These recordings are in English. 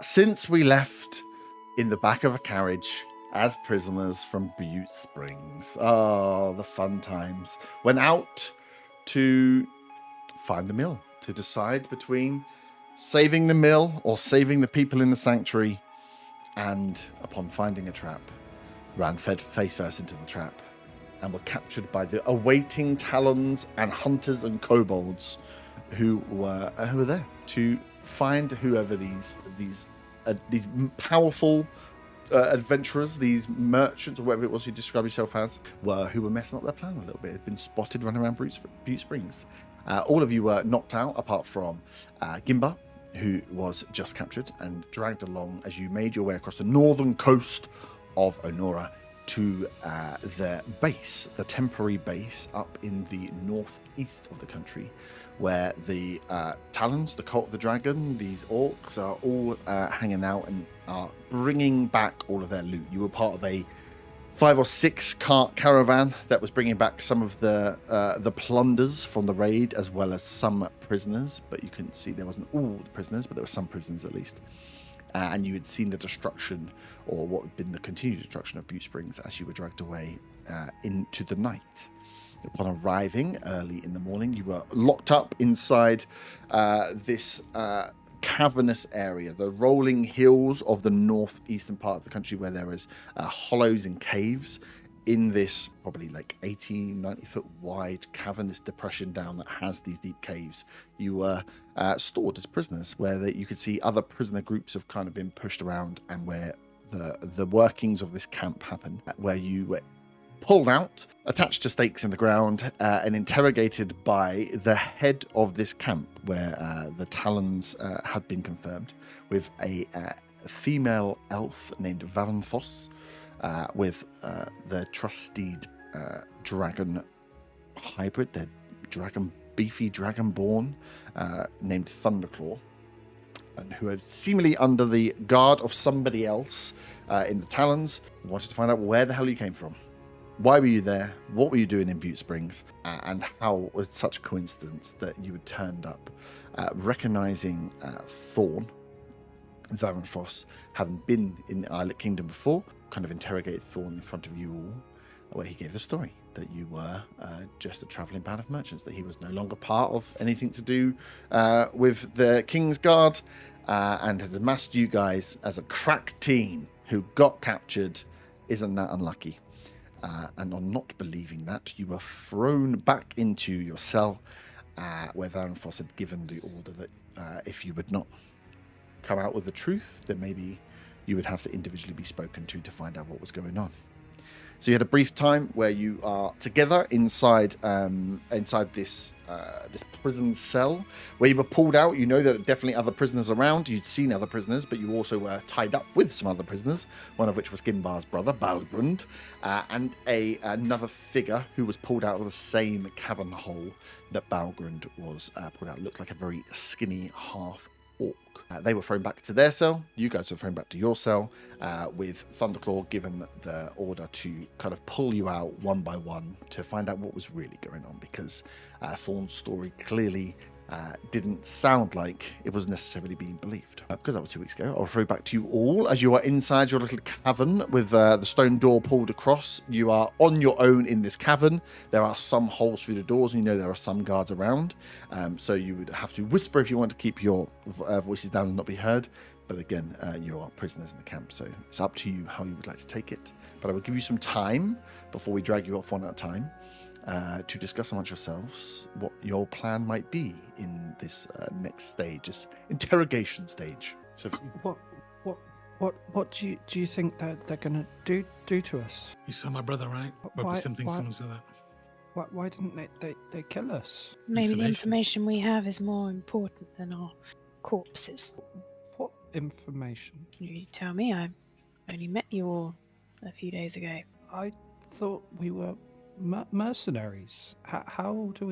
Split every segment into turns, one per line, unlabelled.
Since we left in the back of a carriage as prisoners from Butte Springs, the fun times, went out to find the mill, to decide between saving the mill or saving the people in the sanctuary, and upon finding a trap, ran face first into the trap and were captured by the awaiting talons and hunters and kobolds who were there to find whoever these powerful adventurers, these merchants, or whatever it was you describe yourself as, who were messing up their plan a little bit. Had been spotted running around Butte Springs. All of you were knocked out, apart from Gimba, who was just captured and dragged along as you made your way across the northern coast of Onora to the temporary base up in the northeast of the country, where the Talons, the Cult of the Dragon, these orcs are all hanging out and are bringing back all of their loot. You were part of a 5 or 6 cart caravan that was bringing back some of the plunders from the raid, as well as some prisoners, but you couldn't see, there wasn't all the prisoners, but there were some prisoners at least. And you had seen the destruction, or what had been the continued destruction of Butte Springs as you were dragged away into the night. Upon arriving early in the morning, you were locked up inside this cavernous area, the rolling hills of the northeastern part of the country, where there is hollows and caves in this probably like 80, 90 foot wide cavernous depression down that has these deep caves. You were stored as prisoners, where you could see other prisoner groups have kind of been pushed around, and where the workings of this camp happen, where you were pulled out, attached to stakes in the ground, and interrogated by the head of this camp, where the Talons had been confirmed, with a female elf named Valenfos, with the trusted dragon hybrid, their beefy dragonborn named Thunderclaw, and who are seemingly under the guard of somebody else in the Talons. Wanted to find out where the hell you came from. Why were you there? What were you doing in Butte Springs? And how was such a coincidence that you had turned up? Recognizing Thorn, Varenfrost, having been in the Islet Kingdom before, kind of interrogated Thorn in front of you all, where he gave the story that you were just a travelling band of merchants, that he was no longer part of anything to do with the King's Guard, and had amassed you guys as a crack team who got captured. Isn't that unlucky? And on not believing that, you were thrown back into your cell, where Varenfrost had given the order that if you would not come out with the truth, then maybe you would have to individually be spoken to find out what was going on. So you had a brief time where you are together inside this prison cell, where you were pulled out. You know there are definitely other prisoners around. You'd seen other prisoners, but you also were tied up with some other prisoners, one of which was Gimbar's brother, Balgrund, and another figure who was pulled out of the same cavern hole that Balgrund was pulled out. Looked like a very skinny half orc. They were thrown back to their cell. You guys were thrown back to your cell, with Thunderclaw given the order to kind of pull you out one by one to find out what was really going on, because Thorn's story clearly didn't sound like it was necessarily being believed. Because that was 2 weeks ago, I'll throw back to you all as you are inside your little cavern with the stone door pulled across. You are on your own in this cavern. There are some holes through the doors, and you know there are some guards around. So you would have to whisper if you want to keep your voices down and not be heard. But again, you are prisoners in the camp, so it's up to you how you would like to take it. But I will give you some time before we drag you off one at a time, to discuss amongst yourselves what your plan might be in this next stage, this interrogation stage. So,
what do you think that they're gonna do to us?
You saw my brother, right?
Why-
Something
why-
similar to that.
Why didn't they kill us?
Maybe the information we have is more important than our corpses.
What information?
You tell me. I only met you all a few days ago.
I thought we were mercenaries. How do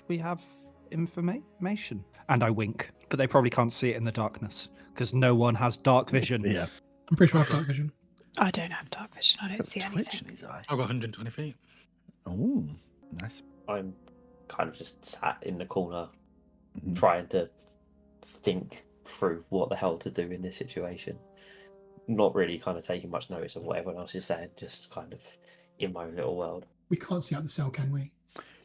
we have information? And I wink, but they probably can't see it in the darkness because no one has dark vision.
Yeah.
I'm pretty sure I've dark vision.
I don't have dark vision. I don't see
Twitch
anything.
in his eye.
I've got 120 feet.
Oh, nice.
I'm kind of just sat in the corner,
Mhm.
trying to think through what the hell to do in this situation. Not really kind of taking much notice of what everyone else is saying, just kind of in my own little world.
We can't see out the cell, can we?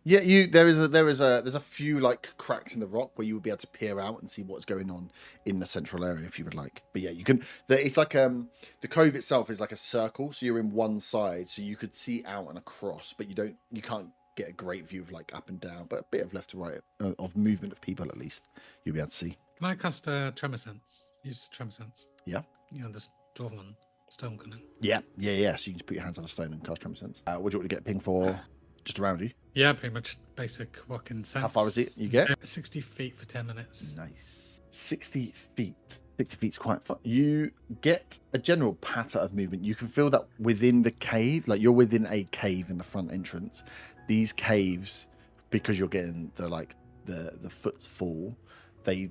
Yeah, there's a few like cracks in the rock where you would be able to peer out and see what's going on in the central area if you would like. But yeah, you can. It's like the cove itself is like a circle, so you're in one side, so you could see out and across, but you can't get a great view of like up and down, but a bit of left to right of movement of people at least you'll be able to see.
Can I cast a tremor sense? Use tremor sense.
Yeah.
You know, this dwarven stone cannon.
Yeah. So you can just put your hands on a stone and cast tremor sense. What do you want to get ping for? Just around you.
Yeah, pretty much basic walking sense.
How far is it? You get
60 feet for 10 minutes.
Nice. 60 feet. 60 feet's quite fun. You get a general patter of movement. You can feel that within the cave, like you're within a cave in the front entrance. These caves, because you're getting the footfall, they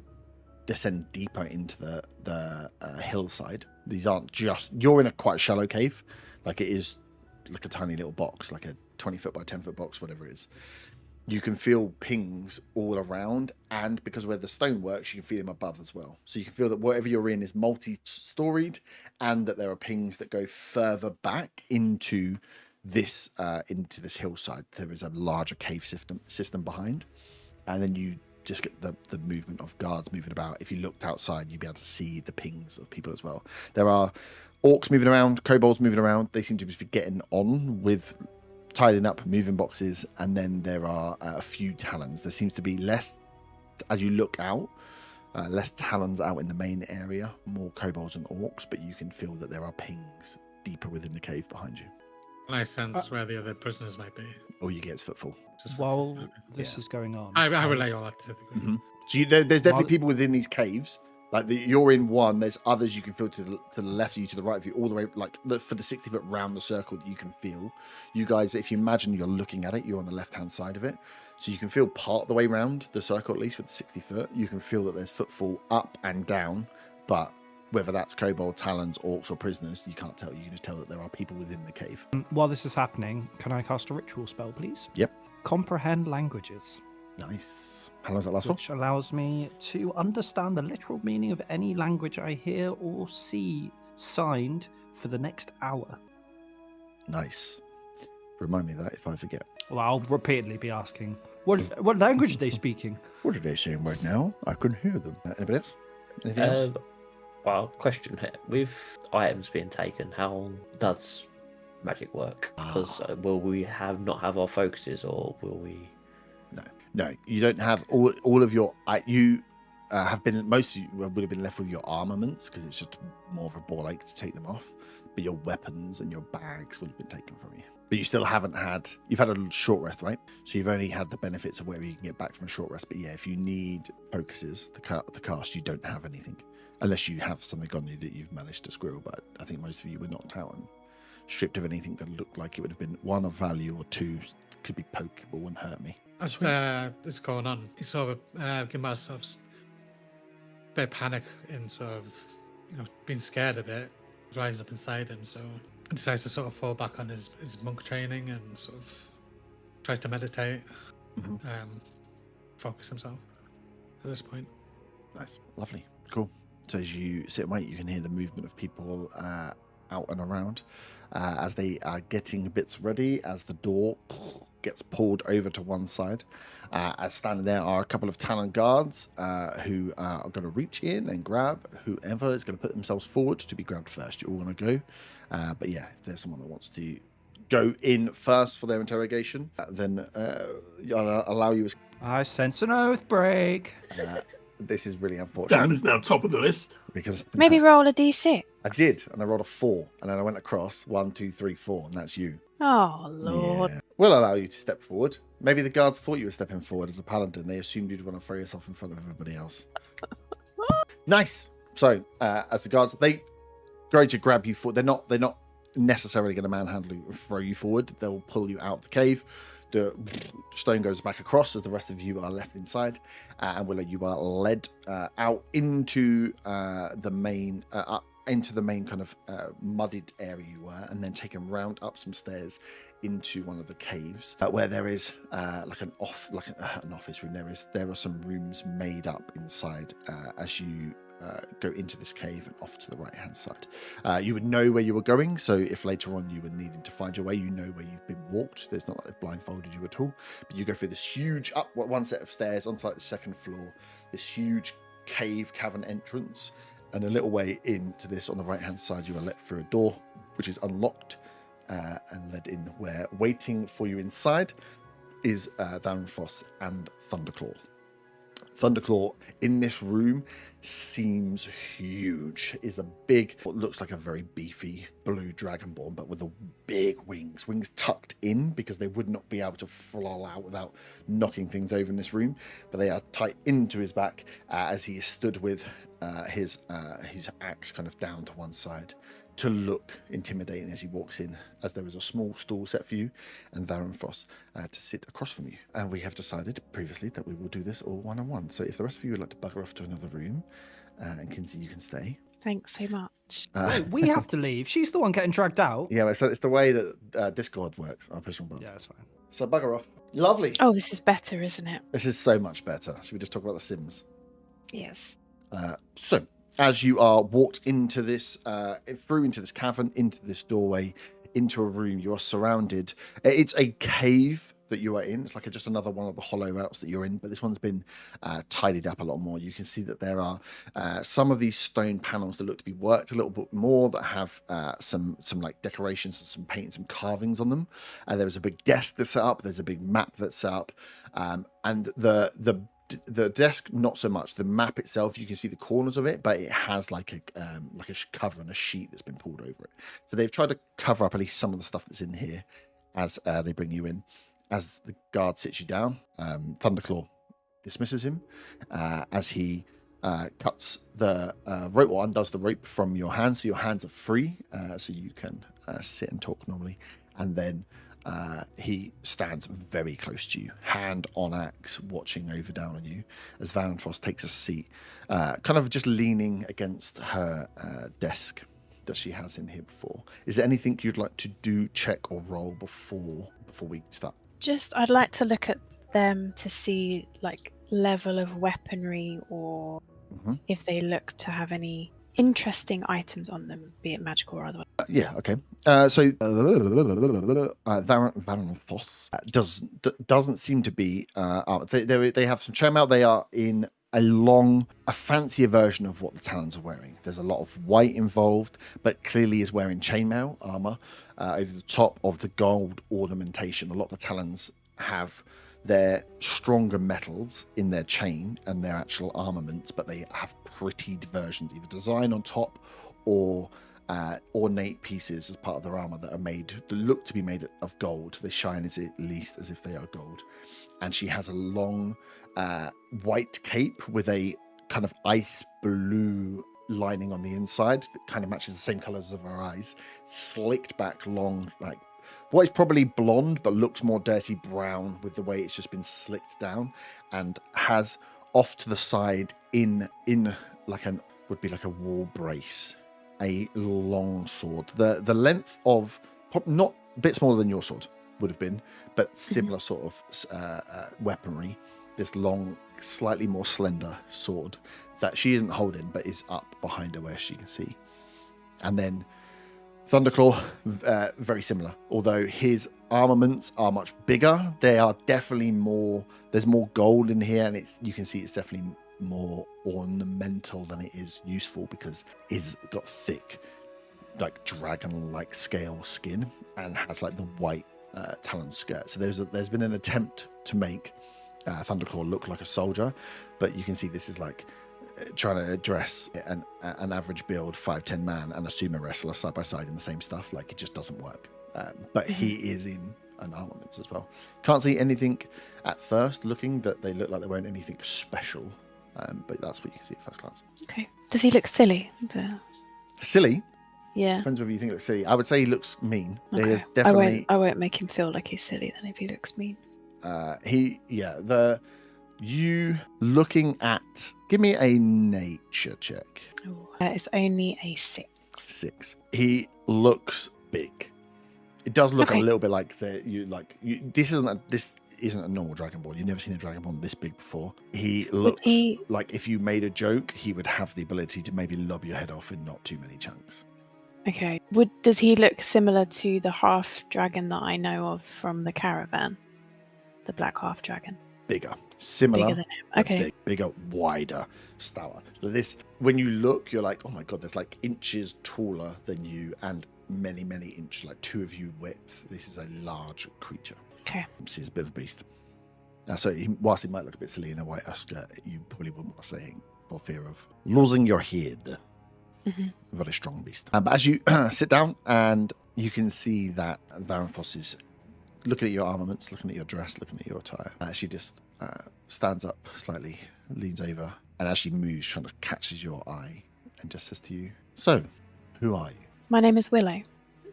descend deeper into the hillside. These aren't just, you're in a quite shallow cave, like it is like a tiny little box, like a 20-foot by 10-foot box, whatever it is. You can feel pings all around, and because where the stone works, you can feel them above as well. So you can feel that whatever you're in is multi-storied, and that there are pings that go further back into this hillside. There is a larger cave system behind, and then you just get the movement of guards moving about. If you looked outside, you'd be able to see the pings of people as well. There are orcs moving around, kobolds moving around. They seem to just be getting on with tidying up moving boxes, and then there are a few talons. There seems to be less, as you look out, less talons out in the main area, more kobolds and orcs, but you can feel that there are pings deeper within the cave behind you.
Can I sense where the other prisoners might be?
All you get is footfall.
While this is going on,
I relay all that to the group.
Mm-hmm. So there's definitely people within these caves. Like you're in one, there's others you can feel to the left of you, to the right of you, all the way, like for the 60 foot round the circle that you can feel. You guys, if you imagine you're looking at it, you're on the left hand side of it. So you can feel part of the way round the circle, at least with the 60 foot. You can feel that there's footfall up and down, but whether that's kobold, talons, orcs, or prisoners, you can't tell. You can just tell that there are people within the cave.
While this is happening, can I cast a ritual spell, please?
Yep.
Comprehend languages.
Nice. How long does that last for?
Which allows me to understand the literal meaning of any language I hear or see signed for the next hour.
Nice. Remind me of that if I forget.
Well, I'll repeatedly be asking, what language are they speaking?
What are they saying right now? I couldn't hear them. Anybody else? Anything else?
Well, question here. With items being taken, how does magic work? Because will we not have our focuses, or will we...
No, you don't have all of your. You have been, most of you would have been left with your armaments because it's just more of a ball ache to take them off. But your weapons and your bags would have been taken from you. But you still haven't had. You've had a short rest, right? So you've only had the benefits of whatever you can get back from a short rest. But yeah, if you need focuses to cast, you don't have anything unless you have something on you that you've managed to squirrel. But I think most of you were knocked out and stripped of anything that looked like it would have been one of value, or two could be pokeable and hurt me.
As this is going on, you sort of give myself a bit of panic and sort of, being scared a bit, rising up inside him. So he decides to sort of fall back on his monk training and sort of tries to meditate, focus himself at this point.
Nice, lovely, cool. So as you sit and wait, you can hear the movement of people out and around as they are getting bits ready, as the door gets pulled over to one side. As standing there are a couple of talon guards who are going to reach in and grab whoever is going to put themselves forward to be grabbed first. You all want to go. But yeah, if there's someone that wants to go in first for their interrogation, then I'll allow you.
I sense an oath break.
This is really unfortunate.
Dan is now top of the list.
Because
Maybe roll a d6.
I did, and I rolled a 4, and then I went across 1, 2, 3, 4, and that's you.
Oh, Lord.
Yeah. We'll allow you to step forward. Maybe the guards thought you were stepping forward as a paladin. They assumed you'd want to throw yourself in front of everybody else. Nice. So, as the guards, they go to grab you forward. They're not necessarily going to manhandle you or throw you forward. They'll pull you out of the cave. The stone goes back across as the rest of you are left inside, and Willow, you are led out into the main kind of muddied area you were, and then taken round up some stairs into one of the caves where there is an office room. There are some rooms made up inside as you go into this cave and off to the right-hand side. You would know where you were going, so if later on you were needing to find your way, you know where you've been walked. There's not like they've blindfolded you at all. But you go through this huge, up one set of stairs onto like the second floor, this huge cavern entrance, and a little way into this on the right-hand side, you are let through a door, which is unlocked and led in, where waiting for you inside is Thanatos and Thunderclaw. Thunderclaw in this room seems huge. Is a big, what looks like a very beefy blue dragonborn, but with the big wings tucked in because they would not be able to fly out without knocking things over in this room. But they are tight into his back as he is stood with his axe kind of down to one side to look intimidating as he walks in, as there is a small stool set for you and Thanatos to sit across from you. And we have decided previously that we will do this all one-on-one. So if the rest of you would like to bugger off to another room, and Kinsey, you can stay.
Thanks so much.
Wait, we have to leave. She's the one getting dragged out.
Yeah, so it's the way that Discord works. I'll push on button.
Yeah, that's fine.
So bugger off. Lovely.
Oh, this is better, isn't it?
This is so much better. Should we just talk about the Sims?
Yes.
So, as you are walked into this, through into this cavern, into this doorway, into a room, you are surrounded. It's a cave that you are in. It's like just another one of the hollow outs that you're in, but this one's been tidied up a lot more. You can see that there are some of these stone panels that look to be worked a little bit more, that have some like decorations and some paint, some carvings on them. There's a big desk that's set up. There's a big map that's set up, and the desk, not so much. The map itself, you can see the corners of it, but it has like a cover and a sheet that's been pulled over it. So they've tried to cover up at least some of the stuff that's in here as they bring you in. As the guard sits you down, Thunderclaw dismisses him as he cuts the rope, or undoes the rope from your hands, so your hands are free, so you can sit and talk normally. And then he stands very close to you, hand on axe, watching over down on you as Thanatos takes a seat, kind of just leaning against her desk that she has in here before. Is there anything you'd like to do, check, or roll before we start?
Just, I'd like to look at them to see like level of weaponry, or if they look to have any interesting items on them, be it magical or otherwise.
Yeah, okay. So Thanatos doesn't seem to be. They have some chainmail. They are in a fancier version of what the Talons are wearing. There's a lot of white involved, but clearly is wearing chainmail armor over the top of the gold ornamentation. A lot of the Talons have their stronger metals in their chain and their actual armaments, but they have prettied versions, either design on top or ornate pieces as part of their armor that look to be made of gold. They shine at least as if they are gold. And she has a long white cape with a kind of ice blue lining on the inside that kind of matches the same colors of her eyes, slicked back long, like what is probably blonde but looks more dirty brown with the way it's just been slicked down, and has off to the side in like would be like a war brace, a long sword, the length of not a bit smaller than your sword would have been, but similar sort of weaponry. This long, slightly more slender sword that she isn't holding, but is up behind her where she can see. And then Thunderclaw, very similar, although his armaments are much bigger. They are definitely more. There's more gold in here, and you can see it's definitely more ornamental than it is useful, because it's got thick, like dragon-like scale skin and has like the white talon skirt. So there's been an attempt to make Thunderclaw look like a soldier, but you can see this is like trying to address an average build 5'10" man and a sumo wrestler side by side in the same stuff. Like, it just doesn't work. But he is in an armaments as well. Can't see anything at first looking that they look like they're wearing anything special, but that's what you can see at first glance.
Okay. Does he look silly?
Silly?
Yeah.
Depends whether you think he looks silly. I would say he looks mean.
Okay.
There's definitely.
I won't make him feel like he's silly then if he looks mean.
You looking at, give me a nature check.
Oh, it's only a 6.
6. He looks big. It does look
Okay.
a little bit like this isn't this. isn't a normal Dragonborn. You've never seen a Dragonborn this big before. He looks like if you made a joke, he would have the ability to maybe lob your head off in not too many chunks.
Okay. Does he look similar to the half dragon that I know of from the caravan? The black half dragon.
Bigger. Similar.
Bigger than him. Okay.
Bigger, wider, stouter. This, when you look, you're like, oh my god, there's like inches taller than you and many, many inches, like 2 of you width. This is a large creature.
Okay.
This is a bit of a beast. So whilst he might look a bit silly in a white skirt, you probably wouldn't want to say him for fear of losing your head. Mm-hmm. Very strong beast. But as you sit down, and you can see that Varanthos is looking at your armaments, looking at your dress, looking at your attire. She just stands up slightly, leans over, and as she moves, kind of catches your eye and just says to you, "So, who are you?"
My name is Willow.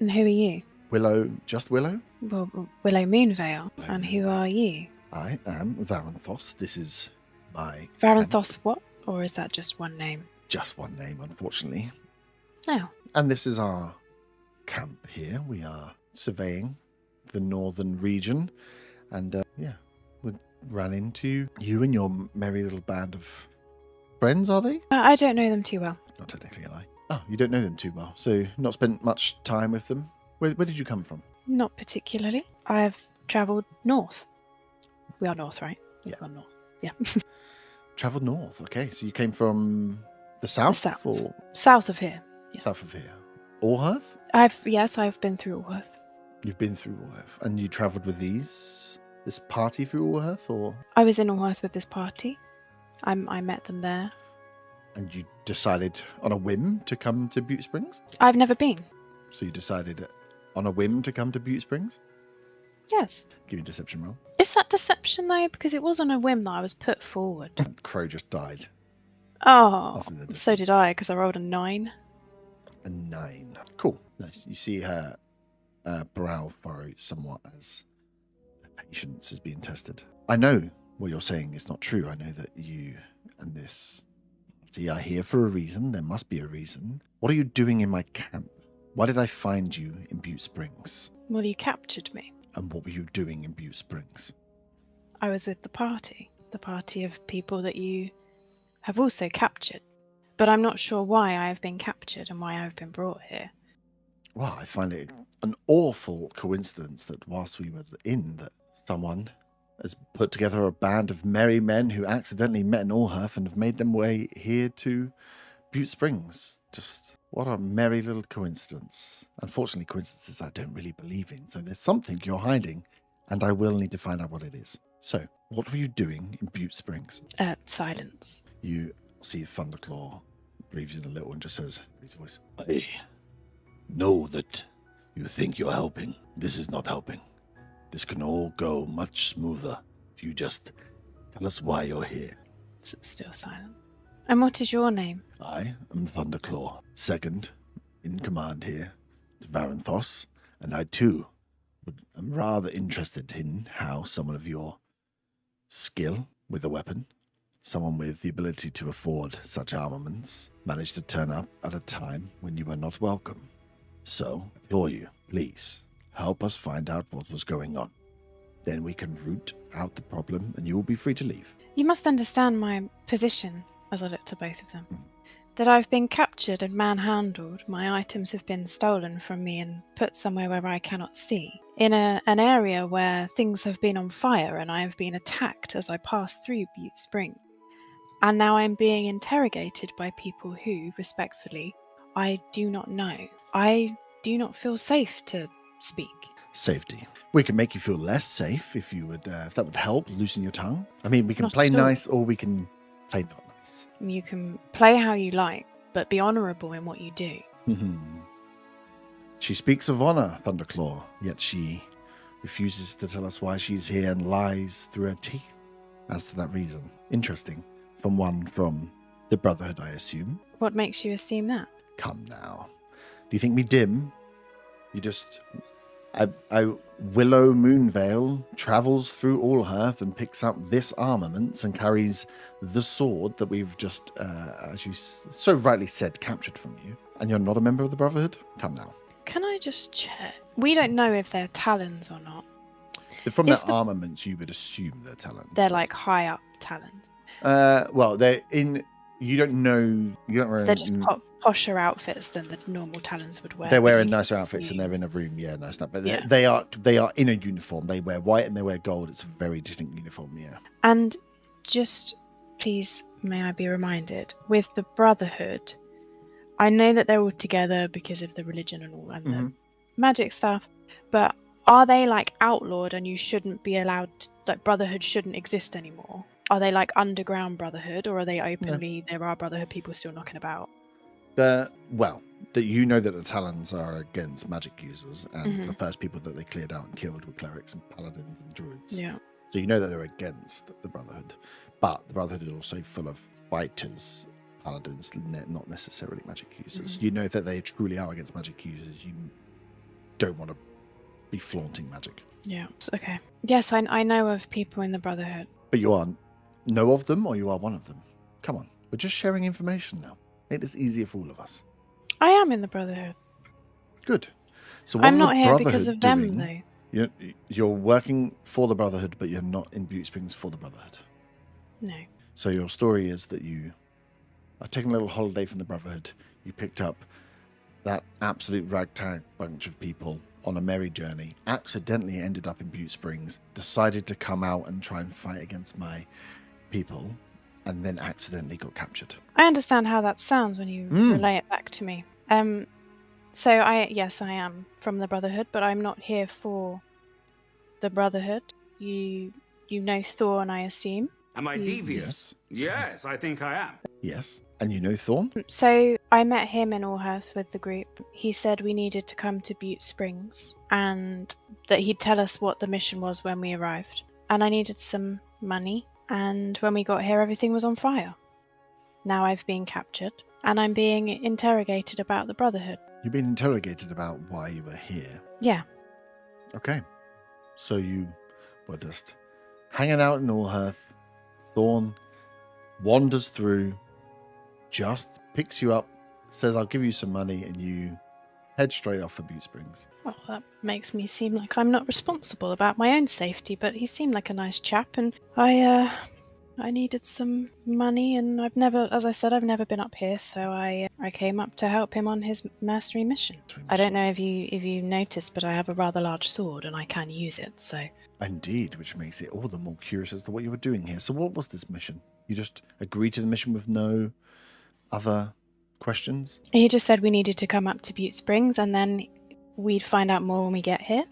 And who are you?
Willow, just Willow?
Well, Willow Moonveil. And who are you?
I am Varanthos. This is my...
Varanthos what? Or is that just one name?
Just one name, unfortunately.
Oh.
And this is our camp here. We are surveying the northern region. And, we ran into you and your merry little band of friends, are they?
I don't know them too well.
Not technically a lie. Oh, you don't know them too well. So not spent much time with them. Where did you come from?
Not particularly. I've travelled north. We are north, right?
Yeah.
We are north. Yeah.
Travelled north. Okay, so you came from the south?
The south.
Or
South of here. Yeah.
south of here? Allhearth?
I've been through Allworth.
You've been through Allhearth. And you travelled with this party through Allhearth, or?
I was in Allworth with this party. I met them there.
And you decided on a whim to come to Butte Springs?
I've never been.
So you decided on a whim to come to Butte Springs?
Yes.
Give you a deception roll.
Is that deception though? Because it wasn't a whim that I was put forward.
Crow just died.
Oh,
Off in the
so did
distance.
I, because I rolled a 9.
A 9. Cool. Nice. You see her brow furrow somewhat as her patience is being tested. I know what you're saying is not true. I know that you and this party are here for a reason. There must be a reason. What are you doing in my camp? Why did I find you in Butte Springs?
Well, you captured me.
And what were you doing in Butte Springs?
I was with the party of people that you have also captured. But I'm not sure why I have been captured and why I've been brought here.
Well, I find it an awful coincidence that whilst we were in, that someone has put together a band of merry men who accidentally met in Allhearth and have made them way here to Butte Springs. Just what a merry little coincidence. Unfortunately, coincidences I don't really believe in, so there's something you're hiding, and I will need to find out what it is. So, what were you doing in Butte Springs?
Silence.
You see Thunderclaw breathes in a little and just says, his voice, I know that you think you're helping. This is not helping. This can all go much smoother if you just tell us why you're here.
Still silent. And what is your name?
I am Thunderclaw, second in command here to Varanthos, and I too am rather interested in how someone of your skill with a weapon, someone with the ability to afford such armaments, managed to turn up at a time when you were not welcome. So, I implore you, please, help us find out what was going on. Then we can root out the problem and you will be free to leave.
You must understand my position, as I look to both of them. That I've been captured and manhandled, my items have been stolen from me and put somewhere where I cannot see. In an area where things have been on fire and I have been attacked as I pass through Butte Spring. And now I'm being interrogated by people who, respectfully, I do not know. I do not feel safe to speak.
Safety. We can make you feel less safe if you would, if that would help loosen your tongue. I mean, we can
Not
play
at all.
nice or we can play not nice.
You can play how you like, but be honourable in what you do.
She speaks of honor, Thunderclaw, yet she refuses to tell us why she's here and lies through her teeth as to that reason. Interesting. From one from the Brotherhood, I assume.
What makes you assume that?
Come now. Do you think me dim? You just... Willow Moonveil travels through Allhearth and picks up this armaments and carries the sword that we've just, as you so rightly said, captured from you. And you're not a member of the Brotherhood? Come now.
Can I just check? We don't know if they're talons or not.
From
Is
their
the-
armaments, you would assume they're Talons.
They're like high up Talons.
Well, they're in. You don't know. You don't really.
They're just posher outfits than the normal Talons would wear.
They're
but
wearing
you
nicer
can
outfits and
see-
they're in a room. Yeah, nice stuff. But
Yeah.
they are in a uniform. They wear white and they wear gold. It's a very distinct uniform. Yeah.
And just please, may I be reminded, with the Brotherhood, I know that they're all together because of the religion and all and the magic stuff, but are they like outlawed and you shouldn't be allowed, like Brotherhood shouldn't exist anymore? Are they like underground Brotherhood, or are they openly, there are Brotherhood people still knocking about?
That you know that the Talons are against magic users, and the first people that they cleared out and killed were clerics and paladins and druids.
Yeah.
So you know that they're against the Brotherhood, but the Brotherhood is also full of fighters, paladins, not necessarily magic users. You know that they truly are against magic users. You don't want to be flaunting magic.
Yeah. Okay. Yes, I know of people in the Brotherhood.
But you are know of them, or you are one of them. Come on, we're just sharing information now. Make this easier for all of us.
I am in the Brotherhood.
Good. So what
I'm
are
not
the
here
Brotherhood
because of them,
doing?
though.
You're working for the Brotherhood, but you're not in Butte Springs for the Brotherhood.
No.
So your story is that you are taking a little holiday from the Brotherhood. You picked up that absolute ragtag bunch of people on a merry journey, accidentally ended up in Butte Springs, decided to come out and try and fight against my people, and then accidentally got captured.
I understand how that sounds when you relay it back to me. So I am from the Brotherhood, but I'm not here for the Brotherhood. You know Thorn, I assume.
Am I devious? Yes, I think I am.
Yes. And you know Thorn?
So I met him in Allhearth with the group. He said we needed to come to Butte Springs and that he'd tell us what the mission was when we arrived. And I needed some money. And when we got here, everything was on fire. Now I've been captured and I'm being interrogated about the Brotherhood.
You've been interrogated about why you were here.
Yeah.
Okay. So you were just hanging out in Allhearth. Thorn wanders through, just picks you up, says, I'll give you some money, and you head straight off for Butte Springs.
Well, that makes me seem like I'm not responsible about my own safety, but he seemed like a nice chap, and I needed some money, and I've never been up here, so I came up to help him on his mercenary mission. I don't know if you noticed, but I have a rather large sword, and I can use it, so...
Indeed, which makes it all the more curious as to what you were doing here. So what was this mission? You just agreed to the mission with no other questions?
He just said we needed to come up to Butte Springs, and then we'd find out more when we get here.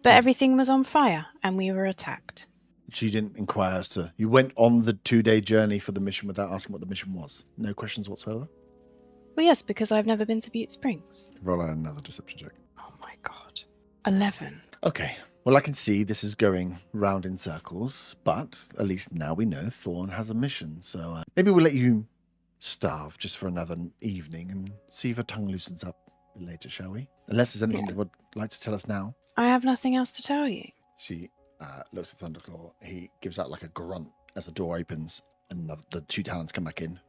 But everything was on fire, and we were attacked.
So you didn't inquire as to... You went on the 2-day journey for the mission without asking what the mission was? No questions whatsoever?
Well, yes, because I've never been to Butte Springs.
Roll out another deception check.
Oh my god. 11.
Okay. Well, I can see this is going round in circles, but at least now we know Thorn has a mission. So maybe we'll let you starve just for another evening and see if your tongue loosens up later, shall we? Unless there's anything you would like to tell us now.
I have nothing else to tell you.
She looks at Thunderclaw. He gives out like a grunt as the door opens and the 2 Talons come back in,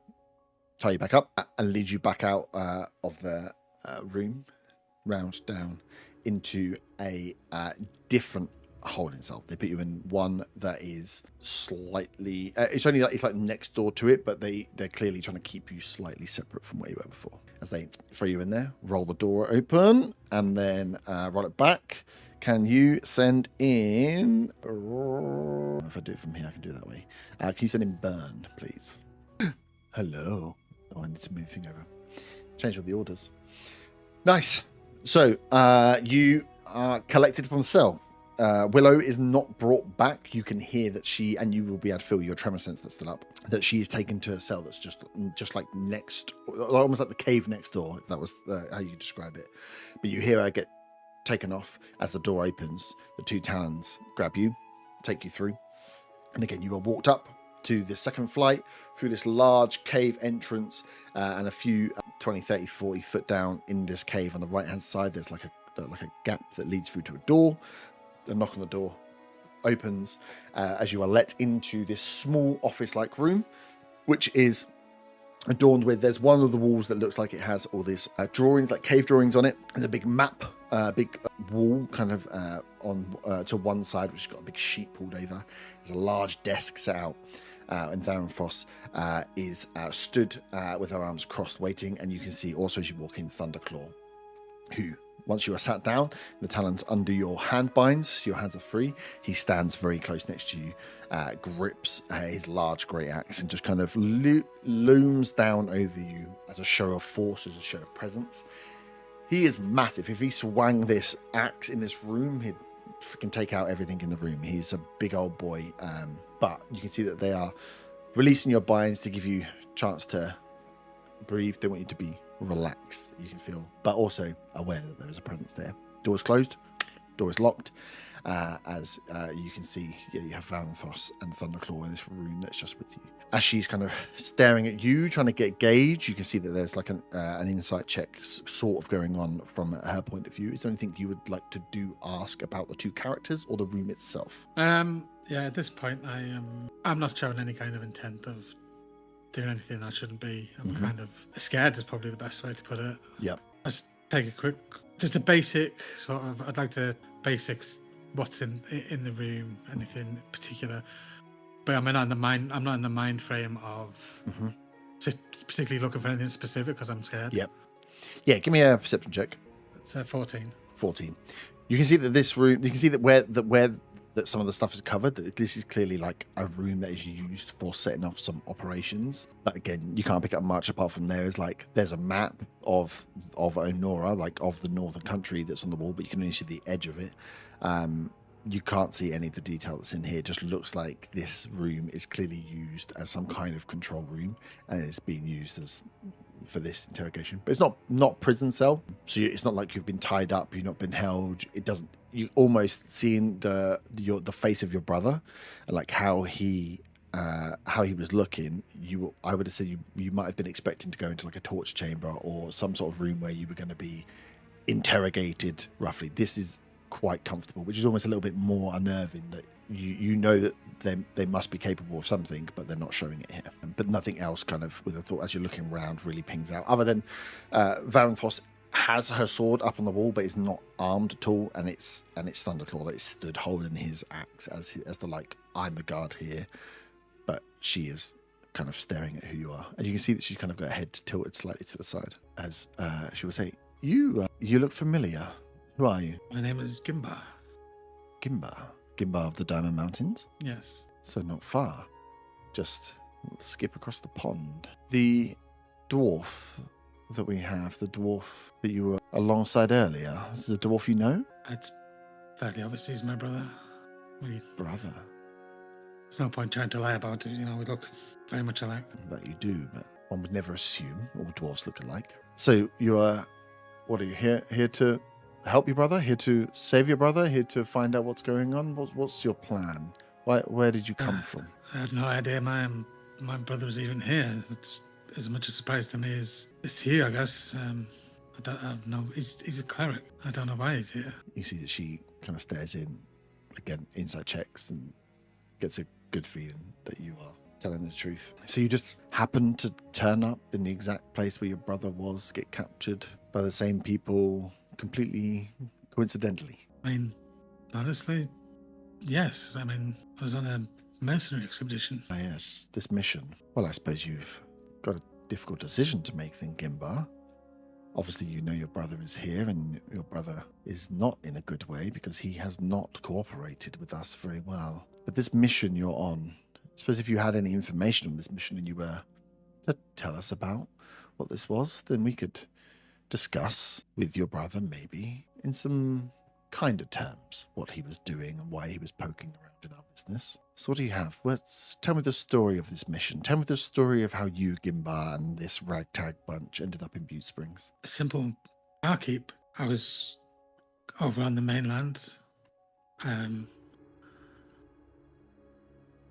tie you back up, and lead you back out of the room, round down into a different holding cell. They put you in one that is slightly... it's like next door to it, but they're clearly trying to keep you slightly separate from where you were before. As they throw you in there, roll the door open, and then roll it back. Can you send in... If I do it from here, I can do it that way. Can you send in Burn, please? Hello. Oh, I need to move the thing over. Change all the orders. Nice. So, you are collected from the cell. Willow is not brought back. You can hear that she, and you will be able to feel your tremor sense that's still up, that she is taken to a cell that's just like next, almost like the cave next door, if that was how you describe it. But you hear her get taken off as the door opens. The 2 Talons grab you, take you through. And again, you are walked up to the second flight through this large cave entrance and a few 20, 30, 40 foot down in this cave on the right hand side. There's like a gap that leads through to a door. A knock on the door opens as you are let into this small office-like room, which is adorned with, there's one of the walls that looks like it has all these drawings, like cave drawings on it. There's a big map, big wall, kind of on to one side, which has got a big sheet pulled over. There's a large desk set out, and Varenthos is stood with her arms crossed, waiting. And you can see also as you walk in Thunderclaw, who, once you are sat down, the talons under your hand binds, your hands are free. He stands very close next to you, grips his large grey axe, and just kind of looms down over you as a show of force, as a show of presence. He is massive. If he swung this axe in this room, he'd freaking take out everything in the room. He's a big old boy, but you can see that they are releasing your binds to give you a chance to breathe. They want you to be relaxed, you can feel, but also aware that there is a presence there. Door's closed, door is locked. As you can see, you have Varenthos and Thunderclaw in this room that's just with you. As she's kind of staring at you, trying to get gauge, you can see that there's like an insight check sort of going on from her point of view. Is there anything you would like to ask about the two characters or the room itself?
Yeah, at this point, I'm not showing any kind of intent of doing anything I shouldn't be. I'm kind of scared is probably the best way to put it.
Yep.
Let's take a quick, just a basic sort of, I'd like to basics what's in the room, anything particular. But I'm not in the mind frame of particularly looking for anything specific because I'm scared.
Yep. Yeah, give me a perception check.
It's 14.
14. You can see that this room, you can see that where that some of the stuff is covered, that this is clearly like a room that is used for setting off some operations. But again, you can't pick up much apart from there's a map of Onora, like of the northern country that's on the wall, but you can only see the edge of it. You can't see any of the detail that's in here. It just looks like this room is clearly used as some kind of control room, and it's being used as for this interrogation. But it's not prison cell, so it's not like you've been tied up, you've not been held. It doesn't. You almost seeing the face of your brother, and like how he was looking. I would have said you might have been expecting to go into like a torture chamber or some sort of room where you were going to be interrogated. Roughly, this is quite comfortable, which is almost a little bit more unnerving. That you know that they must be capable of something, but they're not showing it here. But nothing else kind of with a thought as you're looking around really pings out, other than Varenthos has her sword up on the wall, but is not armed at all, and it's Thunderclaw that is stood holding his axe as the like, I'm the guard here, but she is kind of staring at who you are, and you can see that she's kind of got her head tilted slightly to the side as she will say, you look familiar. Who are you?
My name is Gimba.
Gimba of the Diamond Mountains?
Yes.
So not far, just skip across the pond. The dwarf that we have, the dwarf that you were alongside earlier, is the dwarf you know?
It's fairly obvious he's my brother.
Brother?
There's no point trying to lie about it. You know, we look very much alike.
That you do, but one would never assume all dwarves look alike. So you are, what are you, here to help your brother? Here to save your brother? Here to find out what's going on? What's your plan? Where did you come from?
I had no idea my brother was even here. It's as much a surprise to me as to you, I guess. I don't know. He's a cleric. I don't know why he's here.
You see that she kind of stares in, again, inside checks, and gets a good feeling that you are telling the truth. So you just happen to turn up in the exact place where your brother was, get captured by the same people, completely coincidentally.
I mean, honestly, yes. I mean, I was on a mercenary expedition.
Ah, yes, this mission. Well, I suppose you've got a difficult decision to make then, Gimba. Obviously, you know your brother is here, and your brother is not in a good way because he has not cooperated with us very well. But this mission you're on, I suppose if you had any information on this mission and you were to tell us about what this was, then we could discuss with your brother maybe in some kinder terms what he was doing and why he was poking around in our business. So what do you have? Tell me the story of this mission. Tell me the story of how you, Gimba, and this ragtag bunch ended up in Butte Springs.
A simple barkeep. I was over on the mainland.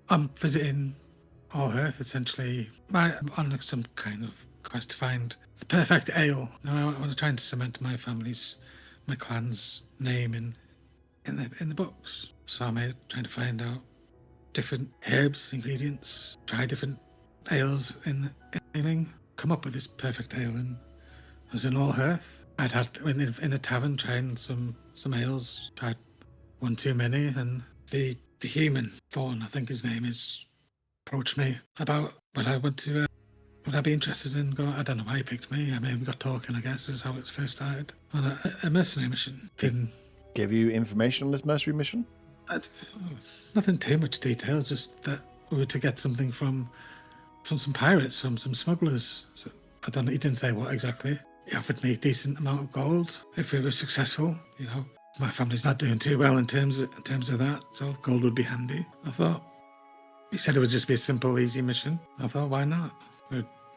I'm visiting All Earth, essentially. I'm on some kind of quest to find the perfect ale. Now, I want to try and cement my clan's name in the books. So I'm trying to find out different herbs, ingredients, try different ales in ailing, come up with this perfect ale, and was in Allhearth. I'd had in a tavern trying some ales, tried one too many, and the human Fawn, I think his name is, approached me about what I would to. Would I be interested in going? I don't know why he picked me. I mean, we got talking, I guess, is how it first started. On a mercenary mission.
Give you information on this mercenary mission?
Nothing too much detail, just that we were to get something from some pirates, from some smugglers. So, I don't know, he didn't say what exactly. He offered me a decent amount of gold if we were successful. You know, my family's not doing too well in terms of that, so gold would be handy. I thought, he said it would just be a simple, easy mission. I thought, why not?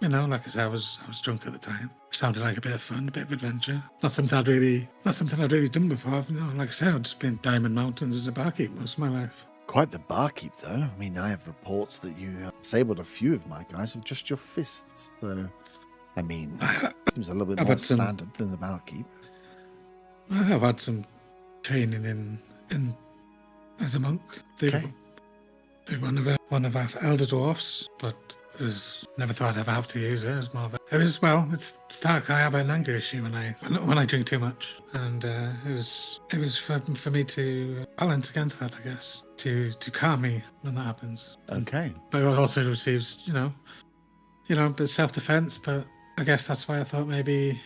You know, like I said, I was drunk at the time. Sounded like a bit of fun, a bit of adventure. Not something I'd really done before. You know, like I said, I've just been in Diamond Mountains as a barkeep most of my life.
Quite the barkeep, though. I mean, I have reports that you disabled a few of my guys with just your fists. So, I mean, seems a little bit more standard than the barkeep.
I have had some training in as a monk. Through one of our elder dwarfs, but it was never thought I'd ever have to use it. It was more of it's dark. I have an anger issue when I drink too much, and it was for me to balance against that, I guess, to calm me when that happens.
Okay.
But it also receives, you know, a bit of self-defense. But I guess that's why I thought maybe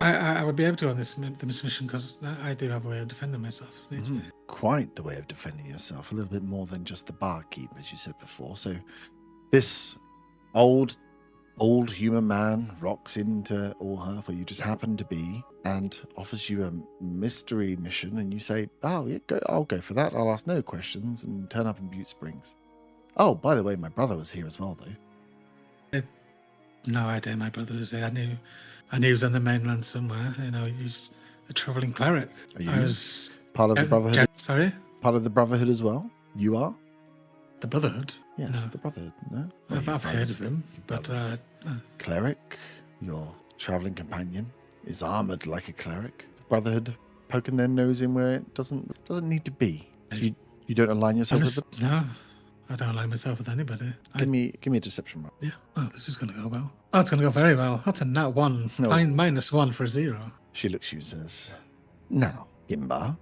I would be able to on this mission, because I do have a way of defending myself.
Quite the way of defending yourself. A little bit more than just the barkeep, as you said before. So, this old human man rocks into Allhearth, where you just happen to be, and offers you a mystery mission, and you say, "Oh, yeah, I'll go for that. I'll ask no questions," and turn up in Butte Springs. Oh, by the way, my brother was here as well, though.
No idea my brother was here. I knew he was on the mainland somewhere. You know, he was a travelling cleric.
Are you
I was
part of the Brotherhood?
Sorry?
Part of the Brotherhood as well? You are?
The Brotherhood?
Yes,
No.
The Brotherhood, no?
I've heard of him, but...
Cleric, your travelling companion, is armoured like a cleric. The Brotherhood poking their nose in where it doesn't need to be. So you don't align yourself with them?
No, I don't align myself with anybody.
Give me a deception roll.
Yeah. Oh, this is going to go well. Oh, it's going to go very well. That's a nat 1.
No.
-1 for a 0.
She looks at you and says, "Now, Gimba,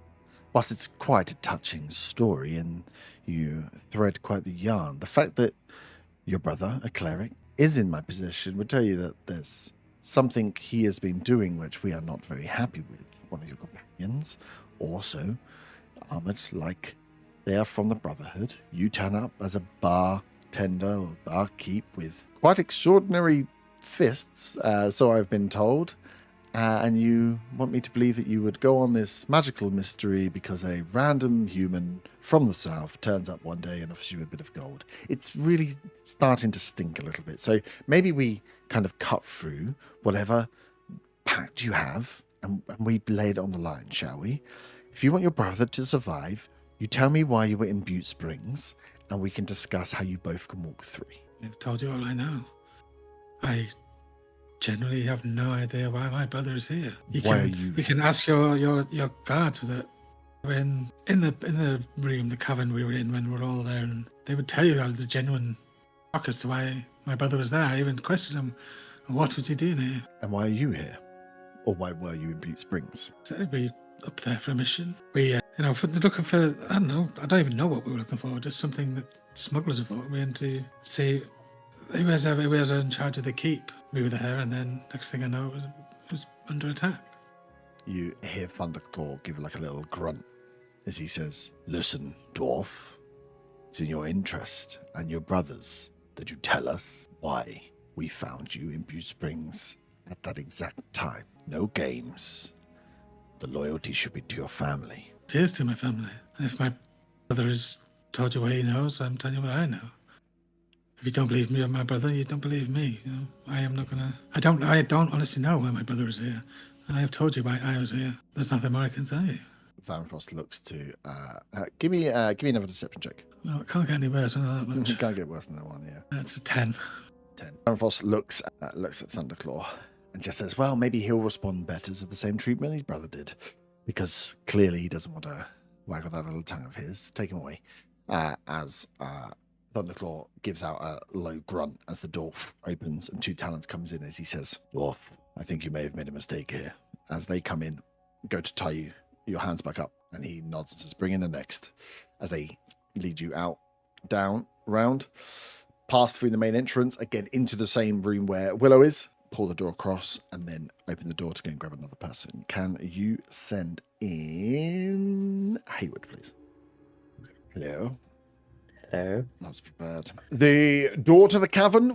whilst it's quite a touching story and you thread quite the yarn, the fact that your brother, a cleric, is in my possession would tell you that there's something he has been doing which we are not very happy with. One of your companions, also armored like they are from the Brotherhood. You turn up as a bartender or barkeep with quite extraordinary fists, so I've been told. And you want me to believe that you would go on this magical mystery because a random human from the south turns up one day and offers you a bit of gold. It's really starting to stink a little bit. So maybe we kind of cut through whatever pact you have and we lay it on the line, shall we? If you want your brother to survive, you tell me why you were in Butte Springs and we can discuss how you both can walk through.
I've told you all I know. I generally have no idea why my brother is here. You can ask your guards that were in the room, the cavern we were in when we were all there, and they would tell you the genuine talk as to why my brother was there. I even questioned him, what was he doing here?
And why are you here? Or why were you in Butte Springs?
So we up there for a mission. We looking for, I don't know, I don't even know what we were looking for, just something that smugglers have brought me in to see who was in charge of the keep. We were there, and then next thing I know, it was under attack.
You hear Thunderclaw give like a little grunt as he says, "Listen, dwarf, it's in your interest and your brother's that you tell us why we found you in Butte Springs at that exact time. No games. The loyalty should be to your family."
It is to my family. And if my brother has told you what he knows, I'm telling you what I know. If you don't believe me or my brother, you don't believe me. You know, I am not gonna. I don't honestly know why my brother is here, and I have told you why I was here. There's nothing more I can tell you.
Vanfrost looks to give me another deception check.
Well, it can't get any worse. I know that much.
It can't get worse than that one. Yeah,
That's a 10.
10. Vanfrost looks at Thunderclaw and just says, "Well, maybe he'll respond better to the same treatment his brother did, because clearly he doesn't want to waggle that little tongue of his. Take him away." As Thunderclaw gives out a low grunt as the door opens and 2 talents comes in as he says, "Dwarf, I think you may have made a mistake here. As they come in, go to tie you, your hands back up, and he nods and says, bring in the next. As they lead you out, down, round, past through the main entrance, again into the same room where Willow is, pull the door across, and then open the door to go and grab another person. Can you send in Hayward, please? Hello.
Hello.
I was prepared. The door to the cavern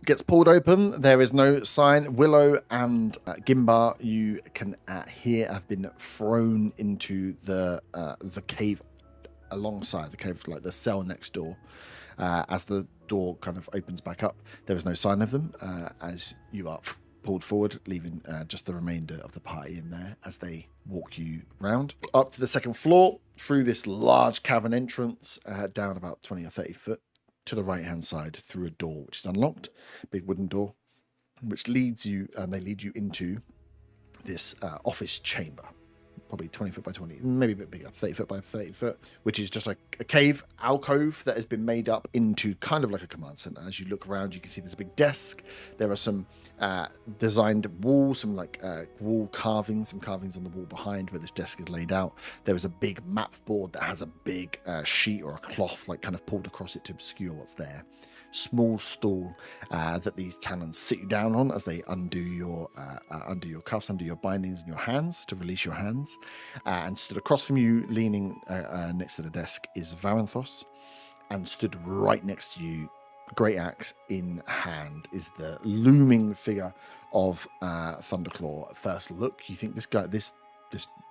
gets pulled open. There is no sign. Willow and Gimbar, you can hear, have been thrown into the cave alongside the cave, like the cell next door. As the door kind of opens back up, there is no sign of them as you are pulled forward, leaving just the remainder of the party in there as they walk you round. Up to the second floor, through this large cavern entrance, down about 20 or 30 foot to the right-hand side through a door, which is unlocked, big wooden door, which leads you, and they lead you into this office chamber. Probably 20 foot by 20, maybe a bit bigger, 30 foot by 30 foot, which is just like a cave alcove that has been made up into kind of like a command center. As you look around, you can see there's a big desk. There are some designed walls, some like wall carvings, some carvings on the wall behind where this desk is laid out. There is a big map board that has a big sheet or a cloth like kind of pulled across it to obscure what's there. Small stool that these talons sit you down on as they undo your cuffs, undo your bindings and your hands to release your hands. And stood across from you, leaning next to the desk, is Varanthos, and stood right next to you, great axe in hand, is the looming figure of Thunderclaw. At first look, you think this guy, this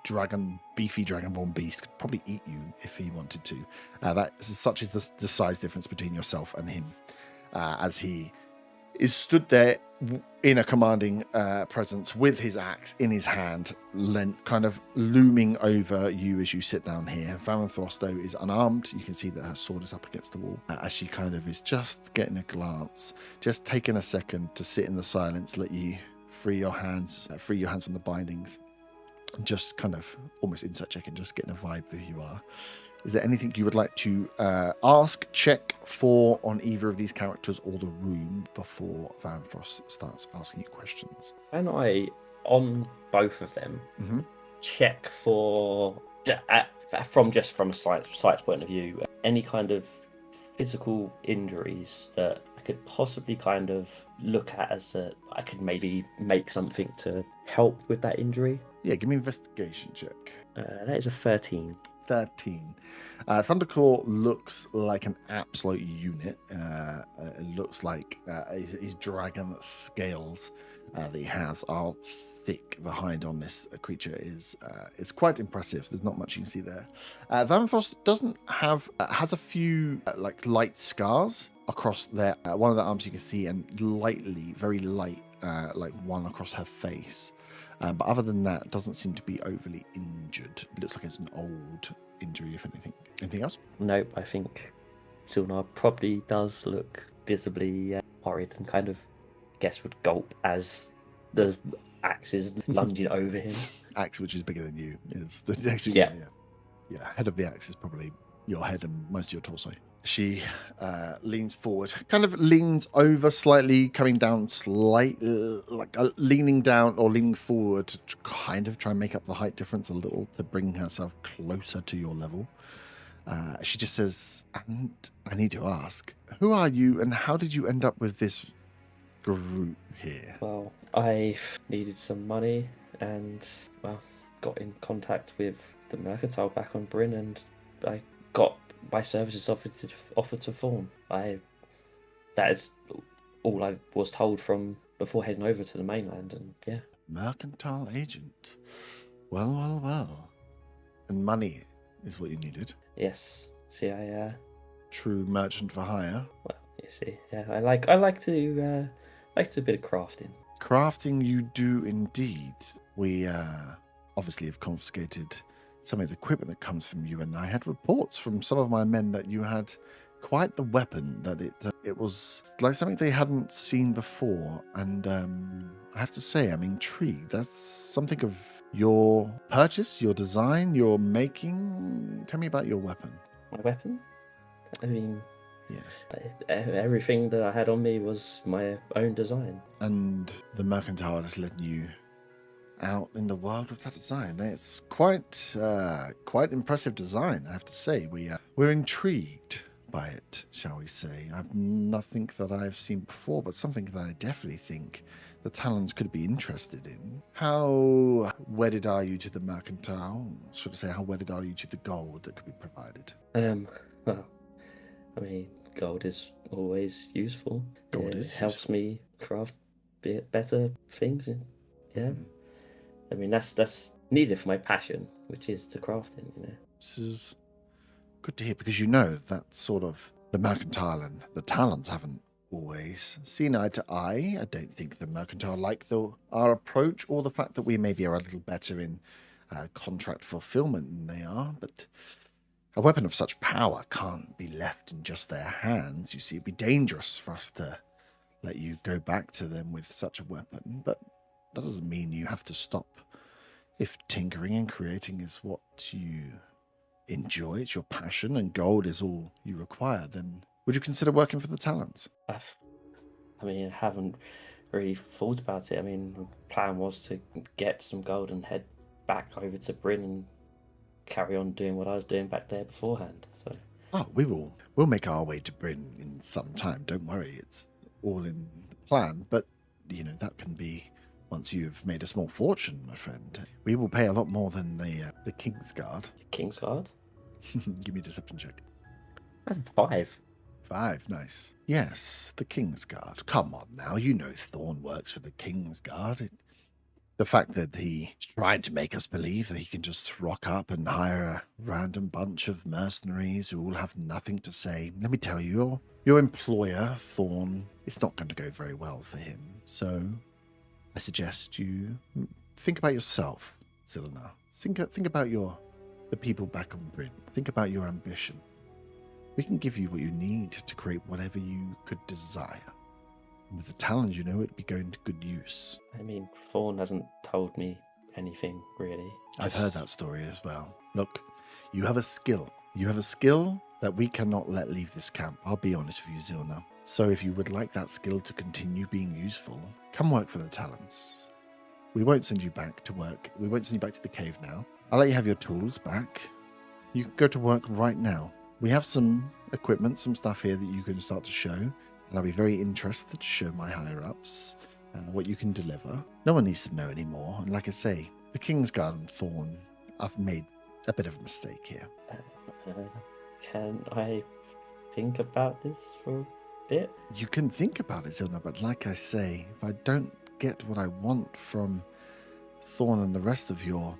dragon, beefy dragonborn beast, could probably eat you if he wanted to. Such is the size difference between yourself and him, as he is stood there in a commanding presence with his axe in his hand, kind of looming over you as you sit down here. Varanthos, though, is unarmed. You can see that her sword is up against the wall, as she kind of is just getting a glance, just taking a second to sit in the silence, let you free your hands from the bindings. Just kind of almost insight checking, just getting a vibe for who you are. Is there anything you would like to ask, check for on either of these characters or the room before Varanthos starts asking you questions?
Can I, on both of them, check for, from a science point of view, any kind of physical injuries that I could possibly kind of look at as I could maybe make something to help with that injury?
Yeah, give me an investigation check.
That is a 13.
13. Thunderclaw looks like an absolute unit. It looks like his dragon scales that he has are thick. The hide on this creature is quite impressive. There's not much you can see there. Varanthos doesn't have has a few like light scars across there. One of the arms you can see, and very light, like one across her face. But other than that, doesn't seem to be overly injured. It looks like it's an old injury, if anything. Anything else?
Nope, I think Silnar probably does look visibly worried and kind of, I guess, would gulp as the axe is lunging over him.
Axe, which is bigger than you. Is the next
yeah.
Head of the axe is probably your head and most of your torso. She leans forward, kind of leans over slightly, coming down slightly, like leaning down or leaning forward to kind of try and make up the height difference a little to bring herself closer to your level. She just says, and I need to ask, who are you and how did you end up with this group here?
Well, I needed some money and, got in contact with the mercantile back on Bryn, and I got my services offered to Thorn. That is all I was told from before heading over to the mainland, and yeah.
Mercantile agent. Well. And money is what you needed.
Yes. See,
true merchant for hire.
Well, you see, yeah, I like to do a bit of crafting.
Crafting you do indeed. We obviously have confiscated some of the equipment that comes from you, and I had reports from some of my men that you had quite the weapon, that it was like something they hadn't seen before, and I have to say I'm intrigued. That's something of your purchase, your design, your making. Tell me about your weapon.
My weapon? I mean,
Yes.
Everything that I had on me was my own design.
And the mercantile is letting you out in the world with that design. It's quite impressive design, I have to say. We're intrigued by it, shall we say. I've nothing that I've seen before, but something that I definitely think the Talons could be interested in. How wedded are you to the mercantile? Should I say, how wedded are you to the gold that could be provided?
Well, I mean, gold is always useful.
Gold
It
is
helps
useful.
me craft better things. Yeah. I mean, that's needed for my passion, which is the crafting, you know.
This is good to hear, because you know that sort of the mercantile and the Talons haven't always seen eye to eye. I don't think the mercantile like our approach, or the fact that we maybe are a little better in contract fulfillment than they are, but a weapon of such power can't be left in just their hands. You see, it'd be dangerous for us to let you go back to them with such a weapon, but that doesn't mean you have to stop. If tinkering and creating is what you enjoy, it's your passion, and gold is all you require, then would you consider working for the Talons?
I haven't really thought about it. I mean, the plan was to get some gold and head back over to Bryn and carry on doing what I was doing back there beforehand. So,
we'll make our way to Bryn in some time. Don't worry, it's all in the plan. But that can be once you've made a small fortune, my friend. We will pay a lot more than the Kingsguard.
Kingsguard?
Give me a deception check.
That's 5.
5, nice. Yes, the Kingsguard. Come on now, you know Thorn works for the Kingsguard. The fact that he tried to make us believe that he can just rock up and hire a random bunch of mercenaries who all have nothing to say. Let me tell you, your employer, Thorn, it's not going to go very well for him. So I suggest you think about yourself, Zilna. Think about the people back on Bryn. Think about your ambition. We can give you what you need to create whatever you could desire. With the Talons, it'd be going to good use.
I mean, Thorn hasn't told me anything, really.
I've heard that story as well. Look, you have a skill. You have a skill that we cannot let leave this camp. I'll be honest with you, Zilna. So if you would like that skill to continue being useful, come work for the Talons. We won't send you back to work. We won't send you back to the cave now. I'll let you have your tools back. You can go to work right now. We have some equipment, some stuff here that you can start to show. And I'll be very interested to show my higher-ups what you can deliver. No one needs to know anymore. And like I say, the Kingsguard and Thorn, I've made a bit of a mistake here.
Can I think about this for a bit?
You can think about it, Zilna, but like I say, if I don't get what I want from Thorn and the rest of your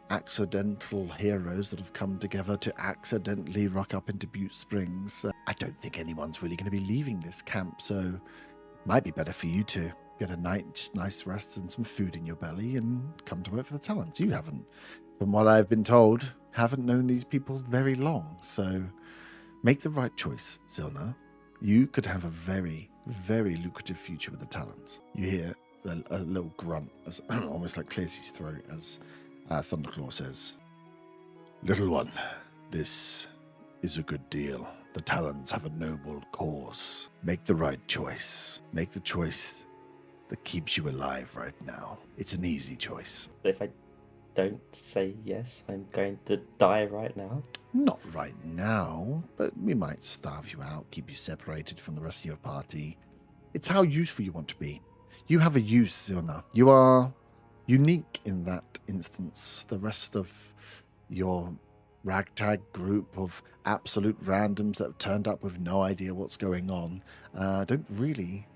accidental heroes that have come together to accidentally rock up into Butte Springs, I don't think anyone's really going to be leaving this camp, so it might be better for you to get a nice rest and some food in your belly and come to work for the Talons. You haven't, from what I've been told, haven't known these people very long, so make the right choice, Zilna. You could have a very, very lucrative future with the Talons. You hear a little grunt, as almost like clears his throat, as Thunderclaw says, "Little one, this is a good deal. The Talons have a noble cause. Make the right choice. Make the choice that keeps you alive right now. It's an easy choice."
If I don't say yes, I'm going to die right now?
Not right now, but we might starve you out, keep you separated from the rest of your party. It's how useful you want to be. You have a use, Zilna. You are unique in that instance. The rest of your ragtag group of absolute randoms that have turned up with no idea what's going on don't really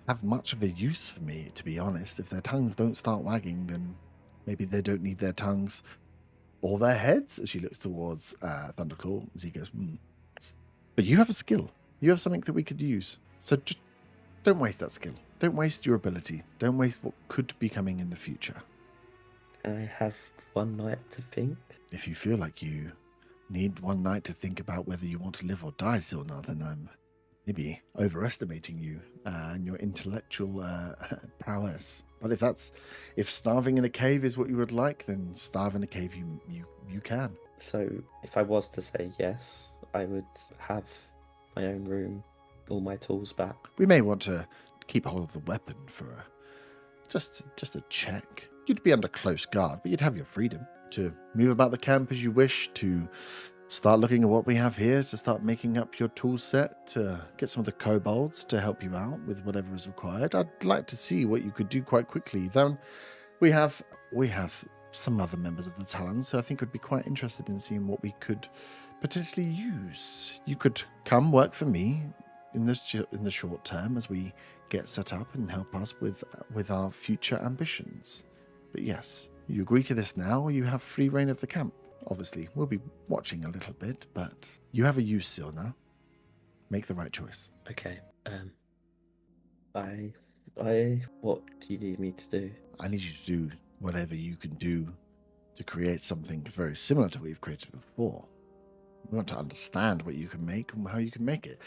have much of a use for me, to be honest. If their tongues don't start wagging, then maybe they don't need their tongues or their heads, as she looks towards Thunderclaw, as he goes, But you have a skill. You have something that we could use. So just don't waste that skill. Don't waste your ability. Don't waste what could be coming in the future.
Can I have one night to think?
If you feel like you need one night to think about whether you want to live or die, Zilna, then I'm maybe overestimating you and your intellectual prowess. But if starving in a cave is what you would like, then starve in a cave you can.
So if I was to say yes, I would have my own room, all my tools back.
We may want to keep hold of the weapon for just a check. You'd be under close guard, but you'd have your freedom to move about the camp as you wish, to start looking at what we have here, to start making up your tool set, to get some of the kobolds to help you out with whatever is required. I'd like to see what you could do quite quickly. Though we have some other members of the Talons who I think would be quite interested in seeing what we could potentially use. You could come work for me in the short term as we get set up and help us with our future ambitions. But yes, you agree to this now, or you have free reign of the camp. Obviously, we'll be watching a little bit, but you have a use still now. Make the right choice.
Okay. What do you need me to do?
I need you to do whatever you can do to create something very similar to what you've created before. We want to understand what you can make and how you can make it.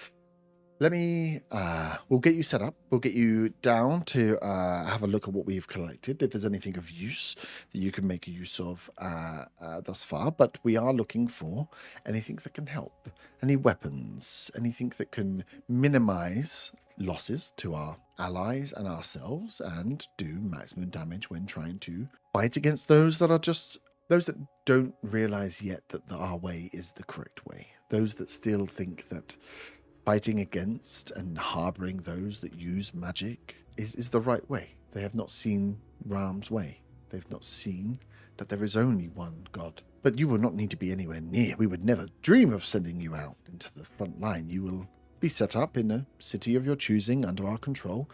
We'll get you set up. We'll get you down to have a look at what we've collected, if there's anything of use that you can make use of thus far. But we are looking for anything that can help. Any weapons, anything that can minimize losses to our allies and ourselves and do maximum damage when trying to fight against those that don't realize yet that our way is the correct way. Those that still think that fighting against and harboring those that use magic is the right way. They have not seen Ram's way. They've not seen that there is only one God. But you will not need to be anywhere near. We would never dream of sending you out into the front line. You will be set up in a city of your choosing under our control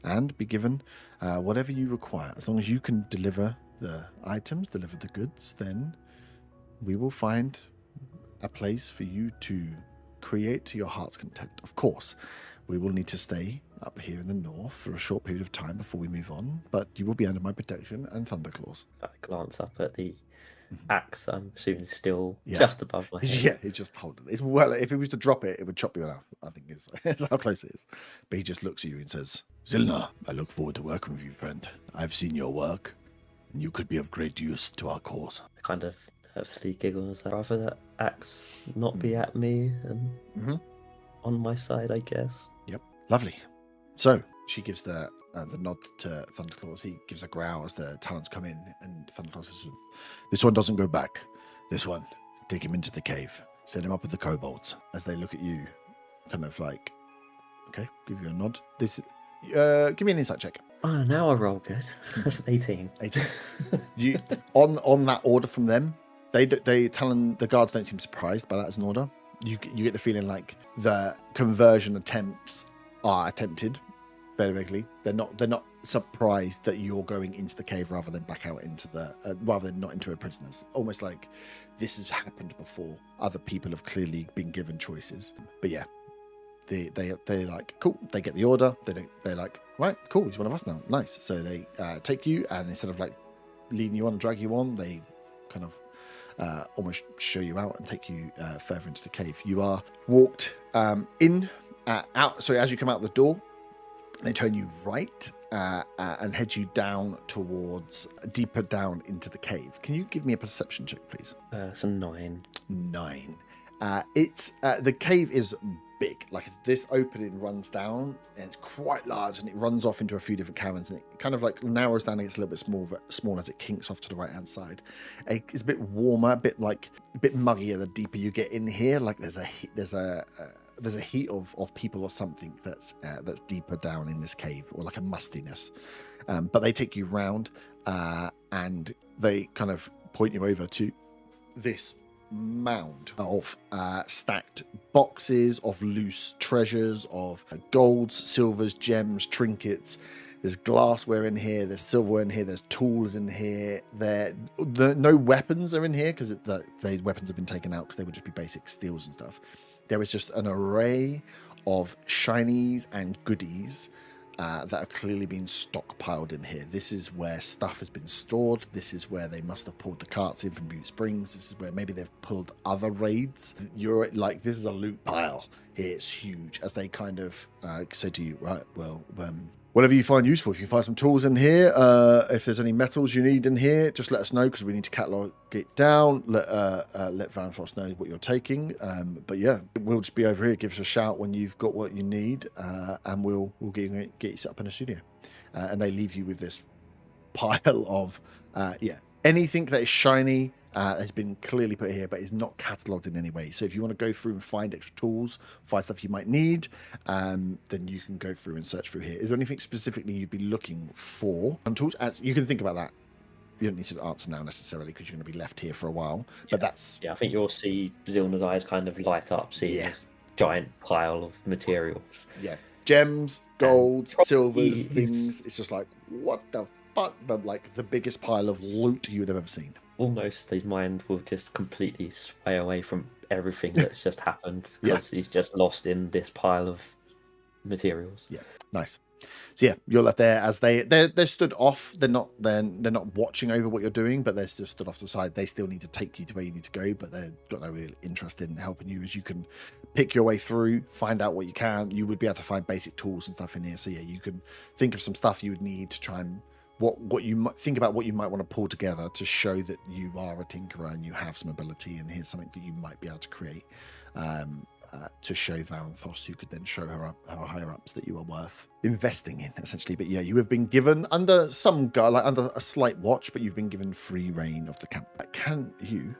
and be given whatever you require. As long as you can deliver the items, deliver the goods, then we will find a place for you to create to your heart's content. Of course, we will need to stay up here in the north for a short period of time before we move on, but you will be under my protection and Thunderclaws.
I glance up at the axe. I'm assuming it's still just above my head.
Yeah, it's just holding it. Well, if it was to drop it, it would chop you in half. I think it's how close it is. But he just looks at you and says, Zilna, I look forward to working with you, friend. I've seen your work, and you could be of great use to our cause.
I kind of nervously giggle as I'd rather that axe not be at me and on my side, I guess.
Yep, lovely. So she gives the nod to Thunderclaws. He gives a growl as the talents come in, and Thunderclaws says, "This one doesn't go back. This one, take him into the cave. Set him up with the kobolds." As they look at you, kind of like, okay, give you a nod. This, give me an insight check.
Oh, now I roll good. That's 18.
18. You on that order from them. The guards don't seem surprised by that as an order. You get the feeling like the conversion attempts are attempted very regularly. They're not surprised that you're going into the cave rather than back out into rather than not into a prisoners. Almost like this has happened before. Other people have clearly been given choices. But yeah, they're like cool. They get the order. They're like right, cool. He's one of us now. Nice. So they take you, and instead of like leading you on and drag you on, they kind of almost show you out and take you further into the cave. You are walked out. So as you come out the door, they turn you right and head you down towards deeper down into the cave. Can you give me a perception check, please?
It's a 9.
9. It's the cave is big. Like this opening runs down and it's quite large, and it runs off into a few different caverns, and it kind of like narrows down and gets a little bit small as it kinks off to the right hand side. It's a bit warmer, a bit muggier the deeper you get in here. Like there's a heat of people or something that's deeper down in this cave, or like a mustiness. But they take you round and they kind of point you over to this mound of stacked boxes of loose treasures, of golds, silvers, gems, trinkets. There's glassware in here, there's silverware in here, there's tools in here. No weapons are in here because the weapons have been taken out because they would just be basic steels and stuff. There is just an array of shinies and goodies that are clearly being stockpiled in here. This is where stuff has been stored. This is where they must have pulled the carts in from Butte Springs. This is where maybe they've pulled other raids. You're like, this is a loot pile here. It's huge. As they kind of say to you, right, well, Whatever you find useful. If you find some tools in here, if there's any metals you need in here, just let us know because we need to catalog it down. Let Varanthos know what you're taking. But yeah, we'll just be over here. Give us a shout when you've got what you need, and we'll get you set up in a studio. And they leave you with this pile of anything that is shiny. Has been clearly put here, but is not catalogued in any way. So if you want to go through and find extra tools, find stuff you might need, then you can go through and search through here. Is there anything specifically you'd be looking for on tools? You can think about that. You don't need to answer now necessarily because you're going to be left here for a while. But that's...
Yeah, I think you'll see Leona's eyes kind of light up, seeing this giant pile of materials.
Yeah. Gems, gold, silvers, things. It's just like, what the fuck? But like the biggest pile of loot you would have ever seen.
Almost his mind will just completely sway away from everything that's just happened because he's just lost in this pile of materials.
Yeah, nice. So yeah, you're left there as they're stood off. They're not watching over what you're doing, but they're just stood off to the side. They still need to take you to where you need to go, but they've got no real interest in helping you as you can pick your way through, find out what you can. You would be able to find basic tools and stuff in here. So yeah, you can think of some stuff you would need to try and what you might think about what you might want to pull together to show that you are a tinkerer and you have some ability, and here's something that you might be able to create to show Varanthos, who could then show her higher ups that you are worth investing in, essentially. But yeah, you have been given under under a slight watch, but you've been given free reign of the camp. Can you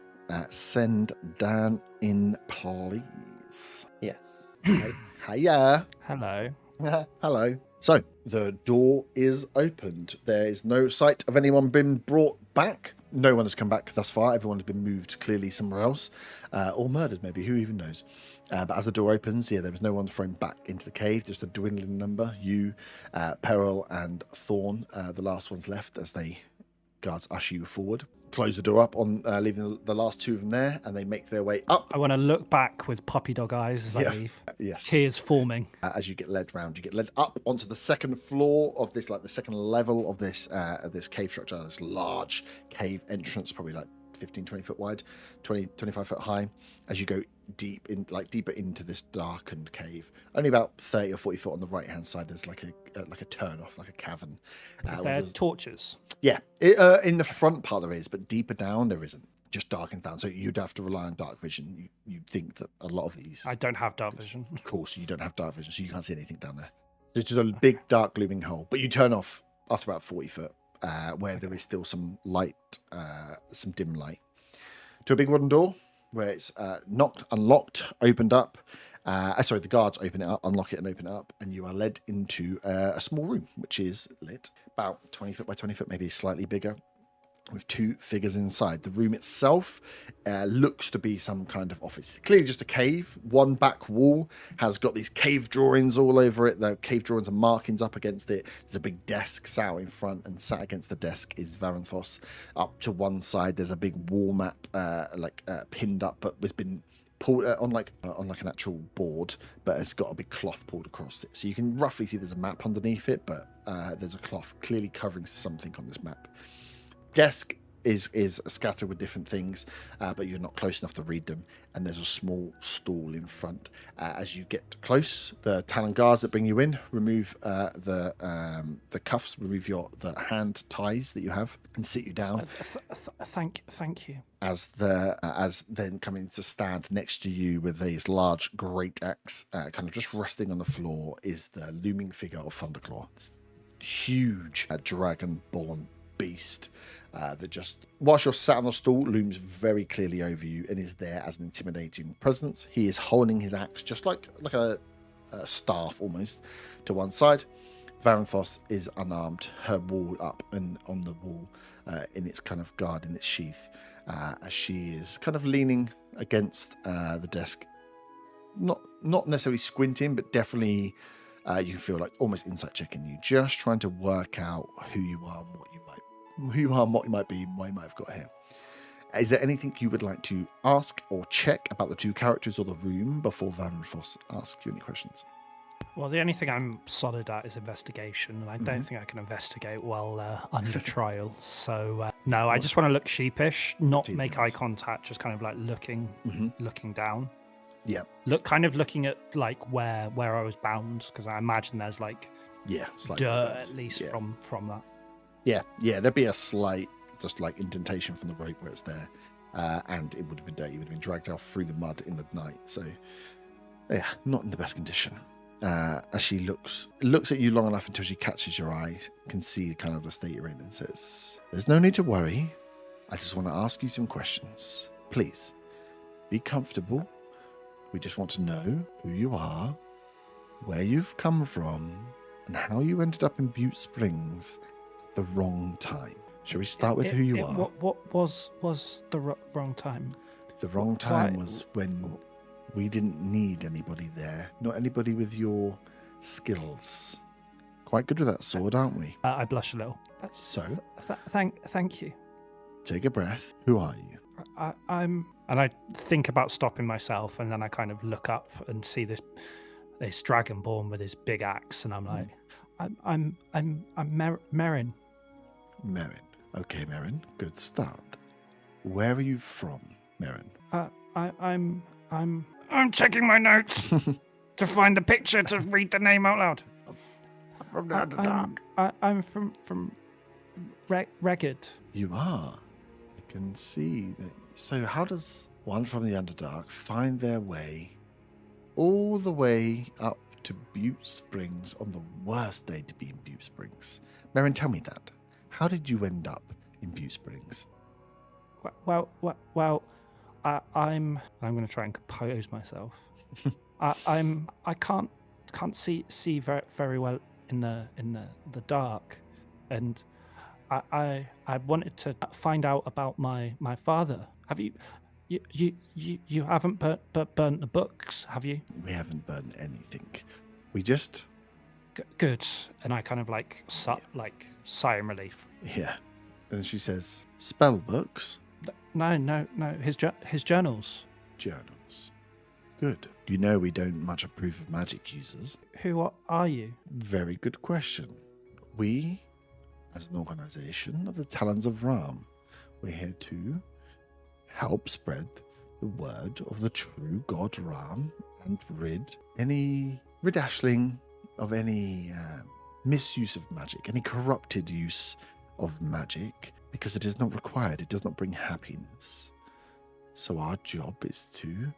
send Dan in, please?
Yes.
Hiya.
Hello.
Hello. So the door is opened. There is no sight of anyone being brought back. No one has come back thus far. Everyone has been moved clearly somewhere else, or murdered maybe. Who even knows? But as the door opens, there was no one thrown back into the cave. Just a dwindling number. You, Peril, and Thorn, the last ones left as they guards usher you forward. Close the door up on leaving the last two of them there, and they make their way up.
I want to look back with puppy dog eyes as I leave.
Yes.
Tears forming.
As you get led round, you get led up onto the second floor of this, like the second level of this cave structure. This large cave entrance, probably like 15, 20 foot wide, 25 foot high. As you go deeper into this darkened cave, only about 30 or 40 foot on the right hand side, there's like a turn off, like a cavern.
Is there torches?
Yeah, in the front part there is, but deeper down there isn't. Just darkens down, so you'd have to rely on dark vision. You'd think that a lot of these...
I don't have dark vision.
Of course, you don't have dark vision, so you can't see anything down there. So it's just a big, dark, glooming hole. But you turn off after about 40 foot, where there is still some light, some dim light, to a big wooden door, where it's knocked, unlocked, opened up. The guards open it up, unlock it and open it up, and you are led into a small room, which is lit. About 20 foot by 20 foot, maybe slightly bigger, with two figures inside. The room itself looks to be some kind of office. Clearly just a cave. One back wall has got these cave drawings all over it. The cave drawings and markings up against it. There's a big desk sat out in front, and sat against the desk is Varanthos. Up to one side, there's a big wall map, pinned up, but has been pulled on an actual board, but it's got a big cloth pulled across it. So you can roughly see there's a map underneath it, but there's a cloth clearly covering something on this map. Desk is scattered with different things, but you're not close enough to read them. And there's a small stool in front. As you get close, the Talon guards that bring you in remove the cuffs, remove the hand ties that you have, and sit you down.
Thank you.
As then coming to stand next to you with these large great axe, kind of just resting on the floor, is the looming figure of Thunderclaw. This huge dragon-born beast that just, whilst you're sat on the stool, looms very clearly over you and is there as an intimidating presence. He is holding his axe just like a staff almost to one side. Varanthos is unarmed, her wall up and on the wall in its kind of guard in its sheath, as she is kind of leaning against the desk, not necessarily squinting, but definitely you feel like almost insight checking you, just trying to work out who you are and what you might be, and why you might have got here. Is there anything you would like to ask or check about the two characters or the room before Varanthos asks you any questions?
Well, the only thing I'm solid at is investigation, and I don't think I can investigate while under trial. So, no, I just want to look sheepish, not make eye contact, just kind of like looking down. Yeah. Looking at like where I was bound, because I imagine there's like
Yeah, slightly
dirt
burnt.
at least
Yeah.
from that.
Yeah, there'd be a slight, just like indentation from the rope where it's there, and it would have been dirty. It would have been dragged out through the mud in the night. So, yeah, not in the best condition. As she looks at you long enough until she catches your eye, can see kind of the state you're in, and says, "There's no need to worry. I just want to ask you some questions. Please, be comfortable. We just want to know who you are, where you've come from, and how you ended up in Butte Springs at the wrong time. Shall we start with who you are?
What was the wrong time?
The wrong time
Why-
was when we didn't need anybody there. Not anybody with your skills. Quite good with that sword, aren't we?
I blush a little.
So,
Thank you.
take a breath. Who are you?
I'm, and I think about stopping myself, and then I kind of look up and see this dragonborn with his big axe, and I'm like, I'm Merrin.
Merrin. Okay, Merrin. Good start. Where are you from, Merrin?
I'm checking my notes to find a picture to read the name out loud.
From the Underdark.
I'm from Redvant.
You are. I can see that. So how does one from the Underdark find their way all the way up to Butte Springs on the worst day to be in Butte Springs? Merrin, tell me that. How did you end up in Butte Springs?
Well, I'm going to try and compose myself. I can't see very well in the dark, and I wanted to find out about my father. Have you haven't burnt the books, have you?
We haven't burned anything. We just
Good. And I kind of like sigh in relief.
yeah. And she says, spell books,
No. His journals.
journals. Good. You know we don't much approve of magic users.
Who are you?
Very good question. We, as an organization, are the Talons of Ram. We're here to help spread the word of the true god Ram and rid Ashling of any misuse of magic, any corrupted use of magic, because it is not required. It does not bring happiness. So our job is to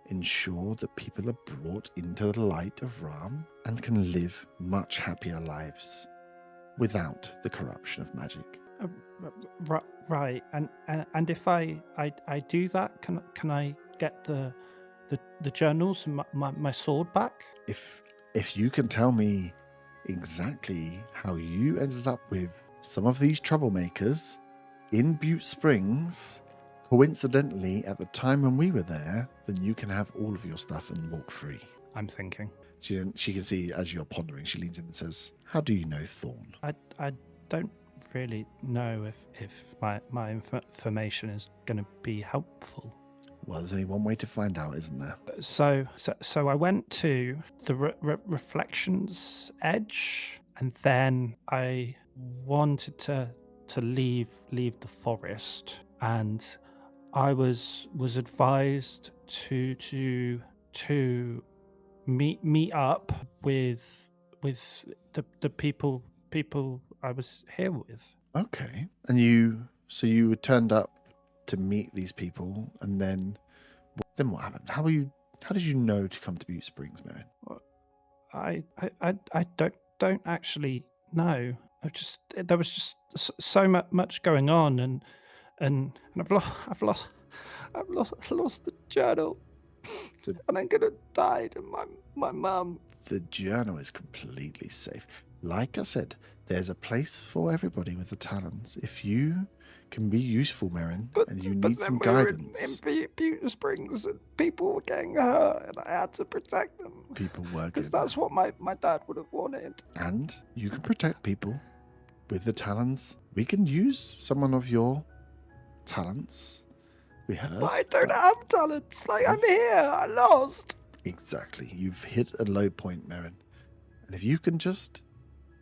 ensure that people are brought into the light of Ram and can live much happier lives without the corruption of magic.
Right. And if I do that, can I get the journals and my sword back?
If you can tell me exactly how you ended up with some of these troublemakers in Butte Springs, coincidentally at the time when we were there, then you can have all of your stuff and walk free.
I'm thinking.
She can see as you're pondering, she leans in and says, how do you know Thorn?
I don't really know if my information is going to be helpful.
Well, there's only one way to find out, isn't there?
So I went to the Reflections Edge, and then I wanted to leave the forest, and I was advised to meet up with the people I was here with.
Okay. And you turned up to meet these people, and then what happened? How did you know to come to Butte Springs, Merrin?
I don't actually know. There was just so much going on, and I've lost the journal, and I'm gonna die to my mum.
The journal is completely safe. Like I said, there's a place for everybody with the talons. If you can be useful, Merrin, and you need some guidance.
In Butte Springs, and people were getting hurt, and I had to protect them.
People were
Because
good.
that's what my dad would have wanted.
And you can protect people with the talons. We can use someone of your talents. We heard.
But I don't have talents. Like, I'm here. I lost.
Exactly. You've hit a low point, Merrin. And if you can just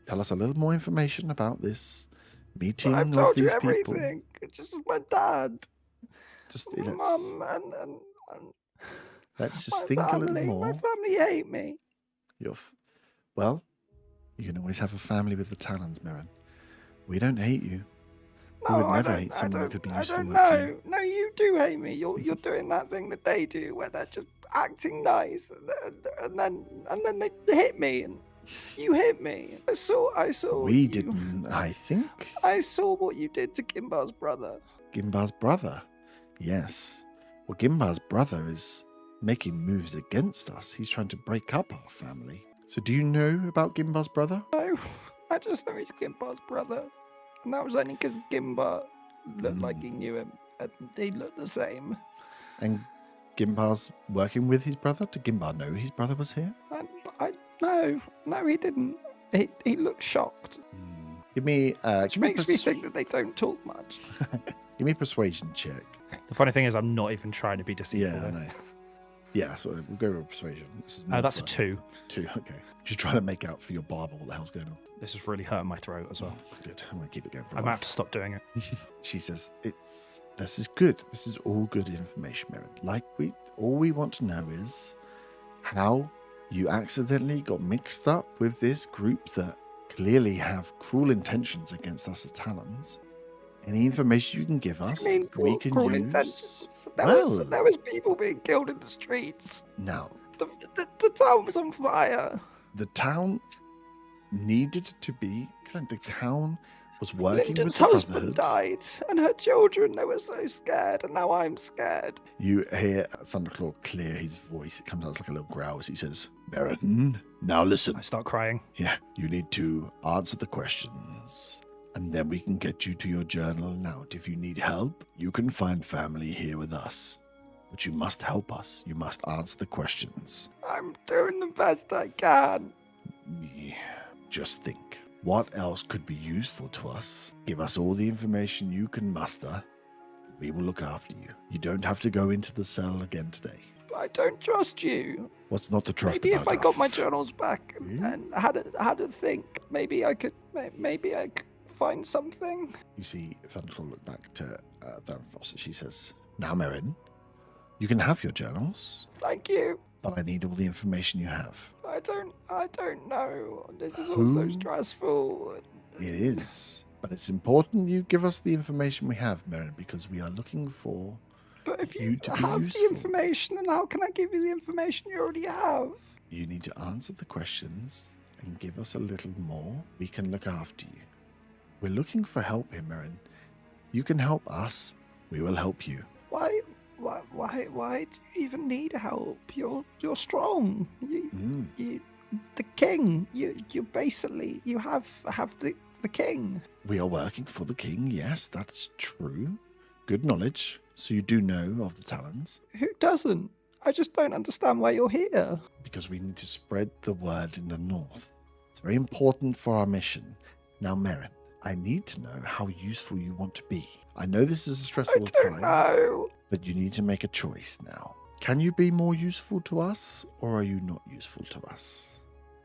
tell us a little more information about this meeting
I've
of
told
these
you
people.
everything. It's just my dad.
Just
Mum and
let's just
my
think
family.
a little more.
My family hate me.
Well, You can always have a family with the Talons, Mirren. We don't hate you. We
No,
would
I
never
don't-
hate
I
someone that
don't-
could be
I
useful
don't
like
know.
you.
No, you do hate me. You're doing that thing that they do, where they're just acting nice, and then they hit me, and you hit me. I saw.
We
you.
didn't, I think.
I saw what you did to Kimbar's brother.
Gimbar's brother. Yes. Well, Gimbar's brother is making moves against us. He's trying to break up our family. So do you know about Gimbar's brother?
No, I just know he's Kimbar's brother, and that was only because Gimbar looked like he knew him, and they looked the same.
And Gimbar's working with his brother? Did Gimbar know his brother was here?
No, he didn't. He looked shocked,
Give me,
which makes me think that they don't talk much.
give me a persuasion check.
The funny thing is, I'm not even trying to be deceitful.
Yeah, I know. Yeah, so we'll go with persuasion. This is
Oh,
more
that's a
fun.
2.
2, okay. Just trying to make out for your barber what the hell's going on.
This is really hurting my throat as well.
Good. I'm going to keep it going for
I
a
might
while.
have to stop doing it.
She says, this is good. This is all good information, Mirren. All we want to know is how you accidentally got mixed up with this group that clearly have cruel intentions against us as Talons. Any information you can give us, we can
cruel
use.
intentions.
Well,
There was people being killed in the streets.
now,
The town was on fire.
the town needed to be cleansed. The town was working
Linda's
with the
husband
Brotherhood.
died, and her children. They were so scared, and now I'm scared.
You hear Thunderclaw clear his voice. It comes out like a little growl as he says, Mirren, now listen.
I start crying.
Yeah, you need to answer the questions, and then we can get you to your journal out. If you need help, you can find family here with us. But you must help us. You must answer the questions.
I'm doing the best I can.
Just think. What else could be useful to us? Give us all the information you can muster. We will look after you. You don't have to go into the cell again today.
I don't trust you.
What's not to trust
Maybe
about
if I got my
us?
journals back and had a think, maybe I could find something.
You see Thunderclaw look back to Thunderfrost. She says, now, Mirren, you can have your journals,
Thank you.
but I need all the information you have.
I don't know. This is all so
Who?
stressful.
It is. But it's important you give us the information we have, Mirren, because we are looking for
But if
you
you
to be
have
useful.
the information, then how can I give you the information you already have?
You need to answer the questions and give us a little more. We can look after you. We're looking for help here, Mirren. You can help us. We will help you.
Why do you even need help? You're strong. You the king. You basically you have the king.
We are working for the king. Yes, that's true. Good knowledge. So you do know of the Talons.
Who doesn't? I just don't understand why you're here.
Because we need to spread the word in the north. It's very important for our mission. Now, Merrin, I need to know how useful you want to be. I know this is a
I
stressful
don't
time,
know.
but you need to make a choice now. Can you be more useful to us, or are you not useful to us?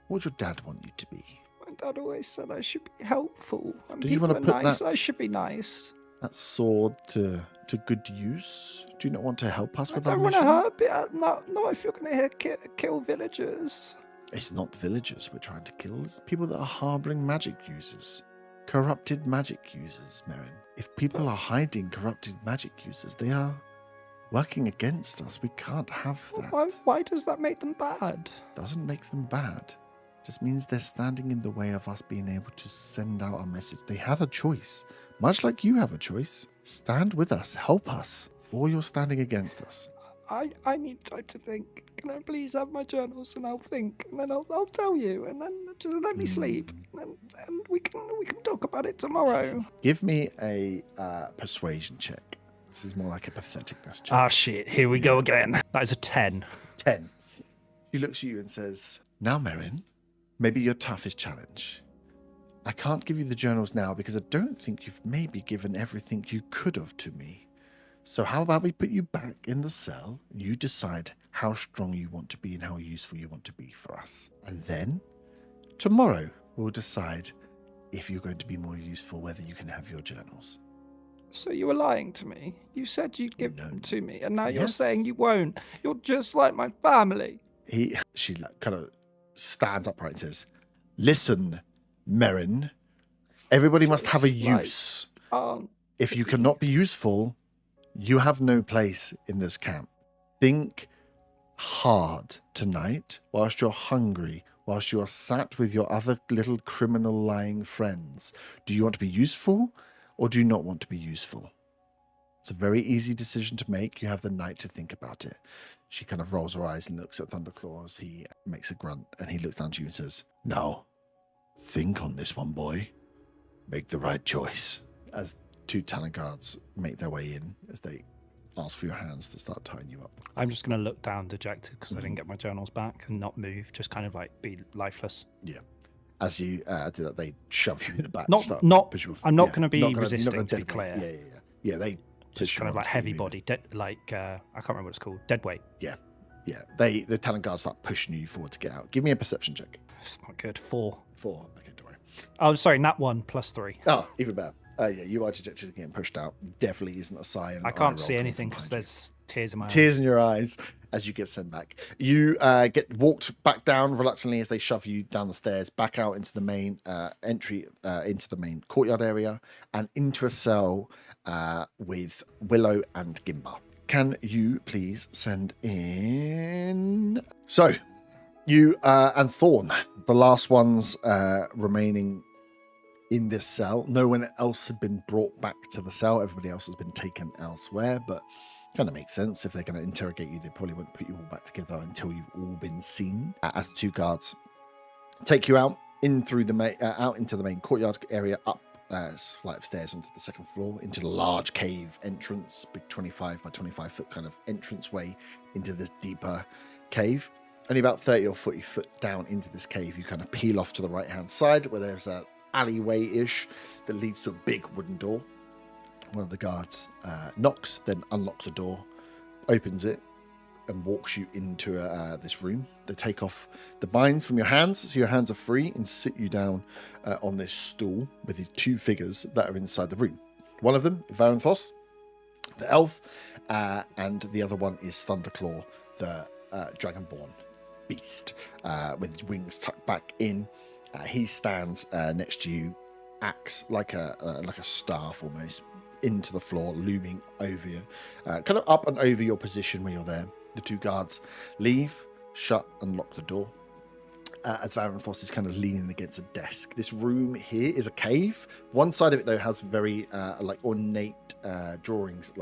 What would your dad want you to be?
My dad always said I should be helpful. And
Do you
people
wanna
are
put
nice.
that-
I should be nice.
That sword to good use? Do you not want to help us
I
with our
don't want to
mission?
hurt. Not if you're going to kill villagers.
It's not villagers we're trying to kill. It's people that are harboring magic users. Corrupted magic users, Merrin. If people are hiding corrupted magic users, they are working against us. We can't have that.
Why does that make them bad?
Doesn't make them bad. Just means they're standing in the way of us being able to send out our message. They have a choice. Much like you have a choice. Stand with us. Help us. Or you're standing against us.
I need time to think. Can I please have my journals and I'll think, and then I'll tell you, and then just let me sleep, and we can talk about it tomorrow.
Give me a persuasion check. This is more like a patheticness check.
Ah shit! Here we go again. That is a 10.
10. He looks at you and says, now, Merrin, maybe your toughest challenge. I can't give you the journals now because I don't think you've maybe given everything you could have to me. So how about we put you back in the cell and you decide how strong you want to be and how useful you want to be for us. And then tomorrow we'll decide if you're going to be more useful, whether you can have your journals.
So you were lying to me. You said you'd give
No.
them to me, and now you're
Yes.
saying you won't. You're just like my family.
She kind of stands upright and says, Listen, Merrin. Everybody must have a use. If you cannot be useful, you have no place in this camp. Think hard tonight whilst you're hungry, whilst you are sat with your other little criminal lying friends. Do you want to be useful or do you not want to be useful? It's a very easy decision to make. You have the night to think about it. She kind of rolls her eyes and looks at Thunderclaw as he makes a grunt, and he looks down to you and says, "Now, think on this one, boy. Make the right choice." As two talent guards make their way in, as they ask for your hands to start tying you up.
I'm just going to look down dejected because I didn't get my journals back and not move, just kind of like be lifeless.
Yeah. As you do that, they shove you in the back.
I'm not going to be resisting, to be clear.
Yeah, they
just kind of like heavy body, I can't remember what it's called, dead weight.
Yeah. The talent guards start pushing you forward to get out. Give me a perception check.
It's not good. 4.
Okay, don't worry.
Oh, sorry, nat 1 plus 3.
Oh, even better. Yeah, you are dejected and getting pushed out. Definitely isn't a sign.
I can't see anything because there's tears in my eyes.
Tears in your eyes as you get sent back. You get walked back down reluctantly as they shove you down the stairs, back out into the main entry, into the main courtyard area, and into a cell with Willow and Gimba. Can you please send in... So, you and Thorn, the last ones remaining in this cell. No one else had been brought back to the cell. Everybody else has been taken elsewhere, but kind of makes sense. If they're going to interrogate you, they probably wouldn't put you all back together until you've all been seen. As the two guards take you out through the out into the main courtyard area, up a flight of stairs onto the second floor, into the large cave entrance, big 25 by 25 foot kind of entranceway into this deeper cave. Only about 30 or 40 foot down into this cave, you kind of peel off to the right hand side where there's a alleyway-ish that leads to a big wooden door. One of the guards knocks, then unlocks the door, opens it, and walks you into this room. They take off the binds from your hands, so your hands are free, and sit you down on this stool with these two figures that are inside the room. One of them, Varanthos, the elf, and the other one is Thunderclaw, the dragonborn beast, with his wings tucked back in. He stands next to you, axe like a staff almost, into the floor, looming over you, kind of up and over your position where you're there. The two guards leave, shut and lock the door, as Varanthos is kind of leaning against a desk. This room here is a cave. One side of it, though, has very ornate drawings,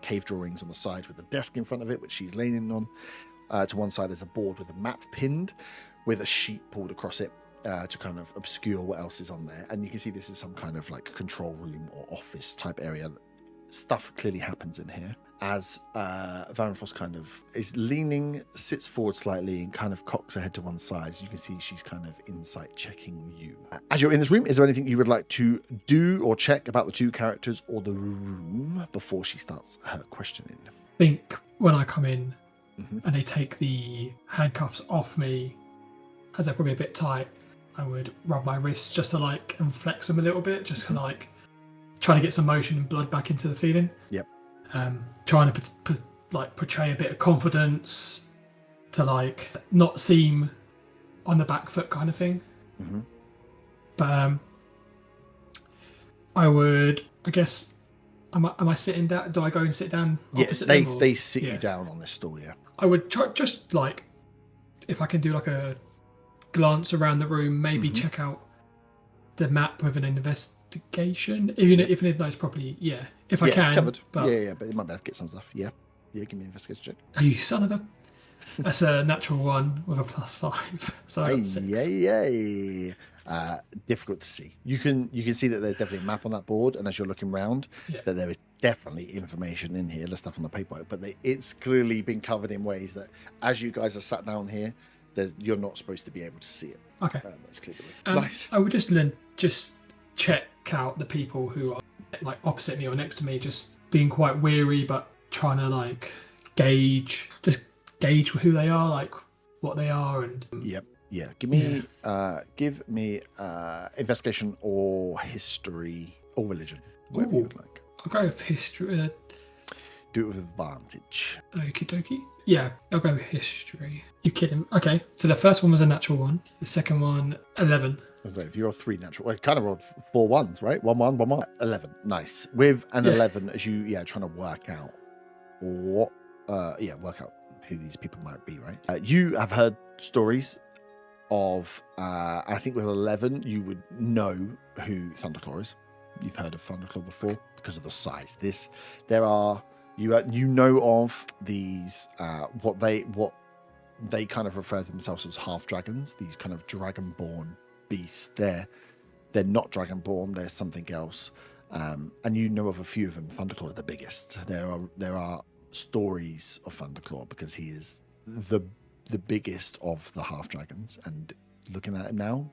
cave drawings on the side with a desk in front of it, which she's leaning on. To one side is a board with a map pinned with a sheet pulled across it, to kind of obscure what else is on there. And you can see this is some kind of like control room or office type area. Stuff clearly happens in here. As Varanthos kind of is leaning, sits forward slightly and kind of cocks her head to one side. You can see she's kind of insight checking you. As you're in this room, is there anything you would like to do or check about the two characters or the room before she starts her questioning?
I think when I come in and they take the handcuffs off me, as they're probably a bit tight, I would rub my wrists just to and flex them a little bit, just to trying to get some motion and blood back into the feeling.
Yep.
Trying to portray a bit of confidence, to not seem on the back foot kind of thing.
Mm-hmm.
But I would, I guess, am I sitting down? Do I go and sit down?
Yes, they sit you down on this stool. Yeah.
I would try, just if I can do a glance around the room, maybe check out the map with an investigation, even if though it's properly, if I can. It's covered.
But but you might be able to get some stuff. Yeah, give me an investigation check.
Oh, you son of a... That's a natural 1 with a +5, so I got 6.
Difficult to see. You can see that there's definitely a map on that board, and as you're looking around, that there is definitely information in here. There's stuff on the paper, but it's clearly been covered in ways that, as you guys are sat down here, you're not supposed to be able to see it.
Okay.
That's clearly
nice. I would just check out the people who are opposite me or next to me, just being quite weary, but trying to gauge who they are, what they are, and
Give me investigation or history or religion, whatever you would like.
I'll go with history.
Do it with advantage.
Okie dokie. Yeah, I'll go with history. You kidding? Okay, so the first one was a natural one. The second one, 11.
So if you roll 3 natural, well, it kind of rolled 4 ones, right? 1 1 1 1. 11. Nice. With an 11, as you trying to work out what work out who these people might be, right? You have heard stories of I think with 11 you would know who Thunderclaw is. You've heard of Thunderclaw before because of the size. You know of these what they kind of refer to themselves as half dragons, these kind of dragonborn beasts. They're not dragonborn, they're something else. And you know of a few of them. Thunderclaw is the biggest. There are stories of Thunderclaw because he is the biggest of the half dragons, and looking at him now,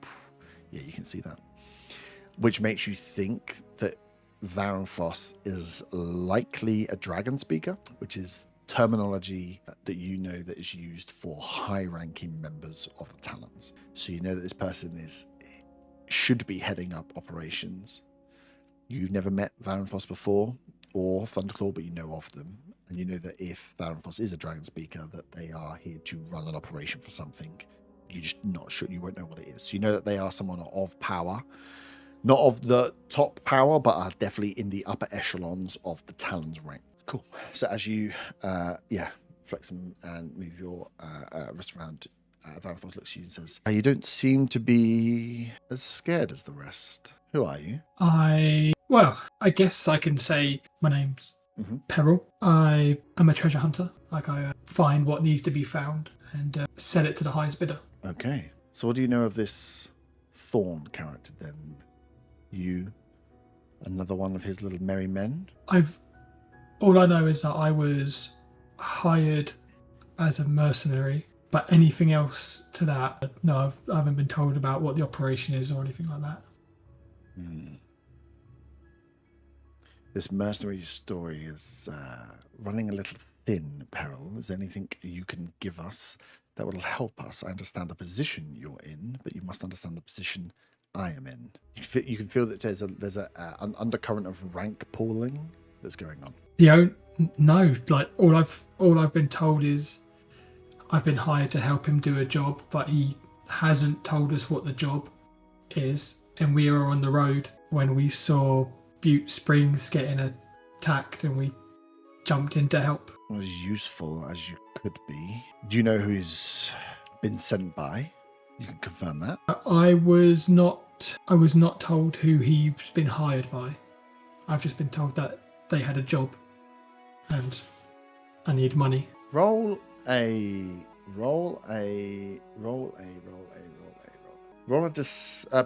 yeah, you can see that, which makes you think that Varanthos is likely a dragon speaker, which is terminology that you know that is used for high-ranking members of the Talons. So you know that this person should be heading up operations. You've never met Varanthos before or Thunderclaw, but you know of them, and you know that if Varanthos is a dragon speaker, that they are here to run an operation for something. You're just not sure. You won't know what it is. So you know that they are someone of power. Not of the top power, but are definitely in the upper echelons of the Talon's rank. Cool. So as you, flex them and move your wrist around, Varanthos looks at you and says, "You don't seem to be as scared as the rest. Who are you?"
I guess I can say my name's Peril. I am a treasure hunter. I find what needs to be found and sell it to the highest bidder.
Okay. So what do you know of this Thorn character then? You, another one of his little merry men?
All I know is that I was hired as a mercenary, but anything else to that, no, I haven't been told about what the operation is or anything like that.
This mercenary story is running a little thin, Peril. Is there anything you can give us that will help us? I understand the position you're in, but you must understand the position I am in. You can feel that there's an undercurrent of rank pooling that's going on.
No, like all I've been told is I've been hired to help him do a job, but he hasn't told us what the job is. And we were on the road when we saw Butte Springs getting attacked, and we jumped in to help.
As useful as you could be. Do you know who's been sent by? You can confirm that.
I was not told who he's been hired by. I've just been told that they had a job and I need money.
Roll a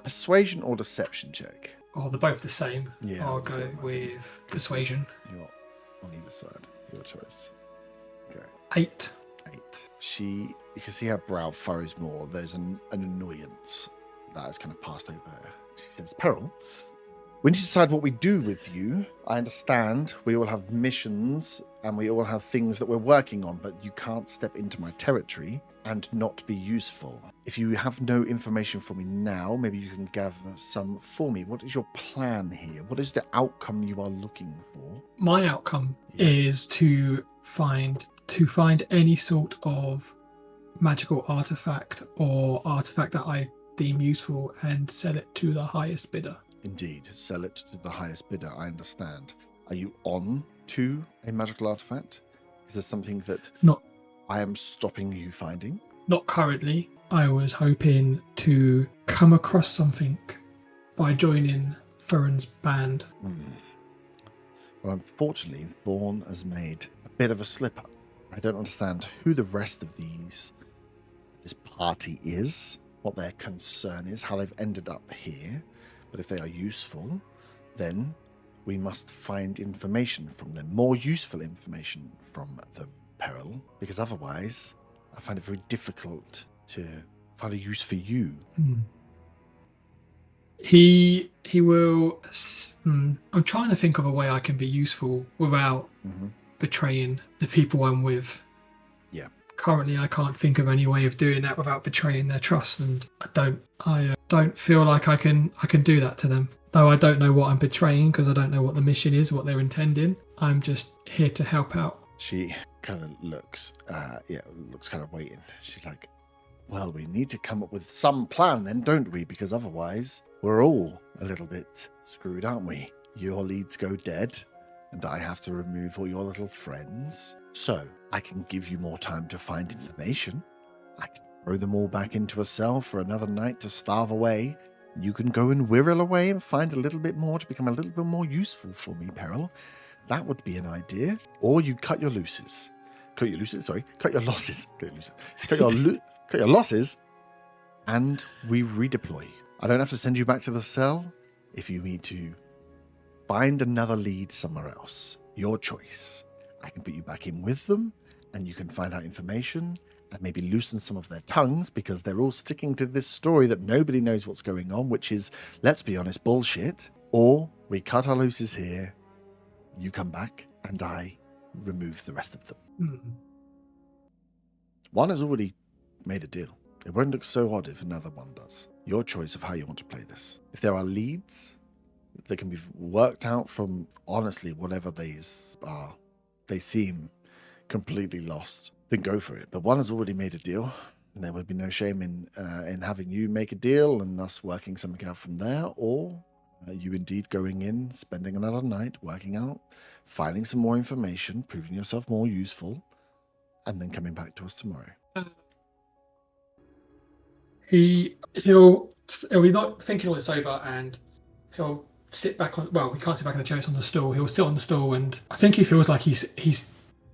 persuasion or deception check.
Oh, they're both the same.
Yeah,
I'll go with persuasion.
You're on either side. Your choice. Okay.
8.
You can see her brow furrows more. There's an annoyance that has kind of passed over her. She says, "Peril, we need to decide what we do with you. I understand we all have missions and we all have things that we're working on, but you can't step into my territory and not be useful. If you have no information for me now, maybe you can gather some for me. What is your plan here? What is the outcome you are looking for?"
My outcome is to find any sort of magical artifact or artifact that I deem useful and sell it to the highest bidder.
Indeed, sell it to the highest bidder. I understand. Are you on to a magical artifact? Is there something that I am stopping you finding?
Not currently. I was hoping to come across something by joining Furin's band.
Well, unfortunately, Vaughn has made a bit of a slip-up. I don't understand who the rest of this party is, what their concern is, how they've ended up here. But if they are useful, then we must find information from them, more useful information from them, Peril, because otherwise I find it very difficult to find a use for you.
He will... I'm trying to think of a way I can be useful without betraying the people I'm with.
Yeah.
Currently, I can't think of any way of doing that without betraying their trust, and I don't feel like I can do that to them. though I don't know what I'm betraying because I don't know what the mission is, what they're intending. I'm just here to help out.
She kind of looks kind of waiting. She's like, well, we need to come up with some plan then, don't we? Because otherwise, we're all a little bit screwed, aren't we? Your leads go dead, and I have to remove all your little friends. So, I can give you more time to find information. I can throw them all back into a cell for another night to starve away. You can go and whirl away and find a little bit more to become a little bit more useful for me, Peril. That would be an idea. Or you cut your losses. Cut your losses, Cut your losses, and we redeploy. I don't have to send you back to the cell. If you need to find another lead somewhere else, your choice. I can put you back in with them, and you can find out information and maybe loosen some of their tongues because they're all sticking to this story that nobody knows what's going on, which is, let's be honest, bullshit. Or we cut our losses here, you come back, and I remove the rest of them.
Mm.
One has already made a deal. It won't look so odd if another one does. Your choice of how you want to play this. If there are leads that can be worked out from, honestly, whatever these are, they seem completely lost, then go for it. But one has already made a deal, and there would be no shame in having you make a deal and us working something out from there, or you indeed going in, spending another night, working out, finding some more information, proving yourself more useful, and then coming back to us tomorrow.
He'll be not thinking all this over, and he'll sit back on. Well, we can't sit back in the chair; it's on the stool. He'll sit on the stool, and I think he feels like he's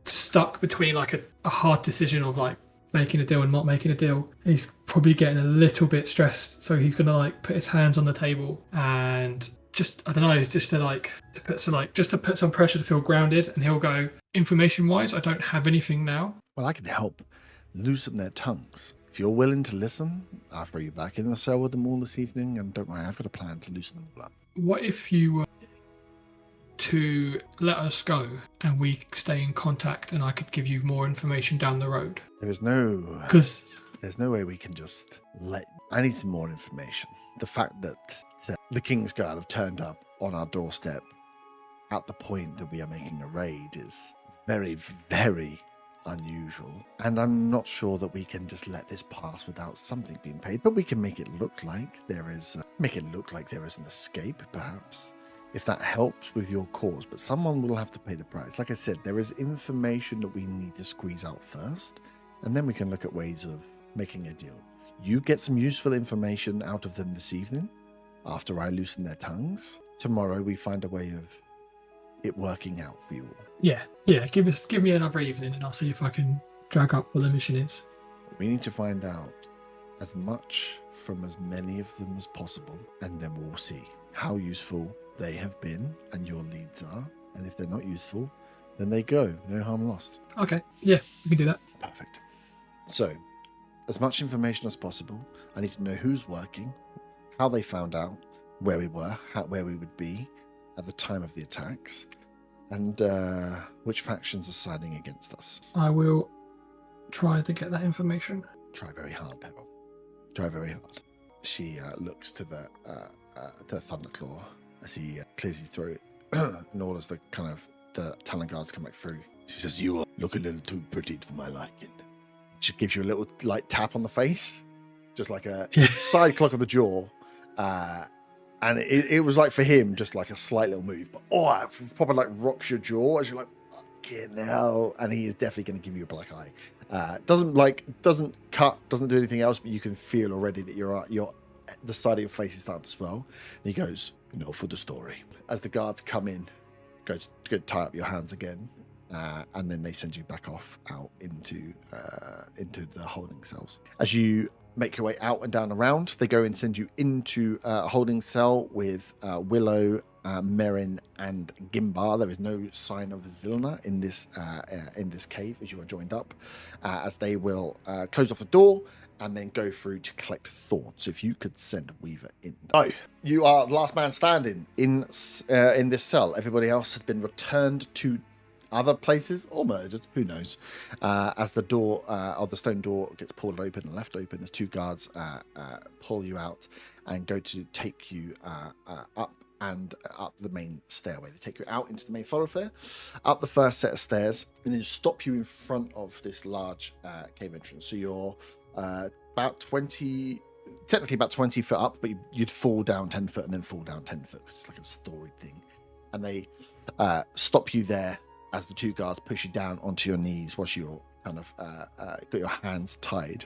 stuck between like a hard decision of like making a deal and not making a deal. He's probably getting a little bit stressed, so he's gonna like put his hands on the table and just to put some pressure to feel grounded. And he'll go, information wise, I don't have anything now.
Well, I can help loosen their tongues. If you're willing to listen, I'll throw you back in the cell with them all this evening, and don't worry, I've got a plan to loosen them all up.
What if you were to let us go and we stay in contact and I could give you more information down the road?
There's no way we can just I need some more information. The fact that the Kingsguard have turned up on our doorstep at the point that we are making a raid is very, very unusual, and I'm not sure that we can just let this pass without something being paid, but we can make it look like there is an escape, perhaps, if that helps with your cause. But someone will have to pay the price. Like I said, there is information that we need to squeeze out first, and then we can look at ways of making a deal. You get some useful information out of them this evening after I loosen their tongues. Tomorrow we find a way of it working out for you all.
Yeah. Give me another evening, and I'll see if I can drag up what the mission is.
We need to find out as much from as many of them as possible, and then we'll see how useful they have been and your leads are. And if they're not useful, then they go. No harm lost.
Okay. Yeah, we can do that.
Perfect. So, as much information as possible. I need to know who's working, how they found out where we were, where we would be at the time of the attacks, and which factions are siding against us.
I will try to get that information.
Try very hard, Peril. Try very hard. She looks to the Thunderclaw as he clears his throat and orders the Talon guards come back through. She says, "You look a little too pretty for my liking." She gives you a little light tap on the face, just like a side clock of the jaw. And it was like for him, just like a slight little move. But it probably like rocks your jaw as you're like, fucking hell. And he is definitely going to give you a black eye. Doesn't cut, doesn't do anything else, but you can feel already that the side of your face is starting to swell. And he goes, for the story. As the guards come in, go tie up your hands again. And then they send you back off out into the holding cells. As you make your way out and down around, they go and send you into a holding cell with Willow, Merrin, and Gimbar. There is no sign of Zilna in this cave as you are joined up, as they will close off the door and then go through to collect Thorn. So if you could send Weaver in. Oh, you are the last man standing in this cell. Everybody else has been returned to other places or murdered, who knows, as the door or the stone door gets pulled open and left open as two guards pull you out and go to take you up and up the main stairway. They take you out into the main thoroughfare, up the first set of stairs, and then stop you in front of this large cave entrance. So you're about 20 foot up, but you'd fall down 10 foot and then fall down 10 foot, because it's like a storied thing. And they stop you there as the two guards push you down onto your knees whilst you're kind of got your hands tied.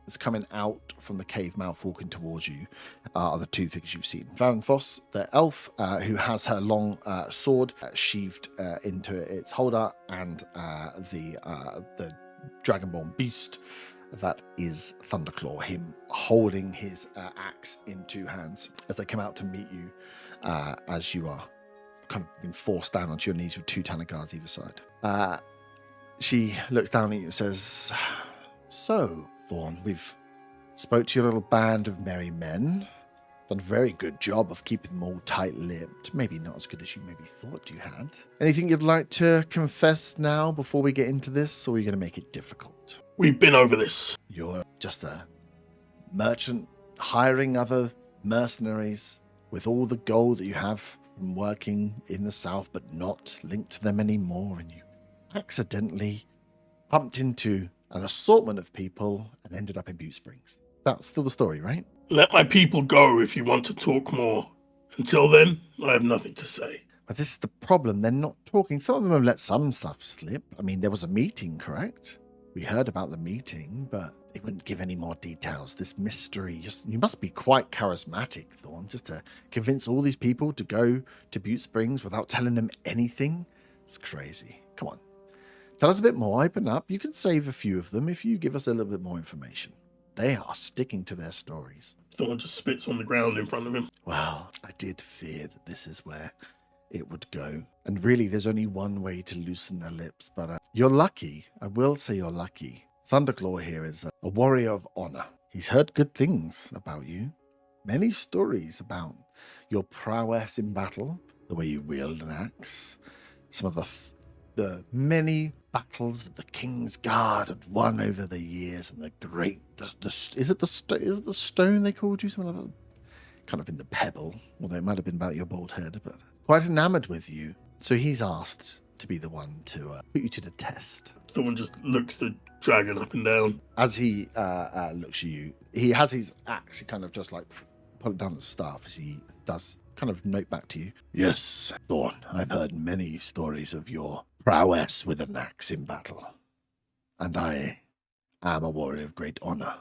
It's coming out from the cave mouth, walking towards you, are the two things you've seen. Varanthos, the elf, who has her long sword sheathed into its holder, and the dragonborn beast that is Thunderclaw, him holding his axe in two hands as they come out to meet you as you are kind of been forced down onto your knees with two Tanner guards either side. She looks down at you and says, "So, Thorn, we've spoke to your little band of merry men. Done a very good job of keeping them all tight-lipped. Maybe not as good as you maybe thought you had. Anything you'd like to confess now before we get into this, or are you going to make it difficult?"
We've been over this.
"You're just a merchant hiring other mercenaries with all the gold that you have from working in the south, but not linked to them anymore, and you accidentally bumped into an assortment of people and ended up in Butte Springs. That's still the story, right?"
Let my people go if you want to talk more. Until then, I have nothing to say.
But this is the problem. They're not talking. Some of them have let some stuff slip. I mean, there was a meeting, correct? We heard about the meeting, but they wouldn't give any more details. This mystery, you must be quite charismatic, Thorn, just to convince all these people to go to Butte Springs without telling them anything. It's crazy. Come on. Tell us a bit more. Open up. You can save a few of them if you give us a little bit more information. They are sticking to their stories.
Someone just spits on the ground in front of him.
Well, I did fear that this is where it would go. And really, there's only one way to loosen their lips, but you're lucky. I will say you're lucky. Thunderclaw here is a warrior of honor. He's heard good things about you. Many stories about your prowess in battle, the way you wield an axe, some of the many battles that the King's Guard had won over the years, and the great, is it the stone they called you? Something like that? Kind of in the pebble, although it might have been about your bald head, but quite enamored with you. So he's asked to be the one to put you to the test.
Someone just looks the dragon up and down.
As he looks at you, he has his axe, he kind of just like put it down the staff as he does kind of note back to you. "Yes, Thorn, I've heard many stories of your prowess with an axe in battle. And I am a warrior of great honor,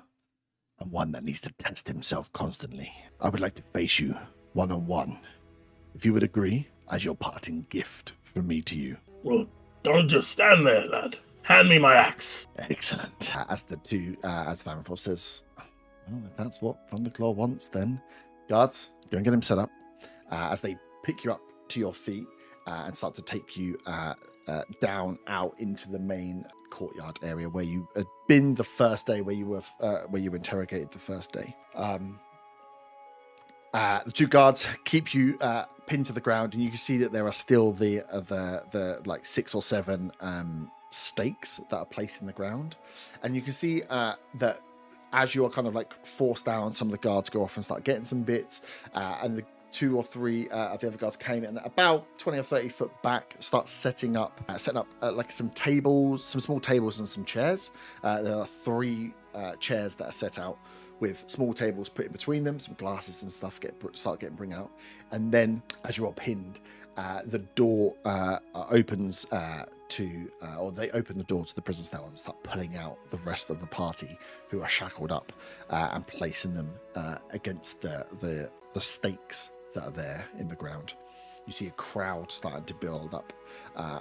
and one that needs to test himself constantly. I would like to face you one-on-one, if you would agree, as your parting gift from me to you."
Well, don't just stand there, lad. Hand me my axe.
Excellent. As Varanthos says, "Well, if that's what Thunderclaw wants, then guards, go and get him set up." As they pick you up to your feet and start to take you down out into the main courtyard area where you had been the first day, where you were interrogated the first day. The two guards keep you pinned to the ground, and you can see that there are still the like 6 or 7 stakes that are placed in the ground, and you can see that as you are kind of like forced down, some of the guards go off and start getting some bits, and the 2 or 3 of the other guards came in about 20 or 30 foot back, start setting up like some tables, some small tables and some chairs. There are 3 chairs that are set out with small tables put in between them, some glasses and stuff start getting bring out. And then as you're pinned, the door opens or they open the door to the prison cell and start pulling out the rest of the party who are shackled up and placing them against the stakes that are there in the ground. You see a crowd starting to build up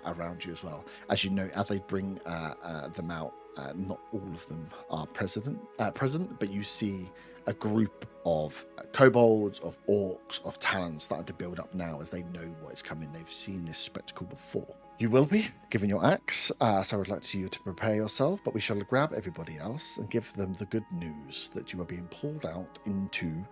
around you as well. As you know, as they bring them out, not all of them are present, but you see a group of kobolds, of orcs, of talons starting to build up now as they know what is coming. They've seen this spectacle before. You will be given your axe, so I would like you to prepare yourself, but we shall grab everybody else and give them the good news that you are being pulled out into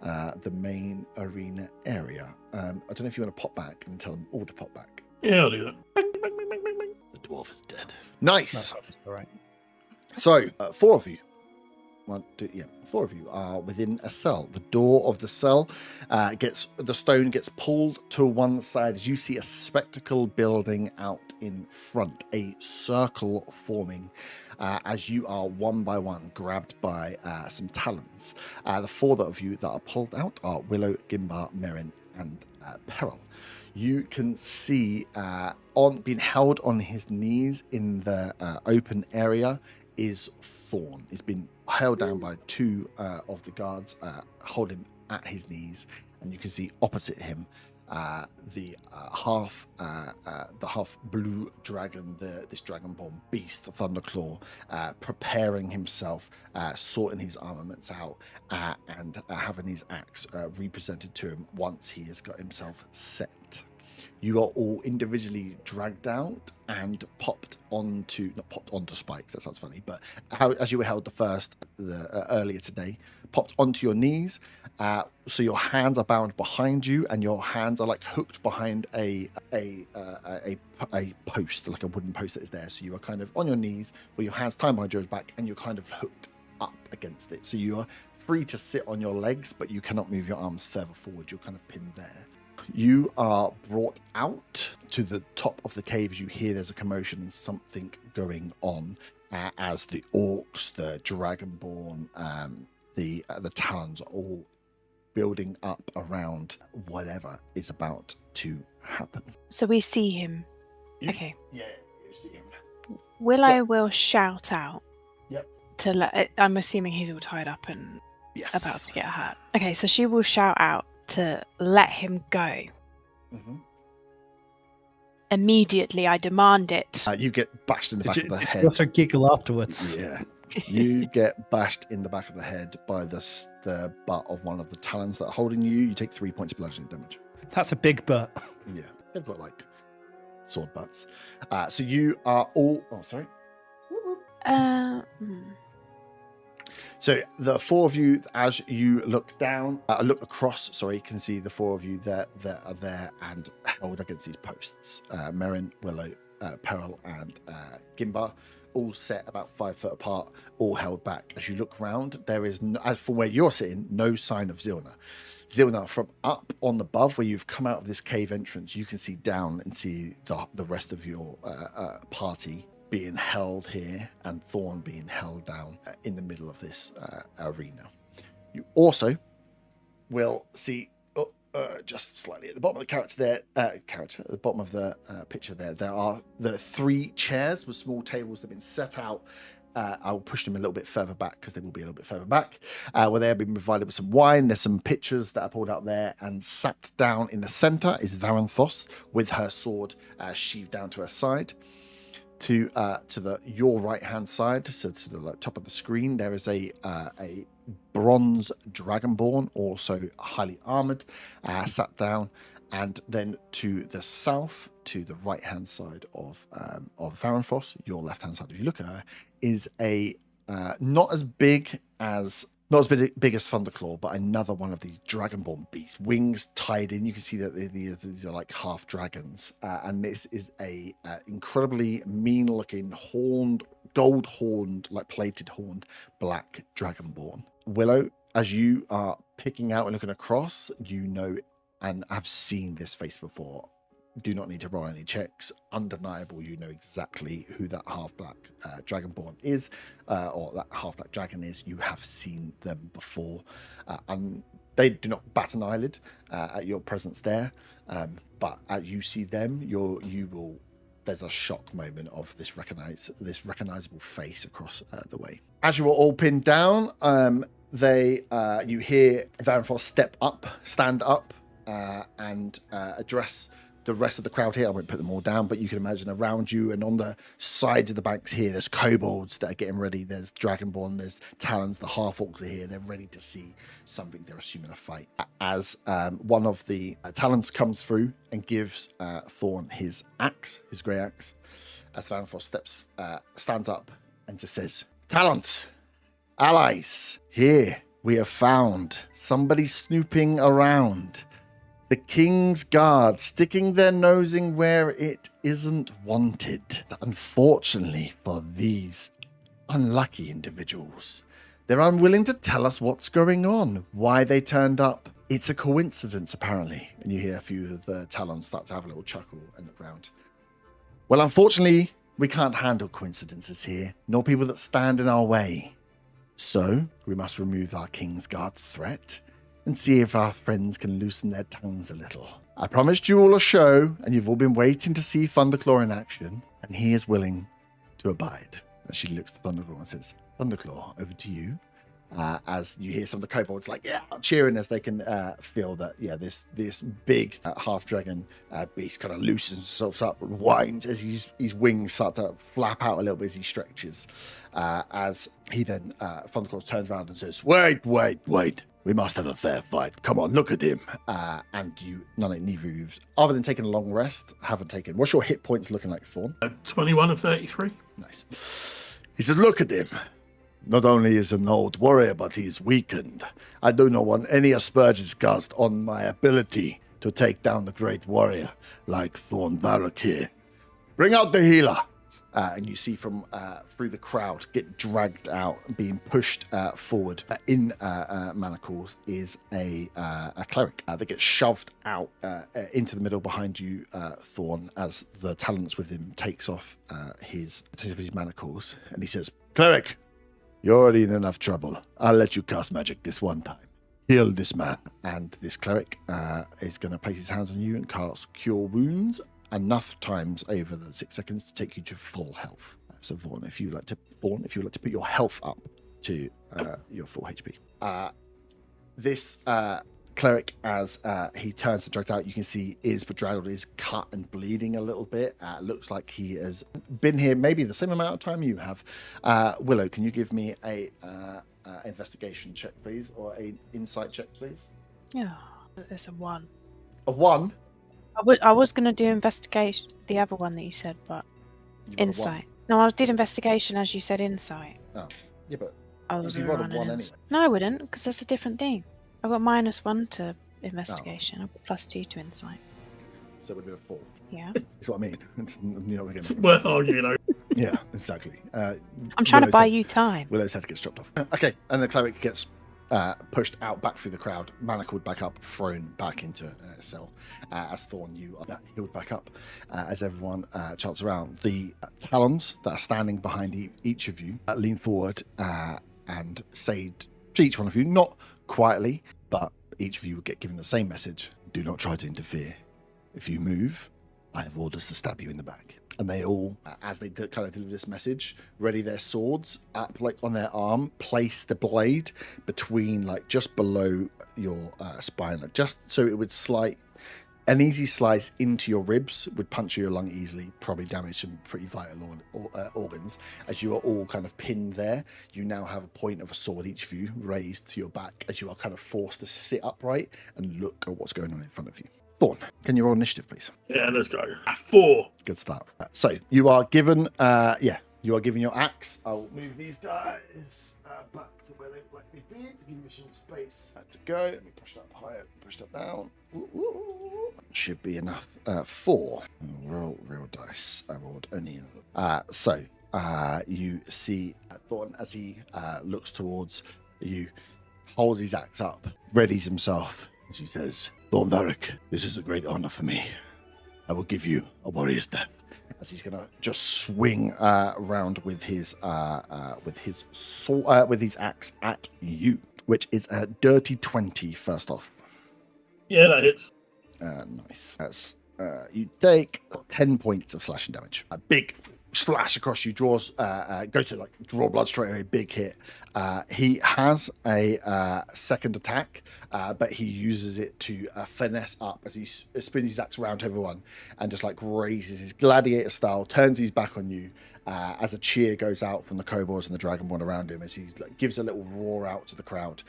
the main arena area. I don't know if you want to pop back and tell them all to pop back.
Yeah, I'll do that.
Bing, bing, bing, bing, bing, bing. The dwarf is dead. Nice.
All right.
So, 4 of you 4 of you are within a cell. The door of the cell the stone gets pulled to one side as you see a spectacle building out in front, a circle forming as you are one by one grabbed by some talons. The 4 of you that are pulled out are Willow, Gimbar, Merrin, and Peril. You can see being held on his knees in the open area is Thorn. He's been held down by 2 of the guards holding him at his knees, and you can see opposite him the half blue dragon, this dragonborn beast, the Thunderclaw, preparing himself, sorting his armaments out, and having his axe represented to him once he has got himself set. You are all individually dragged out and popped onto spikes, that sounds funny, but as you were held earlier today, popped onto your knees, so your hands are bound behind you, and your hands are like hooked behind a post, like a wooden post that is there. So you are kind of on your knees with your hands tied behind your back, and you're kind of hooked up against it. So you are free to sit on your legs, but you cannot move your arms further forward. You're kind of pinned there. You are brought out to the top of the cave as you hear there's a commotion and something going on as the orcs, the dragonborn, the talons are all building up around whatever is about to happen.
So we see him. Okay.
Yeah, you see him.
Willow will shout out.
Yep.
I'm assuming he's all tied up and
Yes.
about to get hurt. Okay, so she will shout out to let him go.
Mm-hmm.
Immediately, I demand it.
You get bashed in the back of the head.
You also giggle afterwards.
Yeah. You get bashed in the back of the head by the butt of one of the talons that are holding you. You take 3 points of bludgeoning damage.
That's a big butt.
Yeah, they've got like sword butts. So you are all. Oh, sorry. So the 4 of you, as you look down, look across, sorry, you can see the 4 of you that are there and held against these posts. Merrin, Willow, Peril, and Gimbar, all set about 5 foot apart, all held back. As you look round, there is, as for where you're sitting, no sign of Zilna. Zilna, from up on the above, where you've come out of this cave entrance, you can see down and see the rest of your party being held here, and Thorn being held down in the middle of this arena. You also will see, just slightly at the bottom of the at the bottom of the picture there are the 3 chairs with small tables that have been set out. I'll push them a little bit further back because they will be a little bit further back, where they have been provided with some wine. There's some pictures that are pulled out there, and sat down in the center is Varanthos with her sword sheathed down to her side. To your right hand side, so to the top of the screen, there is a bronze dragonborn, also highly armored, sat down, and then to the south, to the right hand side of Varanthos, your left hand side, if you look at her, is a not as big as Thunderclaw, but another one of these dragonborn beasts, wings tied in. You can see that these are like half dragons, and this is a incredibly mean-looking gold-horned, like plated horned black dragonborn. Willow, as you are picking out and looking across, you know and have seen this face before. Do not need to roll any checks. Undeniable, you know exactly who that half-black dragonborn is, or that half-black dragon is. You have seen them before, and they do not bat an eyelid at your presence there. But as you see them, you will. There's a shock moment of this recognizable face across the way. As you are all pinned down, you hear Varanthos stand up, and address the rest of the crowd here. I won't put them all down, but you can imagine around you and on the sides of the banks here, there's kobolds that are getting ready. There's dragonborn, there's talons, the half-orcs are here. They're ready to see something. They're assuming a fight. As one of the talons comes through and gives Thorn his axe, his grey axe, as Varanthos stands up and just says, "Talons, allies, here we have found somebody snooping around. The King's Guard, sticking their nosing where it isn't wanted. Unfortunately for these unlucky individuals, They're unwilling to tell us what's going on, why they turned up. It's a coincidence, apparently. And you hear a few of the Talons start to have a little chuckle and look round. Well, unfortunately, we can't handle coincidences here, nor people that stand in our way. So, we must remove our Kingsguard threat and see if our friends can loosen their tongues a little. I promised you all a show, and you've all been waiting to see Thunderclaw in action, and he is willing to abide. And she looks at Thunderclaw and says, Thunderclaw, over to you. As you hear some of the kobolds cheering as they can feel that this big half dragon beast kind of loosens himself up and whines as his wings start to flap out a little bit as he stretches. As he then Thunderclaw turns around and says, "Wait! We must have a fair fight. Come on, look at him." And neither of you, other than taking a long rest, haven't taken. What's your hit points looking like, Thorn?
21 of 33.
Nice. He said, "Look at him. Not only is he an old warrior, but he is weakened. I do not want any aspersions cast on my ability to take down the great warrior like Thorn Varric here. Bring out the healer." And you see from through the crowd get dragged out and being pushed forward in manacles is a cleric that gets shoved out into the middle behind you, Thorn, as the Talents with him takes off his manacles, and he says, "Cleric, you're already in enough trouble. I'll let you cast magic this one time. Heal this man." And this cleric is going to place his hands on you and cast Cure Wounds enough times over the 6 seconds to take you to full health. So Vaughn, if you like to put your health up to your full HP. This cleric, as he turns and drags out, you can see is bedraggled, is cut and bleeding a little bit. Looks like he has been here maybe the same amount of time you have. Willow, can you give me a investigation check, please, or a insight check, please?
Yeah, it's a 1.
A 1?
I was going to do investigation, the other one that you said, but insight. No, I did investigation as you said insight.
Oh, yeah, but
I was
you rolled a 1 anyway.
No, I wouldn't, because that's a different thing. I got -1 to investigation. I got +2 to insight.
So it would be a 4.
Yeah.
That's what I mean. It's
It's worth arguing over.
Yeah, exactly.
I'm trying to buy you time.
Willow's head gets chopped off. Okay, and the cleric gets pushed out back through the crowd, manacled back up, thrown back into a cell. As Thorn, you are healed back up. As everyone chants around, the Talons that are standing behind each of you lean forward and say to each one of you, not quietly, but each of you will get given the same message: do not try to interfere. If you move, I have orders to stab you in the back. And they all, as they kind of deliver this message, ready their swords up like on their arm, place the blade between like just below your spine, like, just so it would an easy slice into your ribs would puncture your lung easily, probably damage some pretty vital organs. As you are all kind of pinned there, you now have a point of a sword, each of you, raised to your back as you are kind of forced to sit upright and look at what's going on in front of you. Thorn, can you roll initiative, please?
Yeah, let's go. 4.
Good start. So you are given, you are given your axe. I'll move these guys back to where they would like me to be to give you some space to go. Let me push that up higher, push that down. Ooh. Should be enough. 4. Roll real dice. I rolled only. So you see Thorn as he looks towards you, holds his axe up, readies himself. She says, "Thorn Varric, this is a great honor for me. I will give you a warrior's death." As he's gonna just swing around with his sword, with his axe at you, which is a dirty 20 first off.
Yeah, that hits.
Nice. That's you take 10 points of slashing damage. A big slash across you, goes to like draw blood straight away, big hit. He has a second attack, but he uses it to finesse up as he spins his axe around to everyone and just like raises his gladiator style, turns his back on you as a cheer goes out from the kobolds and the dragonborn around him as he like, gives a little roar out to the crowd,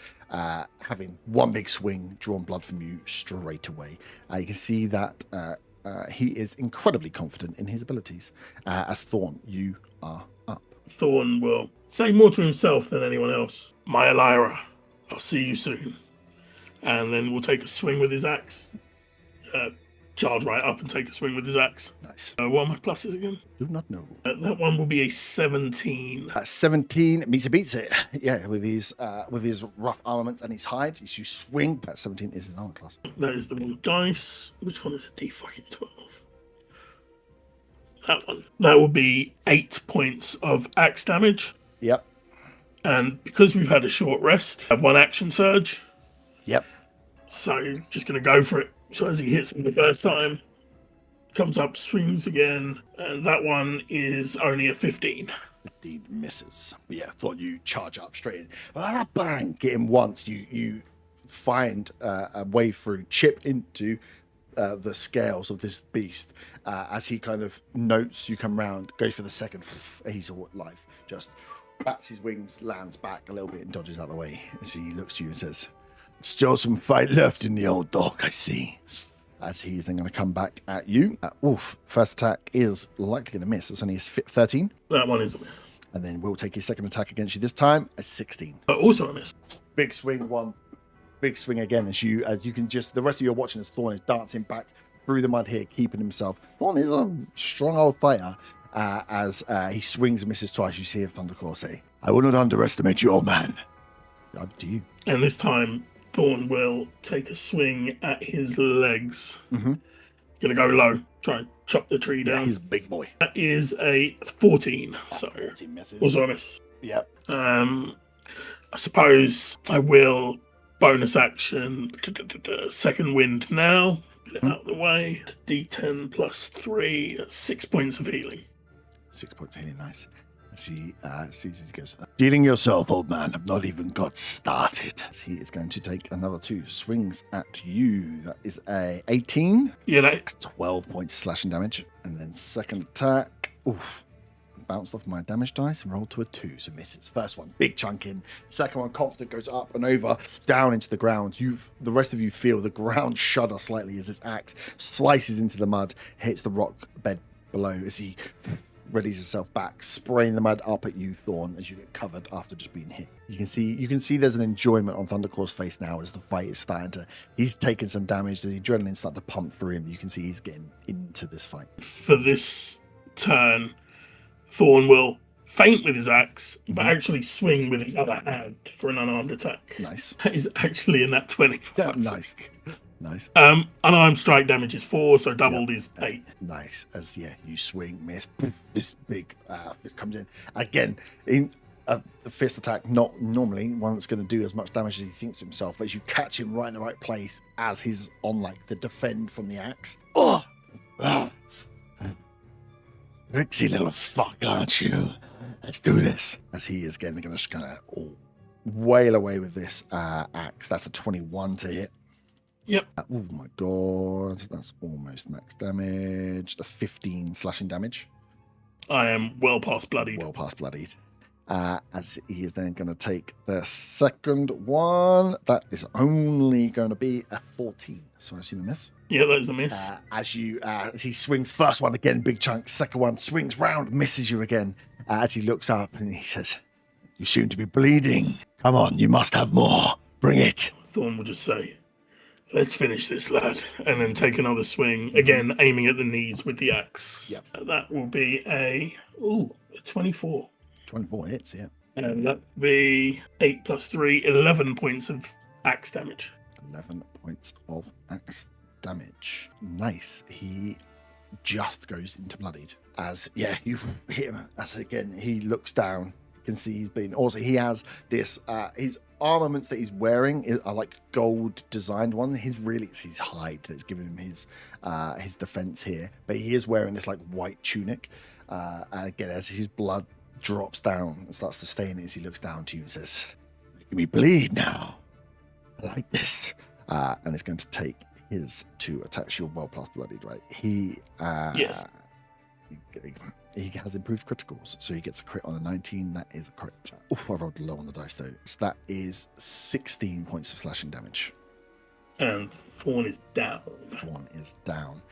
having one big swing, drawn blood from you straight away. You can see that he is incredibly confident in his abilities. As Thorn, you are up.
Thorn will say more to himself than anyone else. "My Elira, I'll see you soon." And then we'll take a swing with his axe. charge right up and take a swing with his axe.
Nice.
What are my pluses again?
Do not know.
That one will be a 17.
17 beats it. Yeah, with his rough armaments and his hide, as you swing. That 17 is an armor class.
That is the one dice. Which one is a D12? That one. That will be 8 points of axe damage.
Yep.
And because we've had a short rest, I have one action surge.
Yep.
So just going to go for it. So as he hits him the first time, comes up, swings again, and that one is only a 15.
15 misses. But yeah, thought you charge up straight in. Bang! Get him once. You find a way through, chip into the scales of this beast. As he kind of notes you come round, goes for the second, he's alive. Just bats his wings, lands back a little bit and dodges out of the way. As he looks to you and says, "Still some fight left in the old dog, I see." As he's then going to come back at you. First attack is likely going to miss. It's only a 13.
That one is a miss.
And then we'll take his second attack against you this time at 16.
Also a miss.
Big swing, one. Big swing again as you can just, the rest of you are watching as Thorn is dancing back through the mud here, keeping himself. Thorn is a strong old fighter. As he swings and misses twice, you see a Thunderclaw say, "I will not underestimate you, old man." Up to you.
And this time, Thorn will take a swing at his legs.
Mm-hmm.
Gonna go low, try and chop the tree down.
He's a big boy.
That is a 14. So
14 misses.
also a miss.
Yep.
I suppose I will bonus action second wind now. Get it out of the way. D10 plus 3, 6 points of healing.
6 points healing, nice. As he sees it, he goes, "Healing yourself, old man. I've not even got started." As he is going to take another 2 swings at you. That is a 18.
Yeah, that
12 points slashing damage. And then second attack. Bounced off my damage dice and rolled to a 2, so misses. First one, big chunk in. Second one, confident, goes up and over, down into the ground. The rest of you feel the ground shudder slightly as his axe slices into the mud, hits the rock bed below as he readies himself back, spraying the mud up at you, Thorn, as you get covered after just being hit. You can see there's an enjoyment on Thunderclaw's face now as the fight is starting to. He's taken some damage. The adrenaline starting to pump through him. You can see he's getting into this fight.
for this turn, Thorn will feint with his axe, but actually swing with his other hand for an unarmed attack.
Nice.
That is actually in that 20.
Yeah, nice. Nice.
Unarmed strike damage is 4, so doubled is 8.
Nice. As you swing, miss. This big it comes in again. In the fist attack, not normally one that's going to do as much damage as he thinks to himself, but as you catch him right in the right place as he's on the defend from the axe. Oh, Rixie little fuck, aren't you? Let's do this. As he is again going to just kind of wail away with this axe. That's a 21 to hit.
Yep.
Oh my god, that's almost max damage. That's 15 slashing damage.
I am well past bloodied.
Well past bloodied. As he is then going to take the second one. That is only going to be a 14. So I assume a miss.
Yeah, that is a miss.
As he swings, first one again, big chunk. Second one swings round, misses you again. As he looks up and he says, "You seem to be bleeding. Come on, you must have more. Bring it."
Thorn will just say, "Let's finish this, lad," and then take another swing, again aiming at the knees with the axe.
Yep.
That will be a 24.
24 hits, yeah.
And that will be 8 plus 3, 11 points of axe damage.
11 points of axe damage. Nice. He just goes into bloodied. As, you've hit him. As again, he looks down. You can see he's been... Also, he has this... his armaments that he's wearing are like gold designed one. It's his hide that's giving him his defense here. But he is wearing this like white tunic. And again, as his blood drops down and starts to stain as he looks down to you and says, "Making me bleed now. I like this." And it's going to take his 2 attacks. You're well past bloodied, right?
Yes.
He has improved criticals, so he gets a crit on a 19. That is a crit. I rolled low on the dice though. So that is 16 points of slashing damage.
And Thorn is down.
Thorn is down.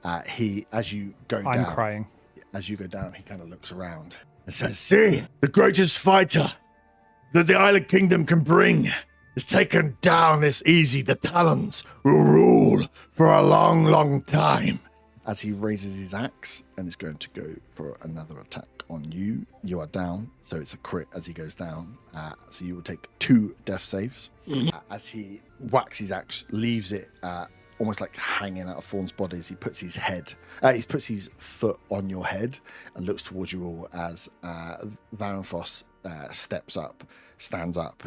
As you go
I'm
down,
crying.
As you go down, he kind of looks around and says, "See, the greatest fighter that the Island Kingdom can bring is taken down this easy, the Talons will rule for a long, long time. As he raises his axe and is going to go for another attack on you. You are down, so it's a crit as he goes down. So you will take 2 death saves. As he whacks his axe, leaves it almost like hanging out of Thorn's body as he puts his foot on your head and looks towards you all as Varanthos stands up,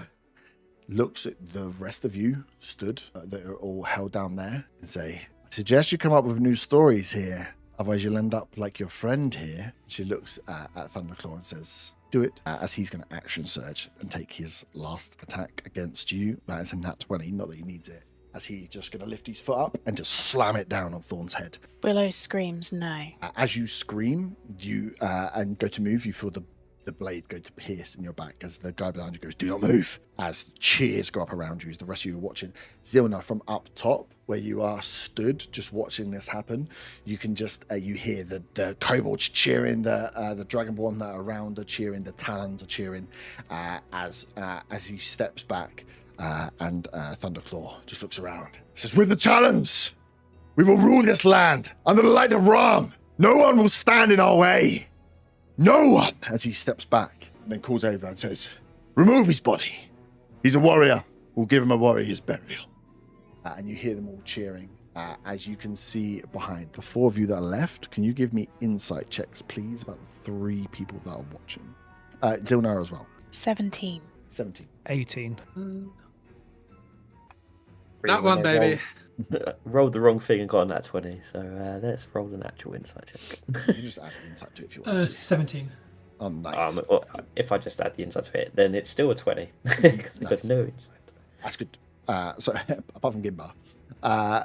looks at the rest of you stood that are all held down there and say, I suggest you come up with new stories here. Otherwise, you'll end up like your friend here. She looks at Thunderclaw and says, do it. As he's going to action surge and take his last attack against you. That is a nat 20, not that he needs it. As he's just going to lift his foot up and just slam it down on Thorn's head.
Willow screams no.
As you scream and go to move, you feel the blade go to pierce in your back as the guy behind you goes, do not move. As cheers go up around you as the rest of you are watching. Zilna, from up top where you are stood just watching this happen, you can just you hear the kobolds cheering, the dragonborn that are around are cheering, the Talons are cheering as he steps back and Thunderclaw just looks around. Says, with the Talons we will rule this land under the light of Ram. No one will stand in our way. No one! As he steps back and then calls over and says, remove his body. He's a warrior. We'll give him a warrior's burial. And you hear them all cheering. As you can see behind the 4 of you that are left, can you give me insight checks, please, about the 3 people that are watching? Zilnar as well.
17.
18.
That one, baby.
Rolled the wrong thing and got on that 20, so let's roll an actual insight check.
You can just add the insight to it if you want to.
17.
Oh, nice.
Well, if I just add the insight to it, then it's still a 20, because I got no insight.
That's good. So, apart from Gimba.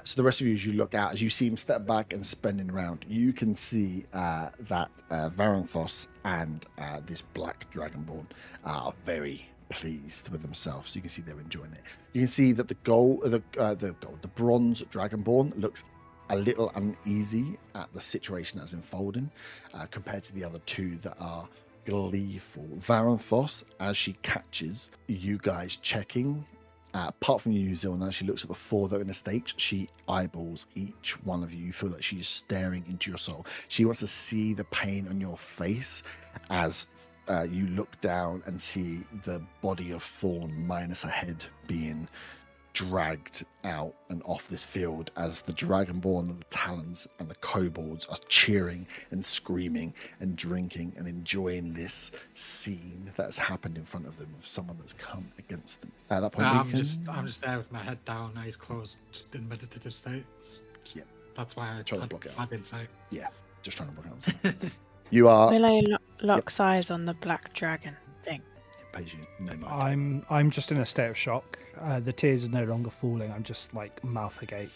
So the rest of you, as you look out, as you see him step back and spinning around, you can see that Varanthos and this black dragonborn are very pleased with themselves. So you can see they're enjoying it. You can see that the bronze dragonborn looks a little uneasy at the situation that's unfolding compared to the other 2 that are gleeful. Varanthos, as she catches you guys checking, apart from you, Zilna, she looks at the 4 that are in the stakes. She eyeballs each one of you. You feel that she's staring into your soul. She wants to see the pain on your face as you look down and see the body of Thorn minus a head being dragged out and off this field as the Dragonborn and the Talons and the Kobolds are cheering and screaming and drinking and enjoying this scene that's happened in front of them of someone that's come against them. At that point,
I'm just there with my head down, eyes closed, just in meditative state.
Yeah.
That's why I
try to block it out.
Insight.
Yeah, just trying to block it out. You are.
Willow locks eyes on the black dragon thing.
Pays you no mind.
I'm just in a state of shock. The tears are no longer falling. I'm just like mouth agape,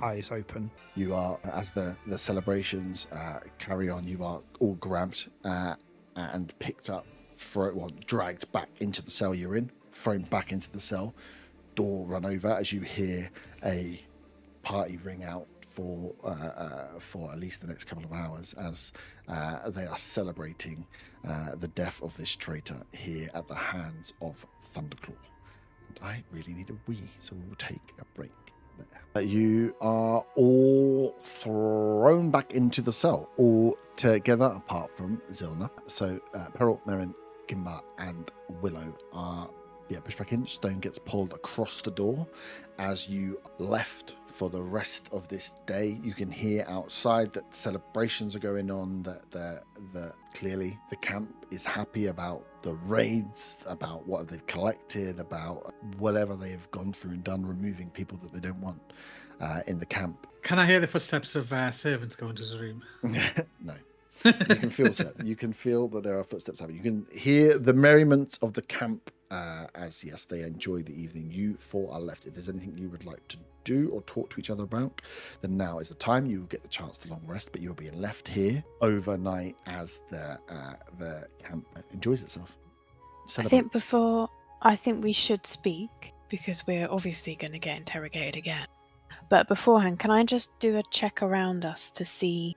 eyes open.
You are, as the celebrations carry on, you are all grabbed and picked up, dragged back into the cell you're in, thrown back into the cell, door run over as you hear a party ring out for at least the next couple of hours as they are celebrating the death of this traitor here at the hands of Thunderclaw. And I really need a wee, so we will take a break there. You are all thrown back into the cell, all together apart from Zilna. So Peril, Merrin, Gimba and Willow are pushed back in. Stone gets pulled across the door. As you left for the rest of this day, you can hear outside that celebrations are going on, that clearly the camp is happy about the raids, about what they've collected, about whatever they've gone through and done, removing people that they don't want in the camp.
Can I hear the footsteps of servants going to the room?
No. You can feel that there are footsteps happening. You can hear the merriment of the camp as yes, they enjoy the evening. You 4 are left. If there's anything you would like to do or talk to each other about, then now is the time. You will get the chance to long rest, but you're being left here overnight as the camp enjoys itself. Celebrates.
I think we should speak because we're obviously going to get interrogated again. But beforehand, can I just do a check around us to see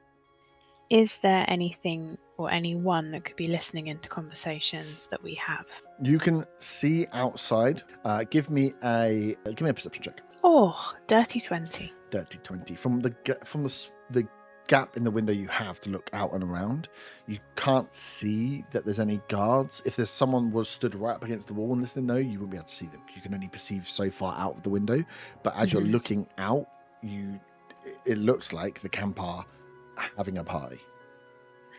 Is there anything or anyone that could be listening into conversations that we have?
You can see outside. Give me a perception check.
Oh, dirty 20.
Dirty 20. From the gap in the window you have to look out and around, you can't see that there's any guards. If there's someone was stood right up against the wall and listening, though, you wouldn't be able to see them. You can only perceive so far out of the window. But as you're looking out, it looks like the camp are having a party.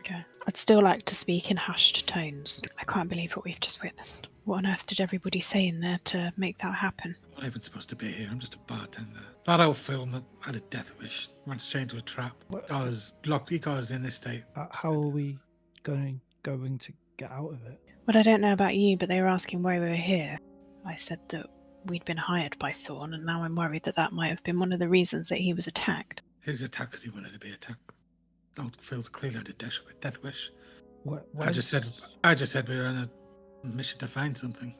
Okay. I'd still like to speak in hushed tones. I can't believe what we've just witnessed. What on earth did everybody say in there to make that happen?
I'm not even supposed to be here. I'm just a bartender. That old film had a death wish. Ran straight into a trap. He got us in this state.
How are we going to get out of it?
Well, I don't know about you, but they were asking why we were here. I said that we'd been hired by Thorn, and now I'm worried that might have been one of the reasons that he was attacked.
He was attacked because he wanted to be attacked. Old Phil's clearly had a death wish. I just said we were on a mission to find something.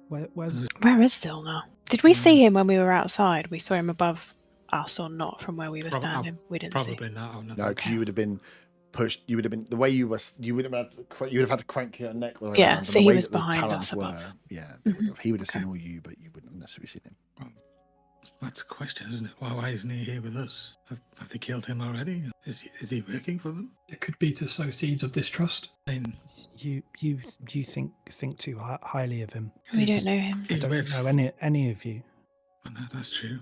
Where is Still now? Did we see him when we were outside? We saw him above us or not from where we were standing? We didn't see.
Probably not.
No, because you would have been pushed. You would have been the way you were. You would have had to crank your neck.
Yeah, so he was behind us above.
Yeah, he would have seen all you, but you wouldn't have necessarily seen him.
Well, that's a question, isn't it? Why isn't he here with us? Have they killed him already? Is he working for them?
It could be to sow seeds of distrust.
You think too highly of him.
We don't know him.
I don't know any of you.
I know that's true,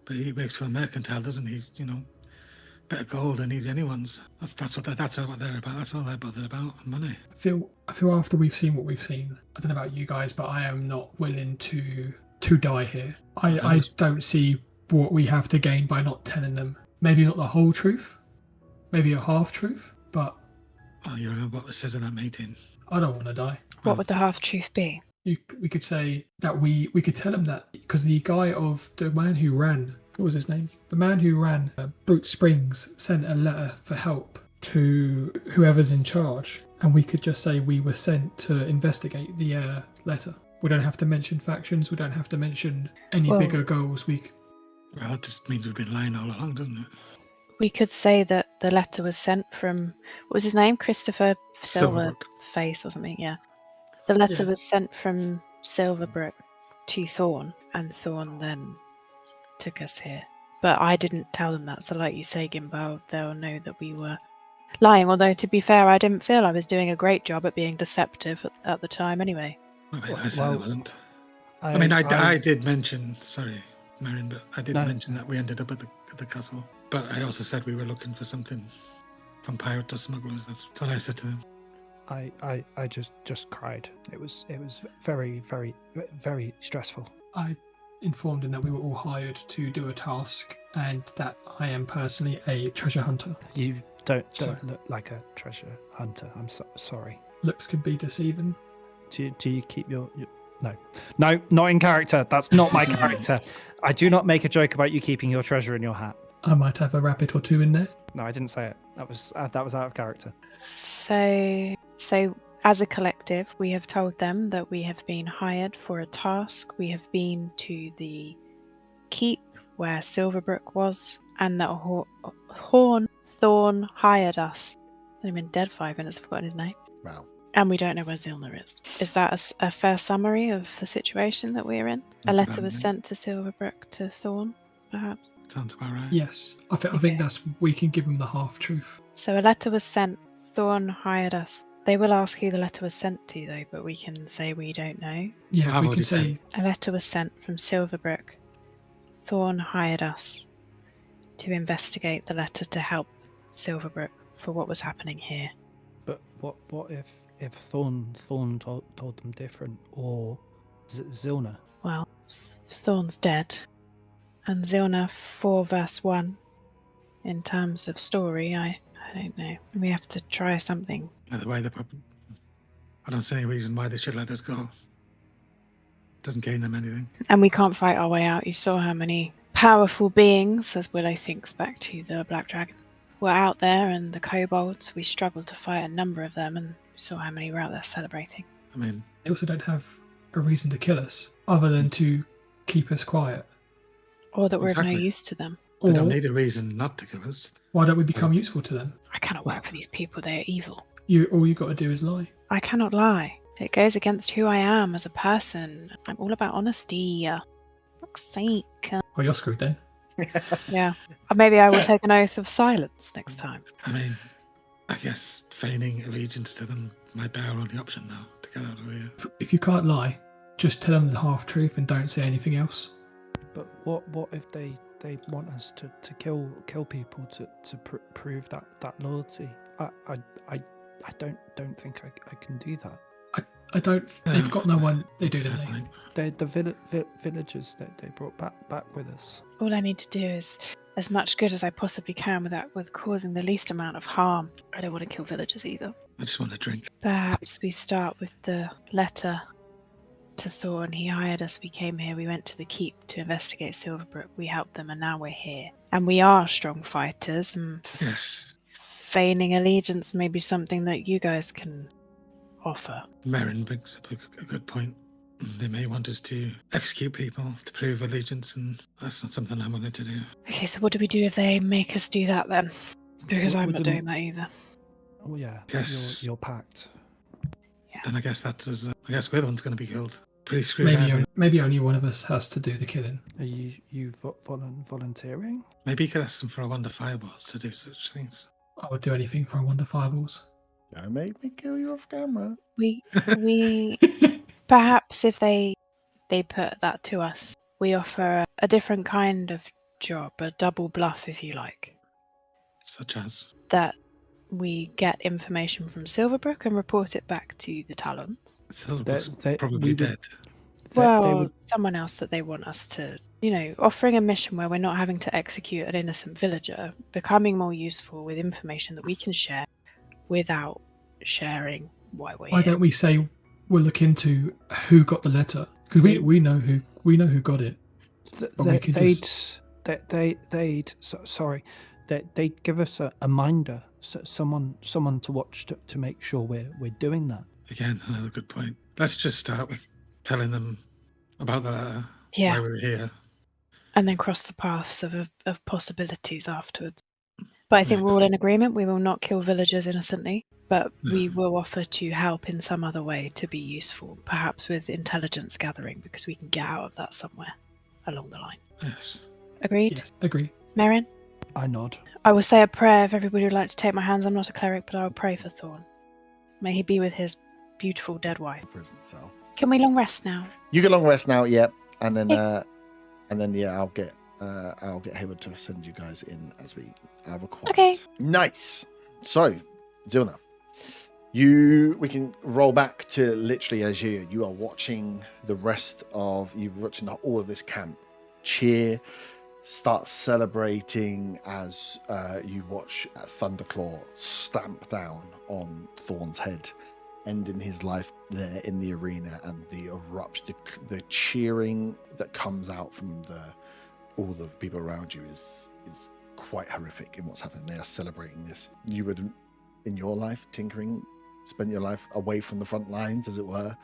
but he works for a mercantile, doesn't he? He's bit of gold and he's anyone's. That's what they're about. That's all they're bothered about. Money.
I feel after we've seen what we've seen. I don't know about you guys, but I am not willing to die here. I don't see what we have to gain by not telling them. Maybe not the whole truth, maybe a half truth, but.
Oh, you remember what was said at that meeting?
I don't want to die.
What would the half truth be?
We could say that we could tell him that because the man who ran, what was his name? The man who ran Brute Springs sent a letter for help to whoever's in charge, and we could just say we were sent to investigate the letter. We don't have to mention factions. We don't have to mention any bigger goals.
Well, that just means we've been lying all along, doesn't it?
We could say that the letter was sent from, what was his name? Christopher Silverface or something, yeah. The letter was sent from Silverbrook to Thorn, and Thorn then took us here. But I didn't tell them that, so like you say, Gimbal, they'll know that we were lying. Although, to be fair, I didn't feel I was doing a great job at being deceptive at the time anyway.
I said it wasn't. I did mention, sorry, Marion, but I did mention that we ended up at the castle. But I also said we were looking for something from pirates or smugglers. That's what I said to them.
I just cried. It was very, very, very stressful.
I informed him that we were all hired to do a task, and that I am personally a treasure hunter.
You don't look like a treasure hunter. I'm sorry.
Looks can be deceiving.
Do you keep your no, not in character. That's not my character. I do not make a joke about you keeping your treasure in your hat.
I might have a rabbit or two in there.
No, I didn't say it. That was out of character.
So as a collective, we have told them that we have been hired for a task. We have been to the keep where Silverbrook was, and that Thorn hired us. I've only been dead 5 minutes. I've forgotten his name.
Wow.
And we don't know where Zilna is. Is that a fair summary of the situation that we're in? A letter was sent to Silverbrook to Thorn, perhaps?
Sounds about right.
Yes. I think we can give them the half truth.
So a letter was sent. Thorn hired us. They will ask who the letter was sent to, though, but we can say we don't know.
Yeah, we can say...
A letter was sent from Silverbrook. Thorn hired us to investigate the letter to help Silverbrook for what was happening here.
But what if Thorn told them different, or Zilna?
Well, Thorn's dead, and Zilna 4 verse 1. In terms of story, I don't know. We have to try something.
Either way, I don't see any reason why they should let us go. Doesn't gain them anything.
And we can't fight our way out. You saw how many powerful beings, as Willow thinks back to the Black Dragon, were out there, and the kobolds. We struggled to fight a number of them, and saw how many were out there celebrating.
I mean,
they also don't have a reason to kill us other than to keep us quiet,
or that we're of no use to them.
They don't
Or
need a reason not to kill us.
why don't we become useful to them?
I cannot work for these people. They are evil.
All you got to do is lie.
I cannot lie. It goes against who I am as a person. I'm all about honesty. Fuck's sake.
Well, you're screwed then.
Yeah. Maybe I will take an oath of silence next time.
I mean, I guess feigning allegiance to them might be our only option now to get out of here.
If you can't lie, just tell them the half truth and don't say anything else.
But what if they want us to kill people to prove that loyalty? I don't think I can do that.
I don't. They've got no one. They do, don't they?
The villagers that they brought back with us.
All I need to do is as much good as I possibly can with causing the least amount of harm. I don't want to kill villagers either.
I just want to drink.
Perhaps we start with the letter to Thorn. He hired us. We came here. We went to the keep to investigate Silverbrook. We helped them, and now we're here. And we are strong fighters. And
Yes.
feigning allegiance may be something that you guys can offer.
Merrin brings up a good point. They may want us to execute people to prove allegiance, and that's not something I'm willing to do.
Okay, so what do we do if they make us do that then? Because I'm not doing that either.
Oh yeah,
Yes.
you're packed.
Then I guess that's us. I guess we're the ones going to be killed. Pretty screwed out.
Maybe only one of us has to do the killing.
Are you volunteering?
Maybe you could ask them for a wonder fireballs to do such things.
I would do anything for a Wonder Fireballs.
Don't make me kill you off camera.
We perhaps if they put that to us, we offer a different kind of job, a double bluff if you like.
Such as?
That we get information from Silverbrook and report it back to the Talons.
Silverbrook's
They-
probably
we would-
dead.
Well, someone else that they want us to, offering a mission where we're not having to execute an innocent villager, becoming more useful with information that we can share without sharing why we're
Why
here.
don't we say we'll look into who got the letter? Because we know who got it. Or we could just-
They'd give us a minder, someone to watch to make sure we're doing that.
Again, another good point. Let's just start with telling them about the letter,
Yeah.
why we're here.
And then cross the paths of possibilities afterwards. But I think we're all in agreement. We will not kill villagers innocently, but we will offer to help in some other way to be useful, perhaps with intelligence gathering, because we can get out of that somewhere along the line.
Yes.
Agreed?
Yes, agree.
Merrin?
I nod.
I will say a prayer if everybody would like to take my hands. I'm not a cleric, but I will pray for Thorn. May he be with his beautiful dead wife.
Prison cell.
Can we long rest now?
You get long rest now, yeah, and then I'll get Hayward to send you guys in as we are required.
Okay.
Nice. So, Zilna, we can roll back to literally as you are watching you're watching all of this camp cheer, start celebrating as you watch Thunderclaw stamp down on Thorn's head, ending his life there in the arena, and the eruption, the cheering that comes out from all the people around you is quite horrific in what's happening. They are celebrating this. You would, in your life, tinkering, spend your life away from the front lines, as it were.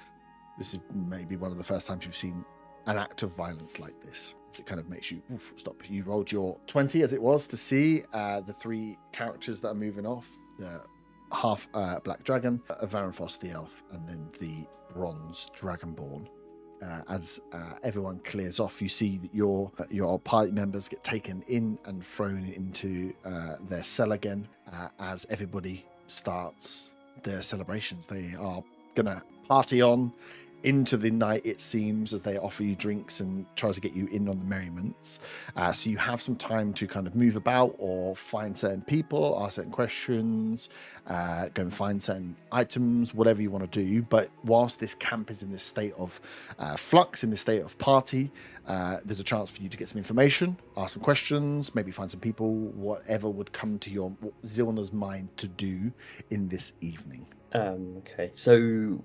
This is maybe one of the first times you've seen an act of violence like this. It kind of makes you stop. You rolled your 20 as it was to see the three characters that are moving off. The half black dragon, Varanthos the elf, and then the bronze dragonborn. As everyone clears off, you see that your party members get taken in and thrown into their cell again. As everybody starts their celebrations, they are gonna party on into the night, it seems, as they offer you drinks and try to get you in on the merriments. So you have some time to kind of move about or find certain people, ask certain questions, go and find certain items, whatever you want to do. But whilst this camp is in this state of flux, in this state of party, there's a chance for you to get some information, ask some questions, maybe find some people, whatever would come to your Zilna's mind to do in this evening.
Okay, so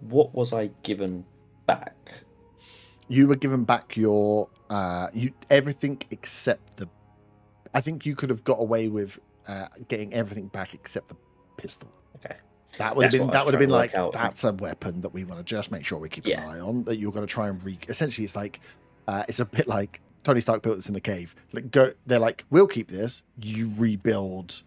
what was I given back?
You were given back your everything except the. I think you could have got away with getting everything back except the pistol.
Okay,
that would have been like
out.
That's a weapon that we want to just make sure we keep an eye on. That you're going to try and essentially, it's like it's a bit like Tony Stark built this in a cave. They're like, we'll keep this. You rebuild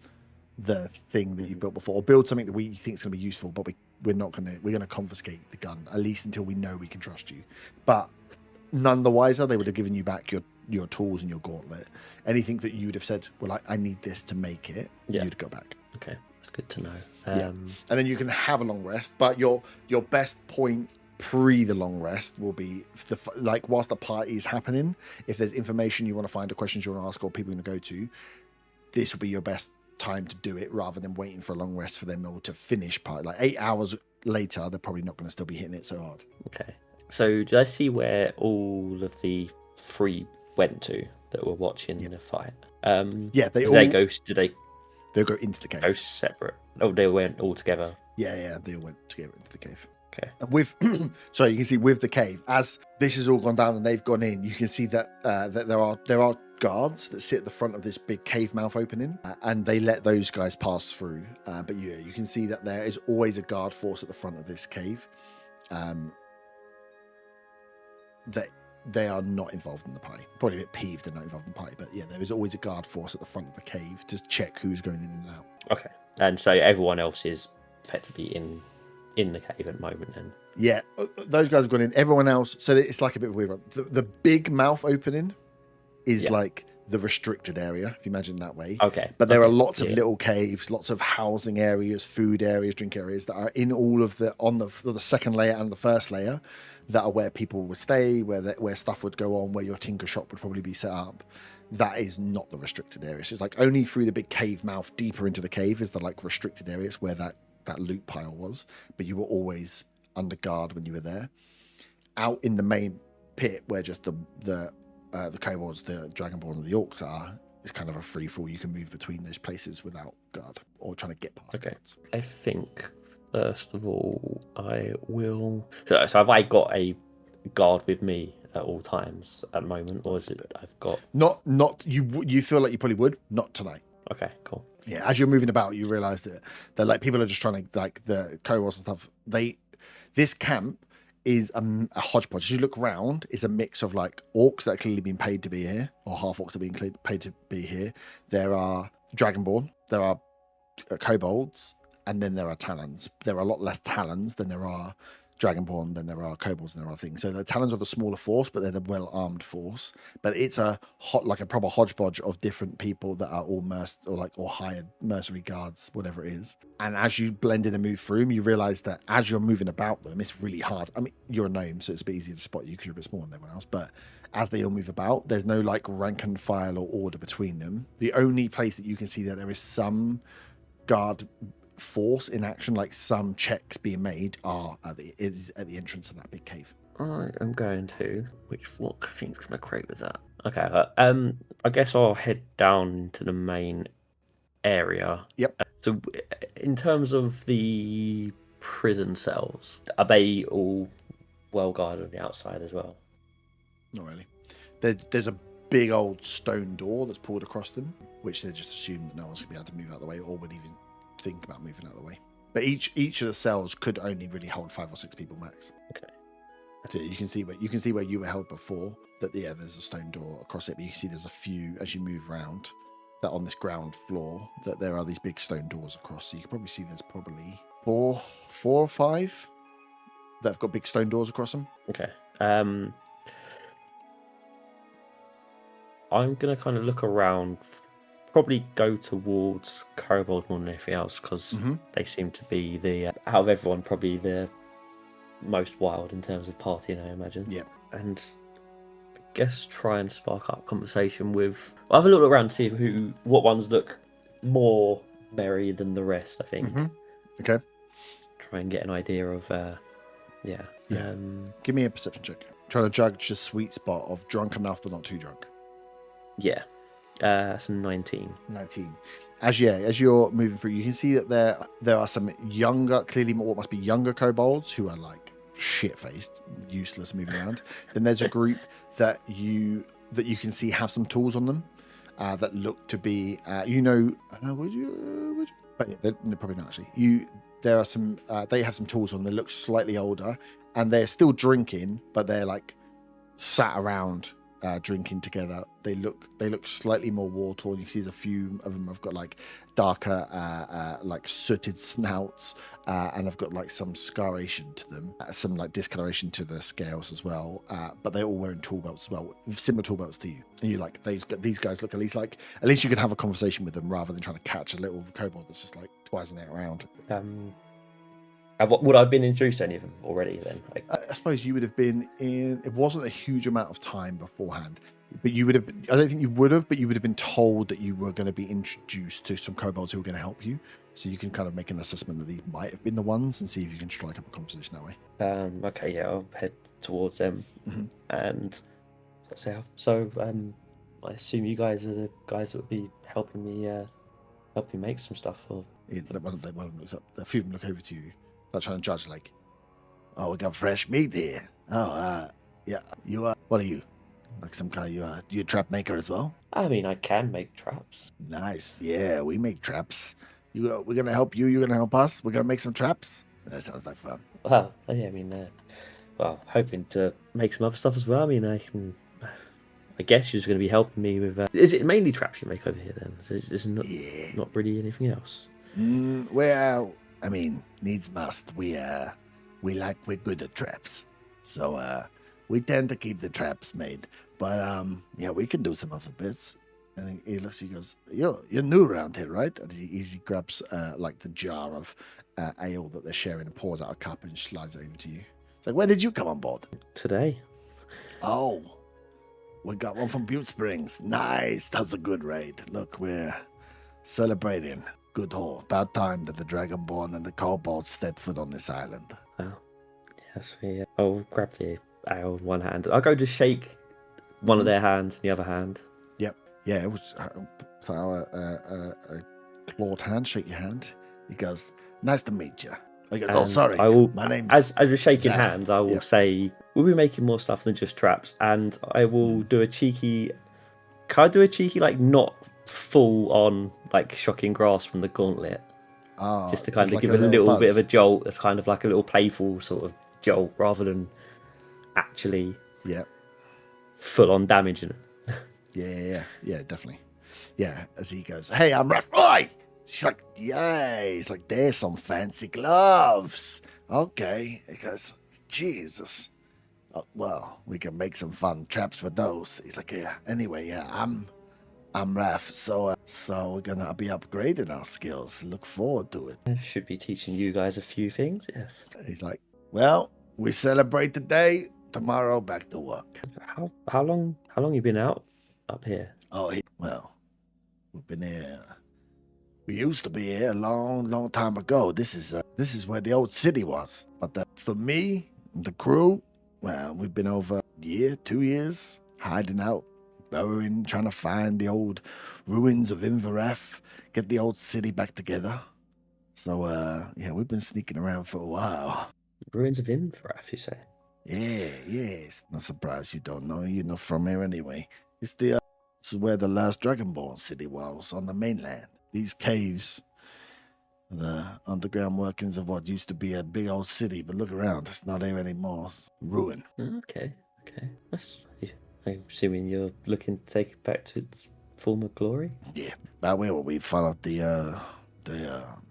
the thing that you've built before, or build something that we think is going to be useful, but we're going to confiscate the gun, at least until we know we can trust you. But none the wiser, they would have given you back your tools and your gauntlet. Anything that you would have said, well, I need this to make it, you'd go back.
Okay, that's good to know.
And then you can have a long rest, but your best point pre the long rest will be whilst the party is happening, if there's information you want to find or questions you want to ask or people you want to go to, this will be your best time to do it rather than waiting for a long rest for them all to finish part. Like 8 hours later, they're probably not going to still be hitting it so hard.
Okay. So did I see where all of the 3 went to that were watching the fight?
Did
they
go into the cave?
Go separate. Oh, they went all together.
Yeah, they all went together into the cave.
Okay.
And with so you can see with the cave, as this has all gone down and they've gone in, you can see that that there are guards that sit at the front of this big cave mouth opening, and they let those guys pass through. But you can see that there is always a guard force at the front of this cave. That they are not involved in the party. Probably a bit peeved they're not involved in the party, but yeah, there is always a guard force at the front of the cave to check who's going in and out.
Okay. And so everyone else is effectively in the cave at the moment then?
Yeah, those guys have gone in. Everyone else, so it's like a bit of a weird one. The big mouth opening is like the restricted area, if you imagine it that way.
Okay.
But there are lots of little caves, lots of housing areas, food areas, drink areas that are in all of on the second layer and the first layer that are where people would stay, where stuff would go on, where your tinker shop would probably be set up. That is not the restricted area. So it's like only through the big cave mouth deeper into the cave is the like restricted areas where that loot pile was, but you were always under guard when you were there. Out in the main pit where just the kobolds, the dragonborn, and the orcs are, is kind of a free fall. You can move between those places without guard or trying to get past guards.
I think first of all I will. So have I got a guard with me at all times at the moment, or is it I've got
not you feel like you probably would, not tonight.
Okay, cool.
Yeah, as you're moving about, you realise that like people are just trying to, like the kobolds and stuff. This camp is a hodgepodge. As you look around, it's a mix of like orcs that are clearly being paid to be here, or half orcs are being paid to be here. There are dragonborn, there are kobolds, and then there are talons. There are a lot less talons than there are dragonborn, than there are kobolds, and there are things. So the talons are the smaller force, but they're the well-armed force. But it's a proper hodgepodge of different people that are all or hired mercenary guards, whatever it is. And as you blend in and move through them, you realise that as you're moving about them, it's really hard. I mean, you're a gnome, so it's a bit easier to spot you because you're a bit smaller than everyone else. But as they all move about, there's no like rank and file or order between them. The only place that you can see that there is some guard force in action, like some checks being made, is at the entrance of that big cave.
I am going to. What I think is going to create with that? Okay. I guess I'll head down to the main area.
Yep.
So, in terms of the prison cells, are they all well guarded on the outside as well?
Not really. There's a big old stone door that's pulled across them, which they just assume that no one's going to be able to move out of the way, or would even think about moving out of the way. But each of the cells could only really hold 5 or 6 people max.
Okay.
So you can see where you were held before. That there's a stone door across it, but you can see there's a few as you move around. That on this ground floor, that there are these big stone doors across. So you can probably see there's probably four or five that have got big stone doors across them.
Okay. I'm gonna kind of look around. Probably go towards kobold more than anything else because they seem to be the out of everyone probably the most wild in terms of partying, I imagine.
Yeah.
And I guess try and spark up conversation with. I'll have a look around to see what ones look more merry than the rest. I think.
Okay.
Try and get an idea of. Yeah.
Give me a perception check. Trying to judge the sweet spot of drunk enough but not too drunk.
Yeah. That's 19.
19. As you're moving through, you can see that there are some younger, clearly what must be younger kobolds who are like shit-faced, useless, moving around. Then there's a group that you can see have some tools on them that look to be, would you? But yeah, they're probably not actually. There are some. They have some tools on. They look slightly older, and they're still drinking, but they're like sat around drinking together. They look slightly more war torn. You can see there's a few of them have got like darker, like sooted snouts, and have got like some scaration to them, some like discoloration to the scales as well. But they're all wearing tool belts as well, similar tool belts to you. And you like these guys look at least you can have a conversation with them rather than trying to catch a little kobold that's just like twising it around.
Would I have been introduced to any of them already then?
I suppose you would have been in. It wasn't a huge amount of time beforehand, but you would have. I don't think you would have, but you would have been told that you were going to be introduced to some kobolds who were going to help you. So you can kind of make an assessment that these might have been the ones, and see if you can strike up a conversation that way.
Okay, yeah, I'll head towards them, and so I assume you guys are the guys that would be helping me make some stuff. Or
one of them looks up. A few of them look over to you. Not trying to judge, like, oh, we got fresh meat here. Oh, yeah. You what are you? Like some kind of you a trap maker as well?
I mean, I can make traps.
Nice. Yeah, we make traps. We're gonna help you. You're gonna help us. We're gonna make some traps. That sounds like fun.
Well, yeah. I mean, hoping to make some other stuff as well. I mean, I guess you're just going to be helping me with. Is it mainly traps you make over here then? Is not really anything else?
Well, I mean, needs must. We're good at traps, so we tend to keep the traps made. But yeah, we can do some other bits. And he looks, he goes, you're new around here, right? And he grabs like the jar of ale that they're sharing and pours out a cup and slides it over to you. It's like, when did you come on board?
Today.
Oh, we got one from Butte Springs. Nice, that's a good raid. Look, we're celebrating. Good haul. About time that the Dragonborn and the Kobolds set foot on this island.
Oh, yes, I'll grab the ale in one hand. I'll go to shake one of their hands in the other hand.
Yep. Yeah, it was a clawed hand. Shake your hand. He goes, nice to meet you. I go, oh, sorry. My name's
as we're shaking
Zaf.
hands, I will say we'll be making more stuff than just traps, and I will do a cheeky. Can I do a cheeky, like, not full on, like, shocking grass from the gauntlet? Just to kind of give a little bit of a jolt. That's kind of like a little playful sort of jolt, rather than actually full on damaging it.
Yeah, definitely. Yeah, as he goes, hey, I'm Roy. She's like, yay. He's like, there's some fancy gloves. Okay. He goes, Jesus. Well, we can make some fun traps for those. He's like, yeah. Anyway, yeah, I'm Raph. So we're gonna be upgrading our skills. Look forward to it.
I should be teaching you guys a few things. Yes.
He's like, well, we celebrate today. Tomorrow, back to work.
How long you been out up here?
Oh, well, we've been here. We used to be here a long time ago. This is where the old city was. But for me and the crew, well, we've been over a year, 2 years, hiding out, burrowing, trying to find the old ruins of Invereth, get the old city back together. So, yeah, we've been sneaking around for a while.
Ruins of Invereth, you say?
Yes. Not surprised you don't know. You're not from here anyway. This is where the last Dragonborn city was, on the mainland. These caves, the underground workings of what used to be a big old city, but look around, it's not here anymore. It's ruin.
Okay. I'm assuming you're looking to take it back to its former glory?
Yeah. By the way, we followed the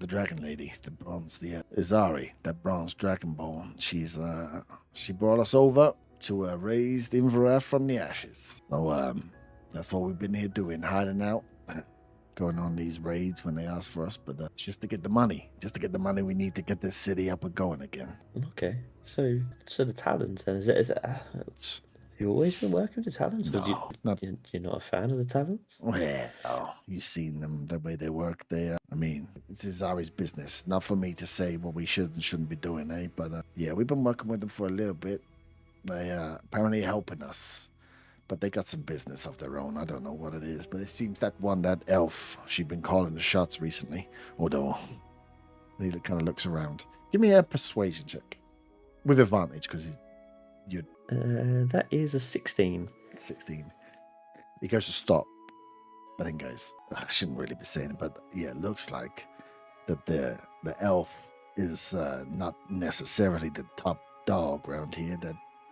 dragon lady, the bronze, the Izari, that bronze dragonborn. She brought us over to raise the Invereth from the ashes. So that's what we've been here doing, hiding out, going on these raids when they ask for us. But just to get the money, we need to get this city up and going again.
Okay, so the Talons then is it? You always been working with the Talons?
No,
you're not a fan of the Talons?
Well, you've seen them, the way they work. I mean, this is Ari's business. Not for me to say what we should and shouldn't be doing, eh? But yeah, we've been working with them for a little bit. They apparently helping us, but they got some business of their own. I don't know what it is, but it seems that elf, she's been calling the shots recently. Although, he kind of looks around. Give me a persuasion check with advantage, because you're.
That is a 16.
16. He goes to stop, but then goes, I shouldn't really be saying it, but yeah, it looks like that the elf is not necessarily the top dog around here.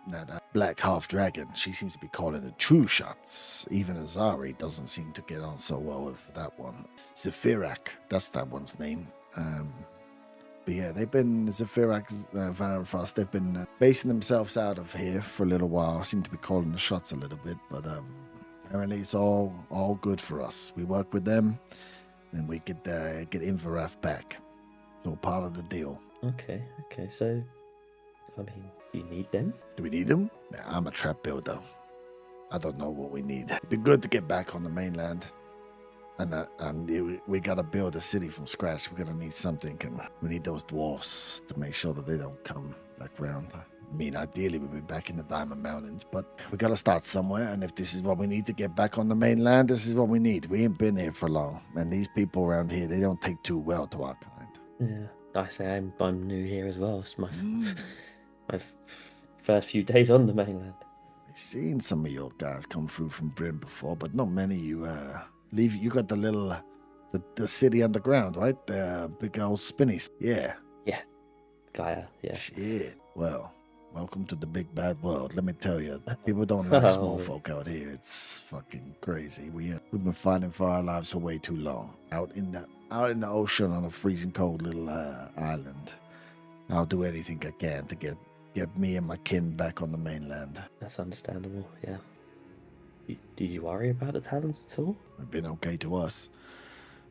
That black half dragon. She seems to be calling the true shots. Even Azari doesn't seem to get on so well with that one. Zephyrak, that's that one's name. But yeah, they've been, Zephyrak, Varanfrost, they've been basing themselves out of here for a little while. Seem to be calling the shots a little bit, but apparently it's all good for us. We work with them, and we get Inverath back. So part of the deal.
Okay, so, I mean, do you need them?
Do we need them? Nah, I'm a trap builder. I don't know what we need. It'd be good to get back on the mainland. And we gotta build a city from scratch. We're gonna need something, and we need those dwarfs to make sure that they don't come back round. I mean, ideally we'll be back in the Diamond Mountains, but we gotta start somewhere, and if this is what we need to get back on the mainland, this is what we need. We ain't been here for long, and these people around here, they don't take too well to our kind.
Yeah, I say I'm new here as well. It's my first few days on the mainland.
I've seen some of your guys come through from Bryn before, but not many you leave. You got the little the city underground, right? The big old spinnies. Yeah.
Gaia, yeah.
Shit. Well, welcome to the big bad world. Let me tell you, people don't like small folk out here. It's fucking crazy. We've been fighting for our lives for way too long. Out in the ocean on a freezing cold little island. I'll do anything I can to get me and my kin back on the mainland.
That's understandable, yeah. Do you worry about the Talons at all?
They've been okay to us.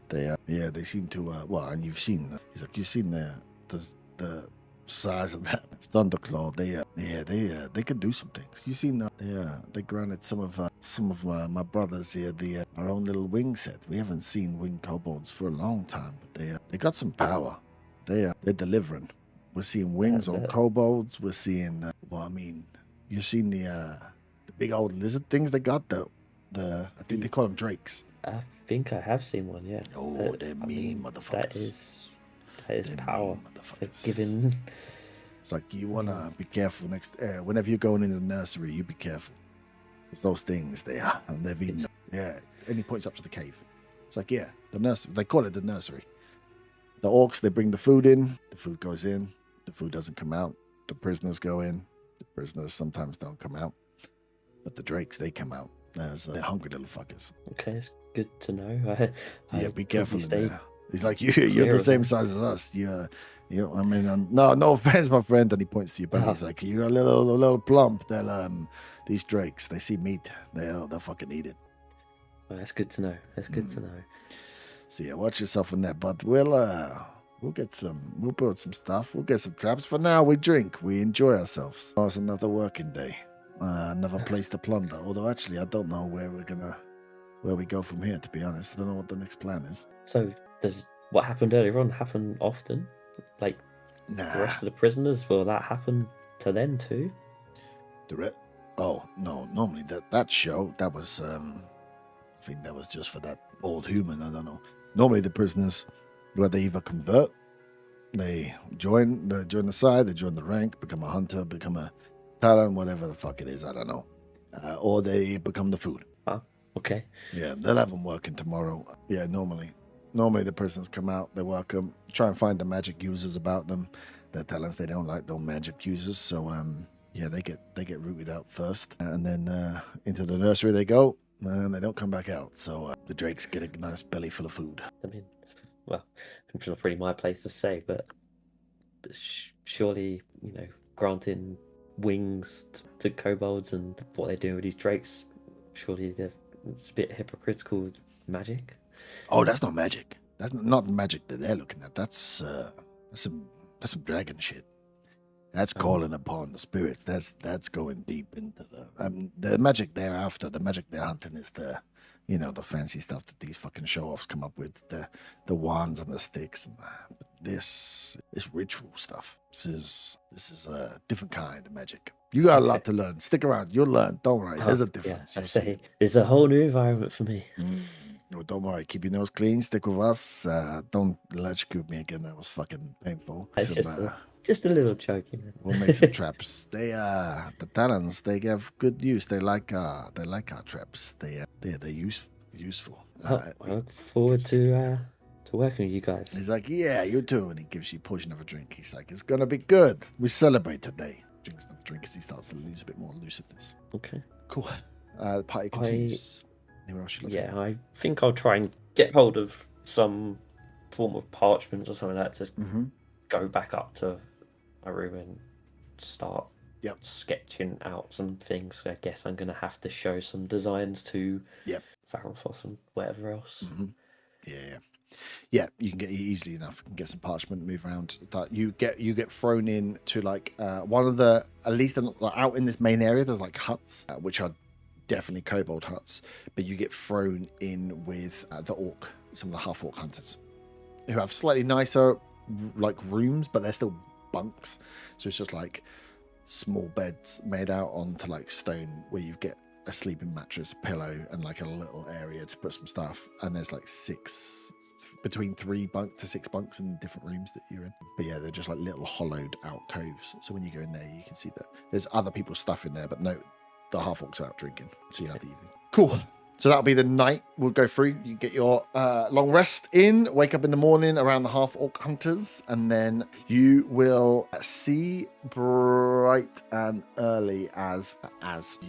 They seem to well, and you've seen you've seen the size of that Thunderclaw. They could do some things. You've seen they granted some of my brothers here our own little wing set. We haven't seen winged kobolds for a long time, but they got some power. They're delivering. We're seeing wings on kobolds. We're seeing you're seeing the big old lizard things they got. I think they call them drakes.
I think I have seen one, yeah.
Oh, they're mean motherfuckers.
That is power.
Given. It's like you wanna be careful next. Whenever you're going into the nursery, you be careful. Because those things they've eaten. Yeah, and he points up to the cave. It's like the nursery. They call it the nursery. The orcs, they bring the food in. The food goes in. The food doesn't come out. The prisoners go in. The prisoners sometimes don't come out. But the drakes, they come out. They're hungry little fuckers.
Okay, it's good to know.
Be careful in there. He's like, you're the same size as us. No offense, my friend. And he points to your belly. He's like, you're a little plump. These drakes, they see meat. They'll fucking eat it.
Well, that's good to know.
So watch yourself in that. But we'll build some stuff. We'll get some traps. For now, we drink. We enjoy ourselves. Oh, it's another working day. Another place to plunder. Although actually, I don't know where we go from here. To be honest, I don't know what the next plan is.
So does what happened earlier on happen often? Like the rest of the prisoners, will that happen to them too?
Oh no! Normally that show that was I think that was just for that old human. I don't know. Normally the prisoners, where they either convert, they join the side, they join the rank, become a hunter, become a talent, whatever the fuck it is, I don't know. Or they become the food.
Oh, okay.
Yeah, they'll have them working tomorrow. Yeah, normally the prisoners come out, they work them, try and find the magic users about them. Their talents they don't like, those magic users. So they get rooted out first, and then into the nursery they go, and they don't come back out. So the drakes get a nice belly full of food.
I mean, well, it's not really my place to say, but surely, granting wings to kobolds and what they're doing with these drakes, surely it's a bit hypocritical magic.
Oh, that's not magic. That's not magic that they're looking at. That's some dragon shit. That's calling upon the spirits. That's going deep into the magic they're after. The magic they're hunting is the fancy stuff that these fucking show-offs come up with, the wands and the sticks. And this ritual stuff. This is a different kind of magic. You got a lot to learn. Stick around. You'll learn. Don't worry. There's a difference.
Yeah, I say there's a whole new environment for me.
No, don't worry. Keep your nose clean. Stick with us. Don't electrocute me again. That was fucking painful.
It's just a little joking.
We'll make some traps. The Talons, they have good use. They like our traps. They're useful.
I look forward to working with you guys.
He's like, yeah, you too. And he gives you a portion of a drink. He's like, it's gonna be good. We celebrate today. drinks another drink as he starts to lose a bit more lucidness.
Okay.
Cool. The party continues. Anywhere else you'd like to
Yeah, I think I'll try and get hold of some form of parchment or something like that to go back up to my room and start sketching out some things. I guess I'm going to have to show some designs to Farrelfoss and whatever else.
Yeah, you can get easily enough. You can get some parchment, move around. You get thrown in to like one of the, at least out in this main area, there's like huts, which are definitely kobold huts, but you get thrown in with the orc, some of the half orc hunters, who have slightly nicer like rooms, but they're still bunks. So it's just like small beds made out onto like stone where you get a sleeping mattress, a pillow, and like a little area to put some stuff. And there's like between 3 to 6 bunks in different rooms that you're in. But yeah, they're just like little hollowed out coves. So when you go in there, you can see that there's other people's stuff in there, but no, the half orcs are out drinking. So you'll have the evening. Cool. So that'll be the night. We'll go through. You get your long rest in, wake up in the morning around the half orc hunters, and then you will see bright and early as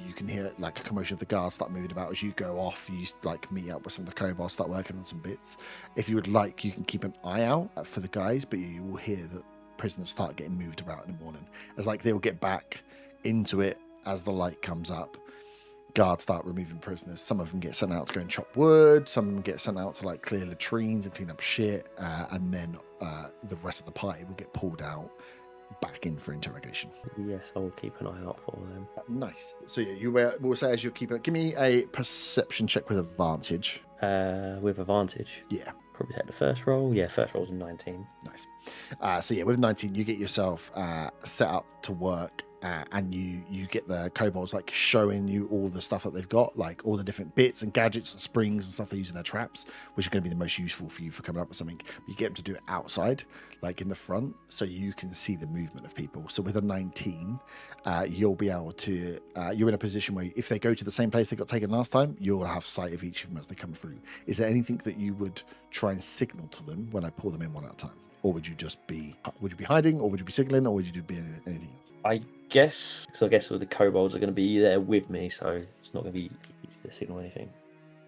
you can hear like a commotion of the guards start moving about as you go off. You like meet up with some of the kobolds, start working on some bits. If you would like, you can keep an eye out for the guys, but you will hear that prisoners start getting moved about in the morning as like they'll get back into it as the light comes up. Guards start removing prisoners. Some of them get sent out to go and chop wood. Some of them get sent out to like clear latrines and clean up shit. And then the rest of the party will get pulled out back in for interrogation.
Yes, I will keep an eye out for them.
Nice. So yeah, you will say as you're keeping it, give me a perception check with advantage.
With advantage?
Yeah.
Probably take the first roll. Yeah, first roll's a 19.
Nice. So yeah, with 19, you get yourself set up to work. And you get the kobolds like showing you all the stuff that they've got, like all the different bits and gadgets and springs and stuff they use in their traps, which are going to be the most useful for you for coming up with something. But you get them to do it outside, like in the front, so you can see the movement of people. So with a 19, you'll be able to, you're in a position where if they go to the same place they got taken last time, you'll have sight of each of them as they come through. Is there anything that you would try and signal to them when I pull them in one at a time? Or would you just be hiding, or would you be signaling, or would you be anything else?
I guess, because I guess all the kobolds are going to be there with me, so it's not going to be easy to signal anything.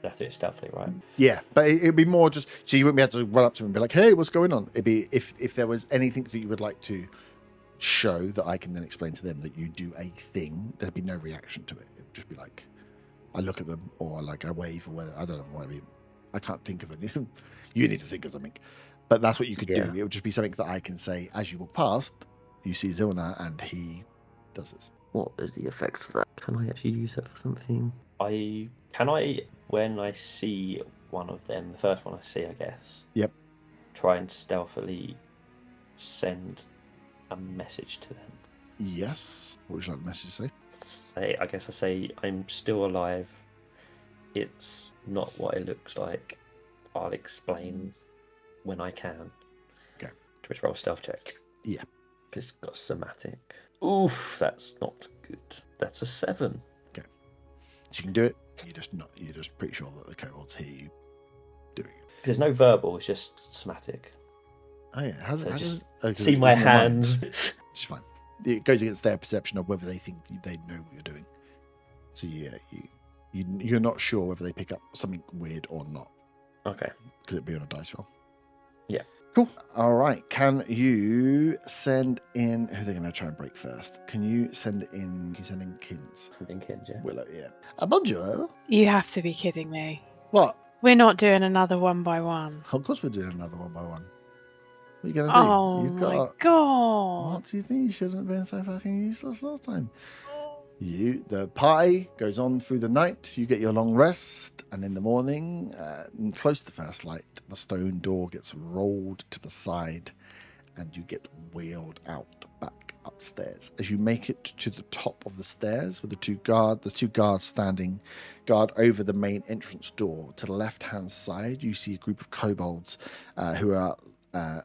I'd have to do it stealthily, right?
Yeah, but it'd be more just, so you wouldn't be able to run up to them and be like, hey, what's going on? It'd be if there was anything that you would like to show that I can then explain to them that you do a thing, there'd be no reaction to it. It would just be like, I look at them, or like I wave, or whether, I don't know, whatever. I can't think of anything. You need to think of something. But that's what you could do. It would just be something that I can say as you walk past. You see Zilna, and he does this.
What is the effect of that? Can I actually use that for something? When I see one of them, the first one I see, I guess.
Yep.
Try and stealthily send a message to them.
Yes. What would you like the message to say?
I say, I'm still alive. It's not what it looks like. I'll explain when I can.
Okay.
To which roll stealth check.
Yeah.
It's got somatic. Oof, that's not good. That's a 7.
Okay. So you can do it. You're just pretty sure that the kobolds hear you doing it.
There's no verbal, it's just somatic.
Oh yeah.
See my hands.
It's fine. It goes against their perception of whether they think they know what you're doing. So yeah, you're not sure whether they pick up something weird or not.
Okay.
Because it'd be on a dice roll.
Yeah.
Cool. All right. Can you send in who they're going to try and break first? Can you send in Kins?
Send in Kins, yeah.
Willow, yeah. Bonjour.
You have to be kidding me.
What?
We're not doing another one by one.
Of course we're doing another one by one. What are you going to do?
Oh my god.
What do you think? You shouldn't have been so fucking useless last time. The party goes on through the night. You get your long rest, and in the morning, close to first light, the stone door gets rolled to the side, and you get wheeled out back upstairs. As you make it to the top of the stairs, with the two guards standing guard over the main entrance door, to the left-hand side, you see a group of kobolds who are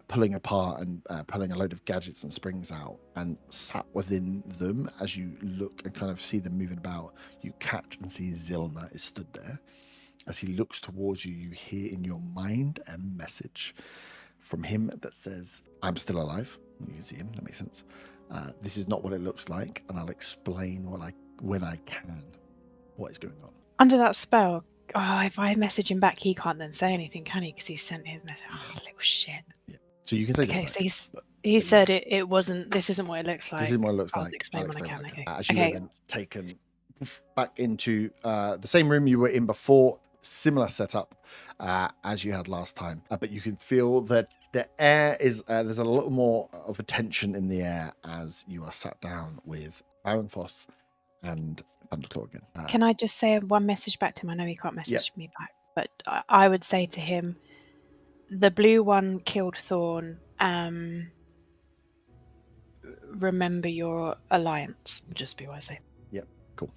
pulling apart and pulling a load of gadgets and springs out, and sat within them as you look and kind of see them moving about, you catch and see Zilna is stood there. As he looks towards you, you hear in your mind a message from him that says, I'm still alive. You can see him, that makes sense. This is not what it looks like, and I'll explain when I can what is going on.
Under that spell, if I message him back, he can't then say anything, can he? Because he sent his message. Oh, little shit.
Yeah. So you can say
Okay,
something.
so he said it wasn't. This isn't what it looks like.
This is what it looks
I'll
like.
explain
I'll
when I
explain
can.
when
Okay.
As you were then taken back into the same room you were in before, similar setup as you had last time, but you can feel that the air is there's a little more of a tension in the air as you are sat down with Aaron Foss and Thunderclaw again.
Can I just say one message back to him? I know he can't message me back, but I would say to him, the blue one killed Thorn. Remember your alliance. Would just be what I say.
Yep, cool.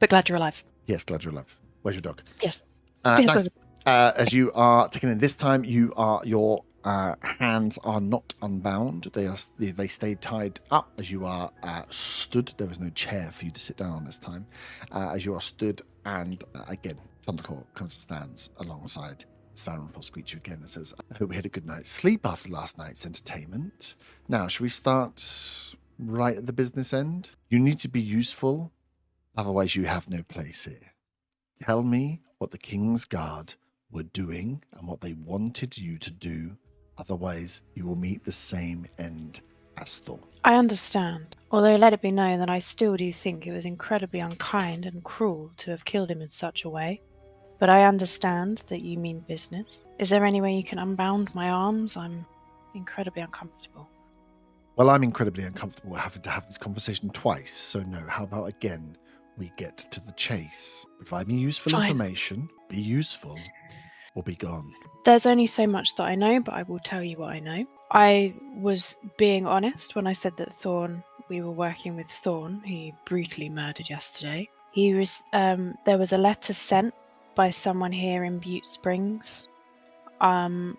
But glad you're alive.
Yes, glad you're alive. Where's your dog?
Yes.
Nice. As you are taken in this time, your hands are not unbound. They stayed tied up as you are stood. There was no chair for you to sit down on this time. As you are stood, and again, Thunderclaw comes and stands alongside Svaran will greet you again and says, I hope we had a good night's sleep after last night's entertainment. Now, shall we start right at the business end? You need to be useful, otherwise you have no place here. Tell me what the King's Guard were doing and what they wanted you to do, otherwise you will meet the same end as Thorn.
I understand, although let it be known that I still do think it was incredibly unkind and cruel to have killed him in such a way. But I understand that you mean business. Is there any way you can unbound my arms? I'm incredibly uncomfortable.
Well, I'm incredibly uncomfortable having to have this conversation twice, so no, how about again, we get to the chase. Provide me useful information, be useful, or be gone.
There's only so much that I know, but I will tell you what I know. I was being honest when I said that we were working with Thorn, who you brutally murdered yesterday. There was a letter sent by someone here in Butte Springs, and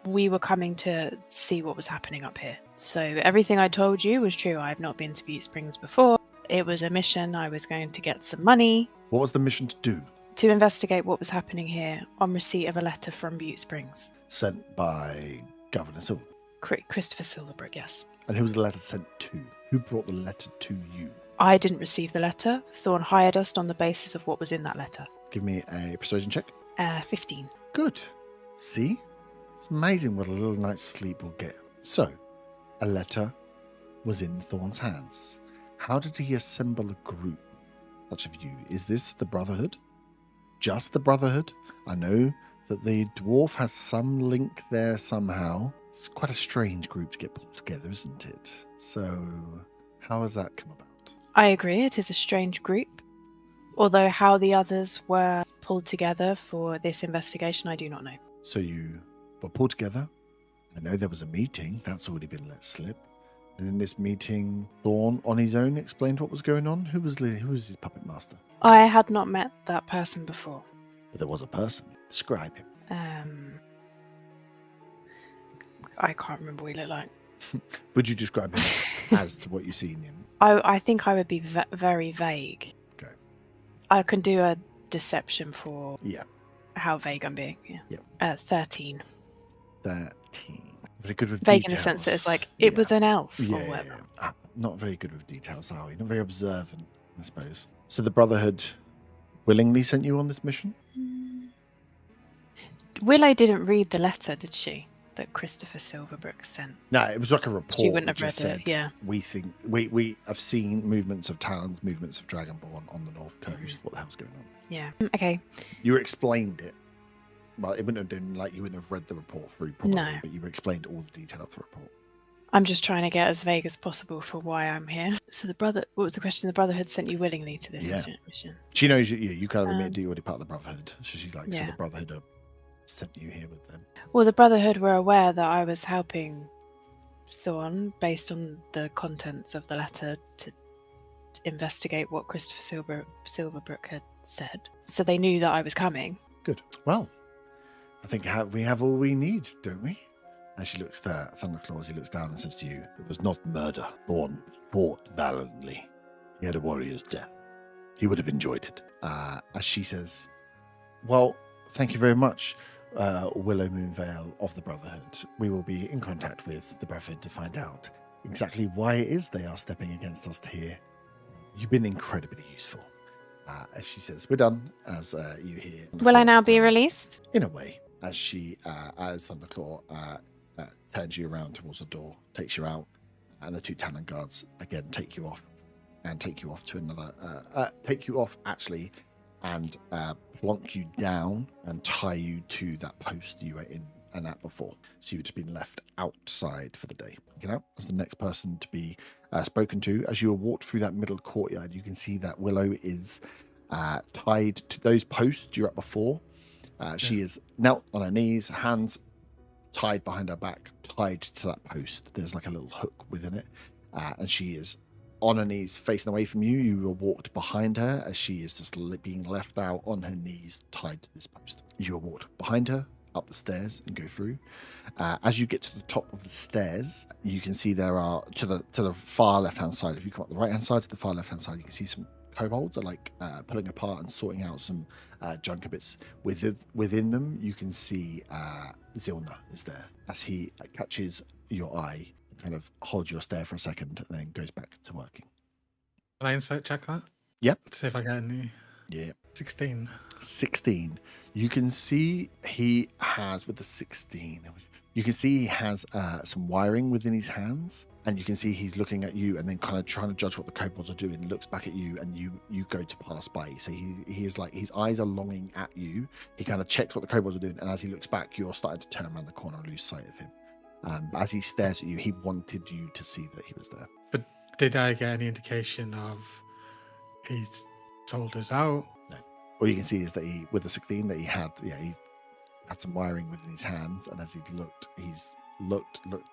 we were coming to see what was happening up here. So everything I told you was true. I have not been to Butte Springs before. It was a mission. I was going to get some money.
What was the mission to do?
To investigate what was happening here on receipt of a letter from Butte Springs.
Sent by Governor Silver.
Christopher Silverbrook, yes.
And who was the letter sent to? Who brought the letter to you?
I didn't receive the letter. Thorn hired us on the basis of what was in that letter.
Give me a persuasion check.
15.
Good. See? It's amazing what a little night's sleep will get. So, a letter was in Thorn's hands. How did he assemble a group such of you? Is this the Brotherhood? Just the Brotherhood? I know that the dwarf has some link there somehow. It's quite a strange group to get pulled together, isn't it? So, how has that come about?
I agree, it is a strange group. Although how the others were pulled together for this investigation, I do not know.
So you were pulled together. I know there was a meeting. That's already been let slip. And in this meeting, Thorn, on his own, explained what was going on. Who was his puppet master?
I had not met that person before.
But there was a person. Describe him.
I can't remember what he looked like.
Would you describe him as to what you see in him?
I think I would be very vague.
Okay.
I can do a deception for
Yeah.
how vague I'm being. Yeah. 13.
13. Very good with
vague
details.
In the sense that it's like, it was an elf
yeah,
or whatever.
Yeah. Not very good with details, are we? Not very observant, I suppose. So the Brotherhood willingly sent you on this mission?
Willow didn't read the letter, did she? That Christopher Silverbrook sent.
No, it was like a report.
She wouldn't have
just
read
said,
it. Yeah.
We think we have seen movements of Talons, movements of Dragonborn on the north coast. What the hell's going on?
Yeah. Okay.
You explained it. Well, it wouldn't have been like you wouldn't have read the report through, probably,
No.
but you explained all the detail of the report.
I'm just trying to get as vague as possible for why I'm here. So what was the question? The Brotherhood sent you willingly to this mission?
She knows you kind of admit that you're already part of the Brotherhood. So she's like,
yeah.
so the Brotherhood have sent you here with them.
Well, the Brotherhood were aware that I was helping Thorn based on the contents of the letter to investigate what Christopher Silverbrook had said. So they knew that I was coming.
Good. Well, I think we have all we need, don't we? As she looks to Thunderclaw, he looks down and says to you, it was not murder. Thorn fought valiantly. He had a warrior's death. He would have enjoyed it. As she says, well, thank you very much, Willow Moonvale of the Brotherhood. We will be in contact with the Brotherhood to find out exactly why it is they are stepping against us here. You've been incredibly useful. As she says, we're done, as you hear.
Will I now be released?
In a way, as Thunderclaw turns you around towards the door, takes you out, and the two Talon guards again take you off to another, actually, and plonk you down and tie you to that post you were in and at before. So you've just been left outside for the day. You know, as the next person to be spoken to. As you walk through that middle courtyard, you can see that Willow is tied to those posts you're at before. She is knelt on her knees, hands tied behind her back, tied to that post. There's like a little hook within it, and she is on her knees facing away from you. You walked behind her as she is just being left out on her knees tied to this post. You walked behind her up the stairs and go through. As you get to the top of the stairs, you can see there are to the far left hand side. If you come up the right hand side to the far left hand side, you can see some kobolds are like pulling apart and sorting out some junk bits. Within them, you can see Zilna is there as he catches your eye, kind of holds your stare for a second, and then goes back to working.
Can I insight check that?
Yep.
See if I get any.
Yeah.
16.
16. You can see he has, with the 16, you can see he has some wiring within his hands, and you can see he's looking at you and then kind of trying to judge what the kobolds are doing, looks back at you, and you go to pass by. So he is like, his eyes are longing at you. He kind of checks what the kobolds are doing, and as he looks back, you're starting to turn around the corner and lose sight of him. As he stares at you, he wanted you to see that he was there.
But did I get any indication of he's sold us out?
No. All you can see is that he, with the 16, that he had some wiring within his hands, and as he's looked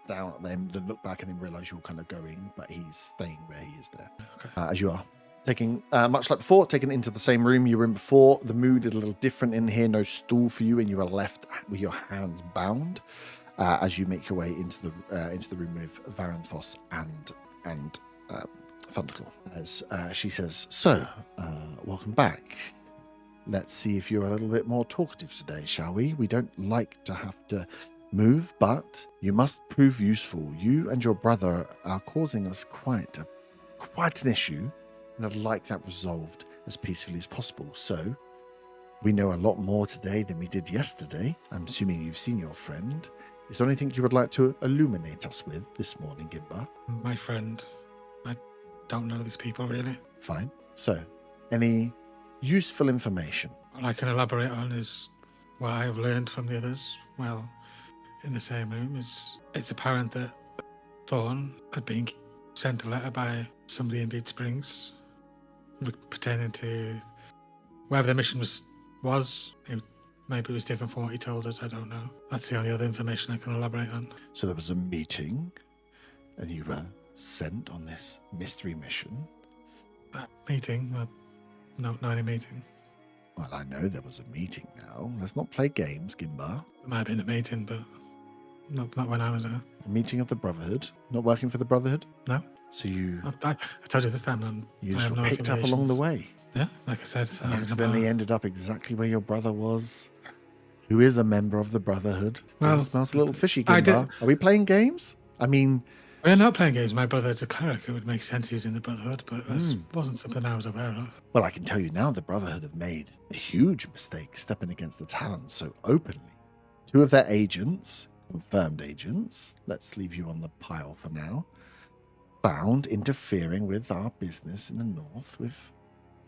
down at them, then looked back and then realised you're kind of going, but he's staying where he is there.
Okay.
As you are. Taking, much like before, taken into the same room you were in before. The mood is a little different in here. No stool for you, and you are left with your hands bound as you make your way into the room with Varanthos and Thunderclaw. As she says, "So, welcome back. Let's see if you're a little bit more talkative today, shall we? We don't like to have to move, but you must prove useful. You and your brother are causing us quite an issue, and I'd like that resolved as peacefully as possible. So, we know a lot more today than we did yesterday. I'm assuming you've seen your friend. Is there anything you would like to illuminate us with this morning, Gimba?"
My friend. I don't know these people really.
Fine. So, any useful information?
All I can elaborate on is what I have learned from the others while in the same room. It's apparent that Thorn had been sent a letter by somebody in Beach Springs pertaining to wherever the mission was. Maybe it was different from what he told us. I don't know. That's the only other information I can elaborate on.
So there was a meeting, and you were sent on this mystery mission.
That meeting? Not any meeting.
Well, I know there was a meeting now. Let's not play games, Gimba.
There might have been a meeting, but not when I was there.
The meeting of the Brotherhood? Not working for the Brotherhood?
No.
So you...
I told you this time.
You just were picked up along the way.
Yeah, like I said.
And accidentally ended up exactly where your brother was, who is a member of the Brotherhood.
Well,
it smells a little fishy, Gimba. Are we playing games? I mean...
We're not playing games. My brother's a cleric. It would make sense he's in the Brotherhood, but that wasn't something I was aware of.
Well, I can tell you now the Brotherhood have made a huge mistake stepping against the Talon so openly. 2 of their agents, confirmed agents, let's leave you on the pile for now, found interfering with our business in the north with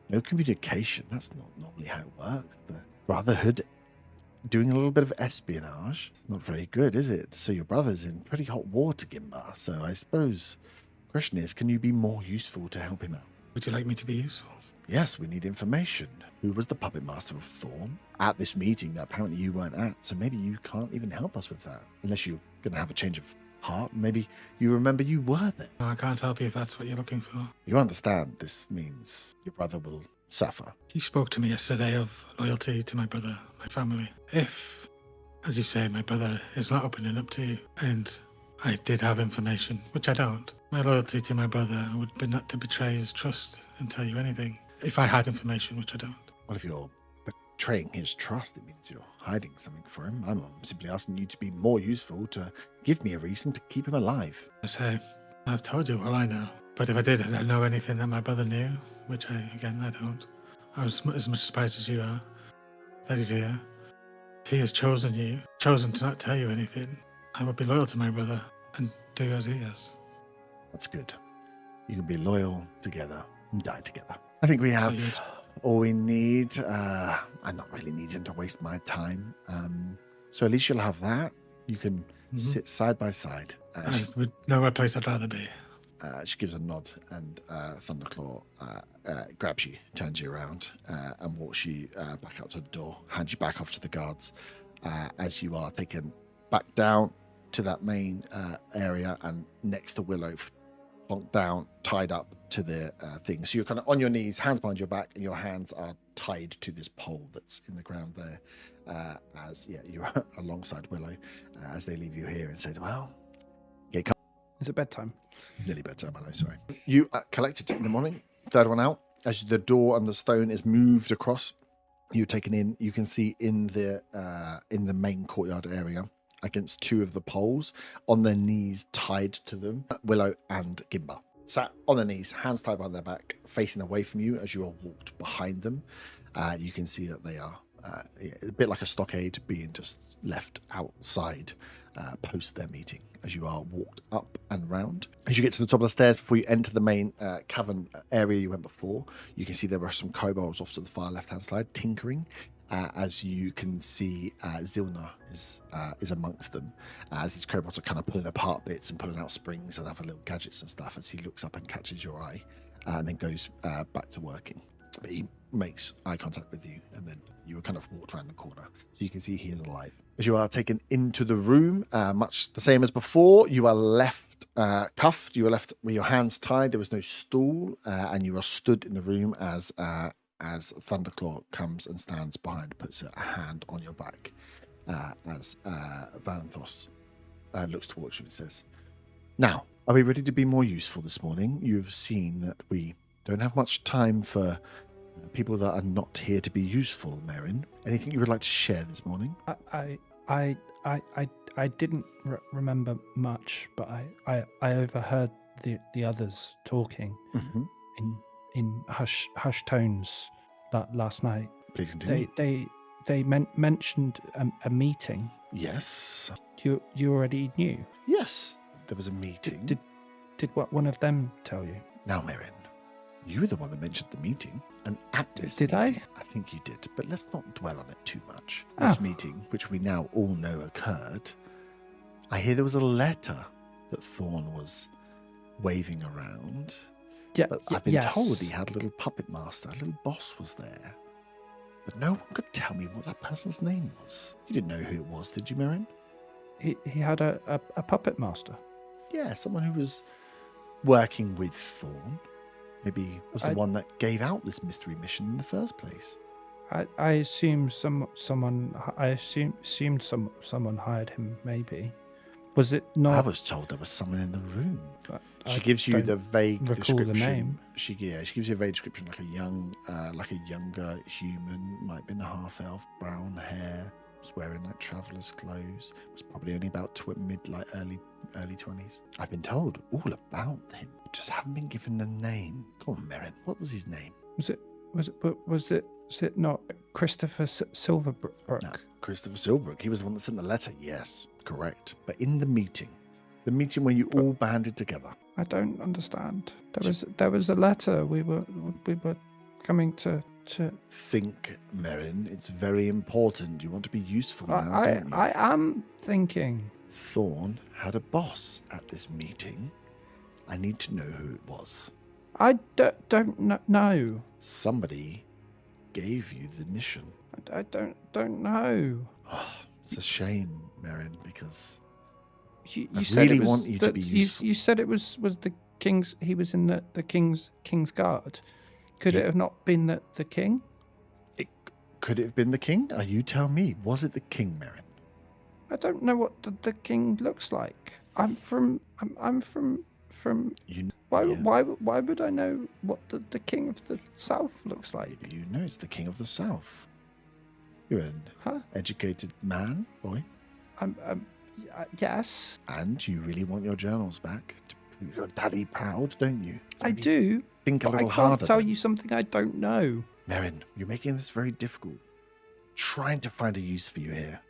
no communication. That's not normally how it works. The Brotherhood doing a little bit of espionage. Not very good, is it? So your brother's in pretty hot water, Gimba. So I suppose the question is, can you be more useful to help him out?
Would you like me to be useful?
Yes, we need information. Who was the puppet master of Thorn at this meeting that apparently you weren't at? So maybe you can't even help us with that. Unless you're going to have a change of heart. Maybe you remember you were there.
No, I can't help you if that's what you're looking for.
You understand this means your brother will suffer.
You spoke to me yesterday of loyalty to my brother, my family. If, as you say, my brother is not opening up to you, and I did have information, which I don't, my loyalty to my brother would be not to betray his trust and tell you anything. If I had information, which I don't.
Well, if you're betraying his trust, it means you're hiding something for him. I'm simply asking you to be more useful, to give me a reason to keep him alive.
I say, I've told you all I know. But if I did, I know anything that my brother knew, which I don't. I was as much surprised as you are that he's here. If he has chosen to not tell you anything, I will be loyal to my brother and do as he is.
That's good. You can be loyal together and die together. I think we have all we need. I'm not really needing to waste my time. So at least you'll have that. You can sit side by side.
There's nowhere place I'd rather be.
She gives a nod, and Thunderclaw grabs you, turns you around, and walks you back up to the door, hands you back off to the guards, as you are taken back down to that main area and next to Willow, plonked down, tied up to the thing. So you're kind of on your knees, hands behind your back, and your hands are tied to this pole that's in the ground there. You're alongside Willow as they leave you here and say, well, get
Is it bedtime?
nearly bedtime, I know, sorry. You collected in the morning, third one out. As the door and the stone is moved across, you're taken in. You can see in the main courtyard area, against two of the poles, on their knees tied to them, Willow and Gimba. Sat on their knees, hands tied behind their back, facing away from you as you are walked behind them. You can see that they are a bit like a stockade being just left outside post their meeting as you are walked up and round. As you get to the top of the stairs before you enter the main cavern area you went before, you can see there are some kobolds off to the far left-hand side tinkering. As you can see, Zilna is amongst them, as these kobolds are kind of pulling apart bits and pulling out springs and other little gadgets and stuff, as he looks up and catches your eye and then goes back to working. But he makes eye contact with you, and then you were kind of walked around the corner, so you can see he is alive. As you are taken into the room, much the same as before, you are left cuffed, you are left with your hands tied, there was no stool, and you are stood in the room as Thunderclaw comes and stands behind, puts a hand on your back, as Valanthos looks towards you and says, now, are we ready to be more useful this morning? You've seen that we don't have much time for people that are not here to be useful, Merrin. Anything you would like to share this morning?
I didn't remember much, but I overheard the others talking in hushed tones last night.
Please continue.
They mentioned a meeting.
Yes.
You already knew.
Yes, there was a meeting.
Did what one of them tell you?
Now, Merrin, you were the one that mentioned the meeting, and at this
Did
meeting,
I
think you did, but let's not dwell on it too much. This meeting, which we now all know occurred, I hear there was a letter that Thorn was waving around.
Yeah,
but I've been told he had a little puppet master, a little boss was there. But no one could tell me what that person's name was. You didn't know who it was, did you, Merrin?
He had a puppet master.
Yeah, someone who was working with Thorn. Maybe was the one that gave out this mystery mission in the first place.
I assume someone hired him. Maybe was it not?
I was told there was someone in the room. She gives you the vague description.
The name.
She gives you a vague description, like a younger human, might have been a half elf, brown hair, was wearing like traveller's clothes, was probably only about early 20s. I've been told all about him, but just haven't been given a name. Come on, Merrin, what was his name?
Was it not Christopher Silverbrook?
No, Christopher Silverbrook. He was the one that sent the letter. Yes, correct. But in the meeting where you all banded together.
I don't understand. There was a letter. We were coming to.
Think, Merrin. It's very important. You want to be useful now, don't you?
I am thinking.
Thorn had a boss at this meeting. I need to know who it was.
I don't know.
Somebody gave you the mission.
I don't know.
Oh, it's a shame, Merrin, because
you
I
said
really
it was
want you to be useful.
You said it was the king's. He was in the king's guard. Could it have not been the king?
Could it have been the king? You tell me. Was it the king, Merrin?
I don't know what the king looks like. I'm from. Why would I know what the king of the south looks like?
Maybe you know it's the king of the south. You're an educated man, boy.
Yes.
And you really want your journals back to You're daddy proud, don't you?
I do.
Think a
but
little
I can't
harder.
tell
then.
you something I don't know.
Merrin, you're making this very difficult. Trying to find a use for you here.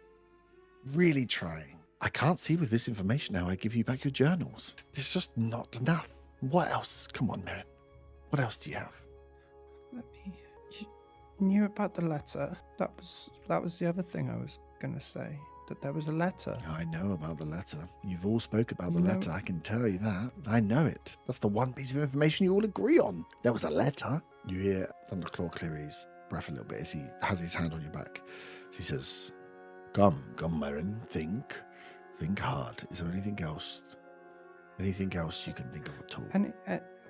Really trying. I can't see with this information how I give you back your journals. There's just not enough. What else? Come on, Merrin. What else do you have?
Let me. You knew about the letter. That was the other thing I was gonna say. That there was a letter.
I know about the letter. You've all spoke about the
You know-
letter. I can tell you that. I know it. That's the one piece of information you all agree on. There was a letter. You hear Thunderclaw clear his breath a little bit as he has his hand on your back. He says, Come, Merrin, think hard. Is there anything else you can think of at all?
And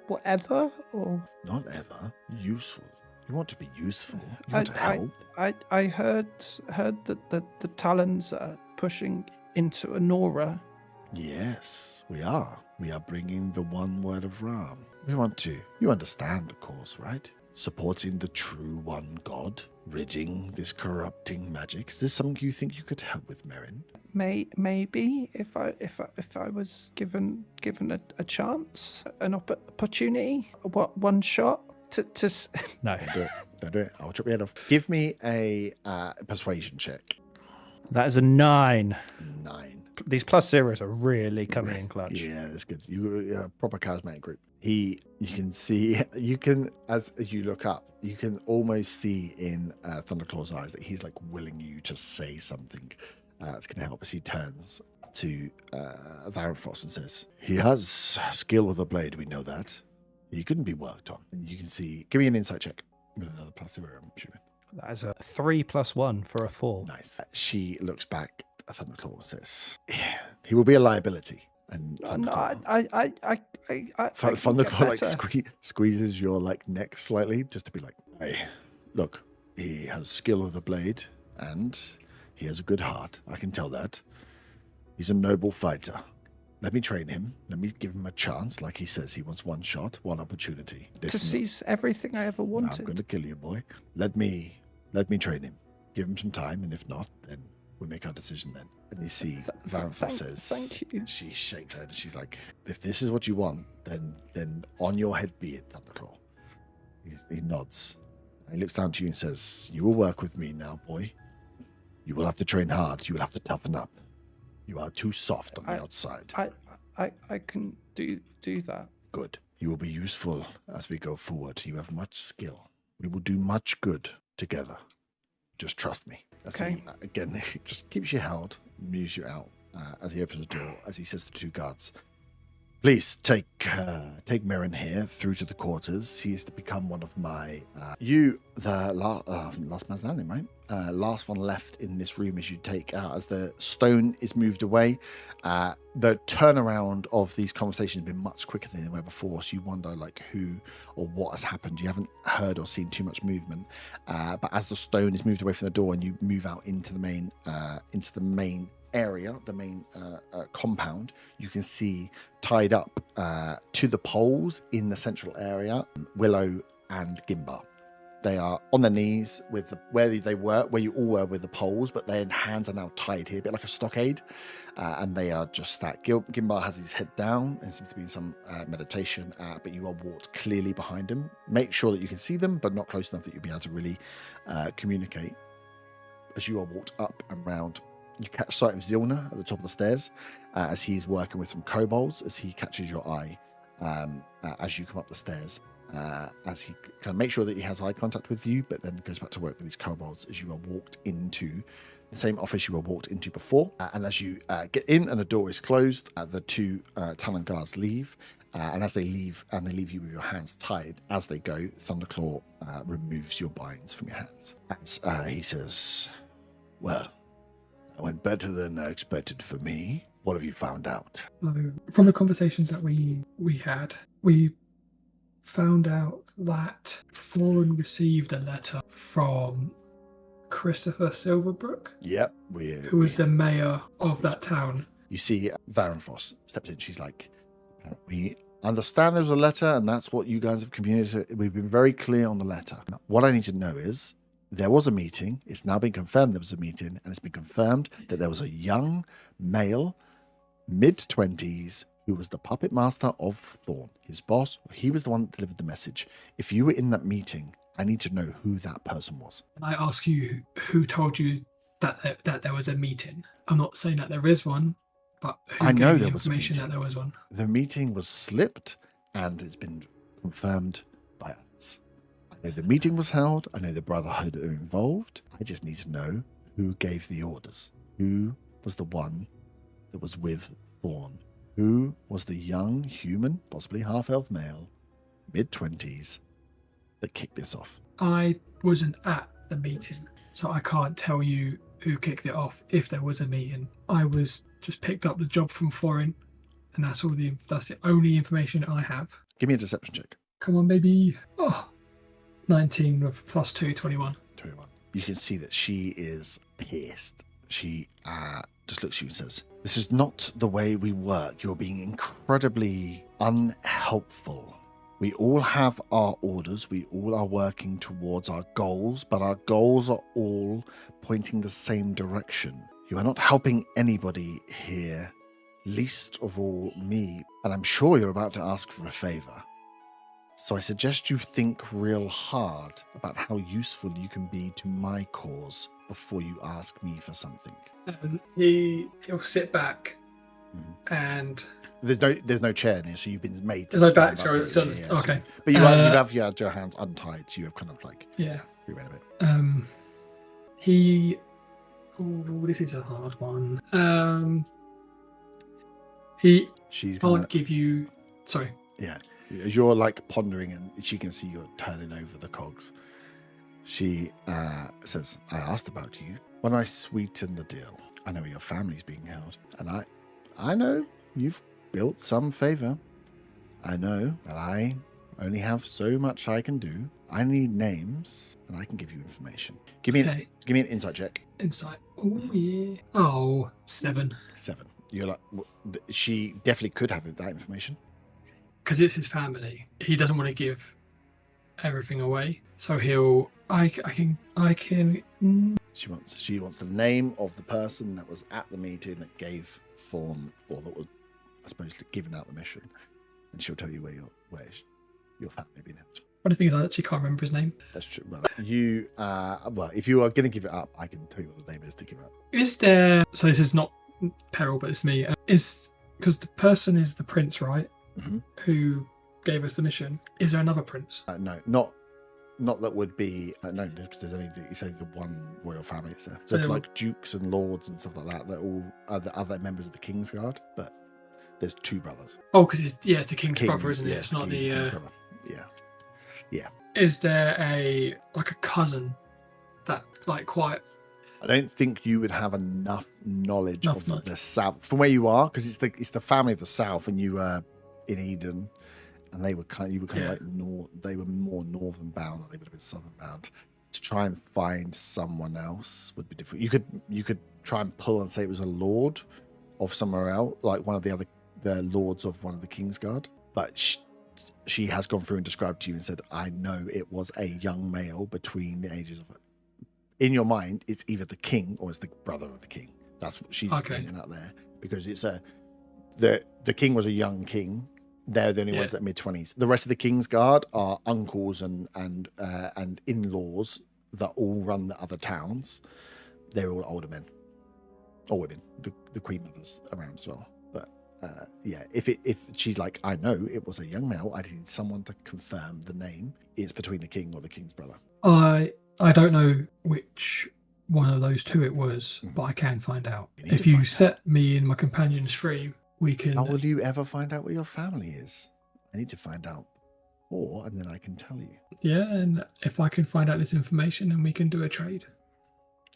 whatever or
Not ever. Useful. You want to be useful. You want to help.
I heard that the Talons are pushing into Anora.
Yes, we are. We are bringing the one word of Ram. We want to. You understand, of course, right? Supporting the true one God, ridding this corrupting magic. Is this something you think you could help with, Merrin?
Maybe if I was given a chance, an opportunity, one shot to no.
Don't do it. I'll chop your head off. Give me a persuasion check.
That is a 9.
9.
These plus zeros are really coming in clutch.
Yeah, that's good. You're a proper charismatic group. You can, as you look up, you can almost see in Thunderclaw's eyes that he's like willing you to say something that's going to help as he turns to Varenfos and says, he has skill with a blade, we know that. He couldn't be worked on. And you can see, give me an insight check with another plus 0, I'm assuming.
That is a 3 + 1 for a 4.
Nice. She looks back at Thunderclaw and says, he will be a liability. And Thunderclaw, Thunderclaw like squeezes your like neck slightly just to be like, hey, look, he has skill with the blade and he has a good heart. I can tell that. He's a noble fighter. Let me train him. Let me give him a chance. Like he says, he wants one shot, one opportunity.
To seize everything I ever wanted.
I'm going to kill you, boy. Let me train him. Give him some time, and if not, then we'll make our decision then. And you see, Varenfos says,
"Thank you."
She shakes her head, and she's like, "If this is what you want, then on your head be it, Thunderclaw." He nods. He looks down to you and says, "You will work with me now, boy. You will have to train hard. You will have to toughen up. You are too soft on the outside."
I can do that.
Good. You will be useful as we go forward. You have much skill. We will do much good together. Just trust me.
Okay.
Again, he just keeps you held, moves you out as he opens the door, as he says to the 2 guards, "Please take Merrin here through to the quarters. He is to become one of my... last man standing, right? Last one left in this room as you take out, as the stone is moved away. The turnaround of these conversations has been much quicker than they were before, so you wonder like who or what has happened. You haven't heard or seen too much movement. But as the stone is moved away from the door and you move out into the main area, the main compound, you can see tied up to the poles in the central area, Willow and Gimbar. They are on their knees with where you all were with the poles, but their hands are now tied here, a bit like a stockade, and they are just that. Gimbar has his head down and seems to be in some meditation, but you are walked clearly behind him. Make sure that you can see them, but not close enough that you'll be able to really communicate. As you are walked up and round, you catch sight of Zilna at the top of the stairs as he's working with some kobolds, as he catches your eye as you come up the stairs. As he kind of makes sure that he has eye contact with you, but then goes back to work with these kobolds as you are walked into the same office you were walked into before. And as you get in and the door is closed, the 2 Talon guards leave. And as they leave, and they leave you with your hands tied, as they go, Thunderclaw removes your binds from your hands. As he says, "Well, that went better than expected for me. What have you found out?"
From the conversations that we had, we found out that Foran received a letter from Christopher Silverbrook.
Yep.
Who was the mayor of that town.
You see Varenfos steps in. She's like, "We understand there's a letter, and that's what you guys have communicated. We've been very clear on the letter. What I need to know is, there was a meeting. It's now been confirmed there was a meeting, and it's been confirmed that there was a young male, mid-20s, who was the puppet master of Thorn, his boss. He was the one that delivered the message. If you were in that meeting, I need to know who that person was.
And I ask you, who told you that there was a meeting? I'm not saying that there is one, but who
I know
gave
there
the
was a
information
meeting.
that there was one?
The meeting was slipped, and it's been confirmed by others. I know the meeting was held. I know the Brotherhood are involved. I just need to know who gave the orders. Who was the one that was with Thorn? Who was the young human, possibly half-elf male, mid-20s, that kicked this off?
I wasn't at the meeting, so I can't tell you who kicked it off if there was a meeting. I was just picked up the job from Foreign, and that's the only information I have.
Give me a deception check.
Come on, baby. Oh, 19 with plus 2, 21.
21. You can see that she is pissed. She just looks at you and says, "This is not the way we work. You're being incredibly unhelpful. We all have our orders. We all are working towards our goals, but our goals are all pointing the same direction. You are not helping anybody here, least of all me, and I'm sure you're about to ask for a favor. So I suggest you think real hard about how useful you can be to my cause before you ask me for something."
He'll sit back and...
There's no chair in here, so you've been made to
There's no
stand
back,
up.
sorry,
Yeah,
so
yeah,
it's-
yeah, so-
okay.
But you have your hands untied, so you have kind of like
Yeah.
reread a bit.
This is a hard one.
She's
Can't
gonna,
give you... Sorry.
yeah. As you're like pondering, and she can see you're turning over the cogs. She says, "I asked about you when I sweetened the deal. I know your family's being held, and I know you've built some favor. I know that I only have so much I can do. I need names, and I can give you information. Give me an insight check."
Insight. Oh, yeah. Oh, 7.
7. You're like, she definitely could have that information.
Because it's his family. He doesn't want to give everything away. So he'll... I can...
She wants the name of the person that was at the meeting that gave Thorn, or that was, I suppose, giving out the mission, and she'll tell you where your family been held.
Funny thing is, I actually can't remember his name.
That's true. Well, you if you are going to give it up, I can tell you what the name is to give up.
Is there... So this is not Peril, but it's me. Is... Because the person is the prince, right?
Mm-hmm.
Who gave us the mission. Is there another prince?
No, not that would be no, because there's only the one royal family. So there's like dukes and lords and stuff like that. They're all other members of the King's Guard, but there's 2 brothers.
Oh, because it's the king's brother, isn't it?
Yeah,
It's not the.
King's brother. Yeah.
Is there a cousin that quite?
I don't think you would have enough knowledge of
knowledge.
the south from where you are, because it's the family of the south, and you were in Eden, and they were kind of like they were more northern bound, and they would have been southern bound. To try and find someone else would be difficult. You could try and pull and say it was a lord of somewhere else, like one of the lords of one of the King's Guard, but she has gone through and described to you and said, "I know it was a young male between the ages of." In your mind, it's either the king or it's the brother of the king. That's what she's getting out there, because it's the king was a young king. They're the only ones that are mid-20s. The rest of the King's Guard are uncles and in-laws that all run the other towns. They're all older men or women. The Queen Mother's around as well. But if she's like, "I know it was a young male. I need someone to confirm the name. It's between the king or the king's brother."
I don't know which one of those 2 it was, but I can find out. If you set me and my companions free, we can...
How will you ever find out where your family is? I need to find out more, and then I can tell you.
Yeah, and if I can find out this information, then we can do a trade.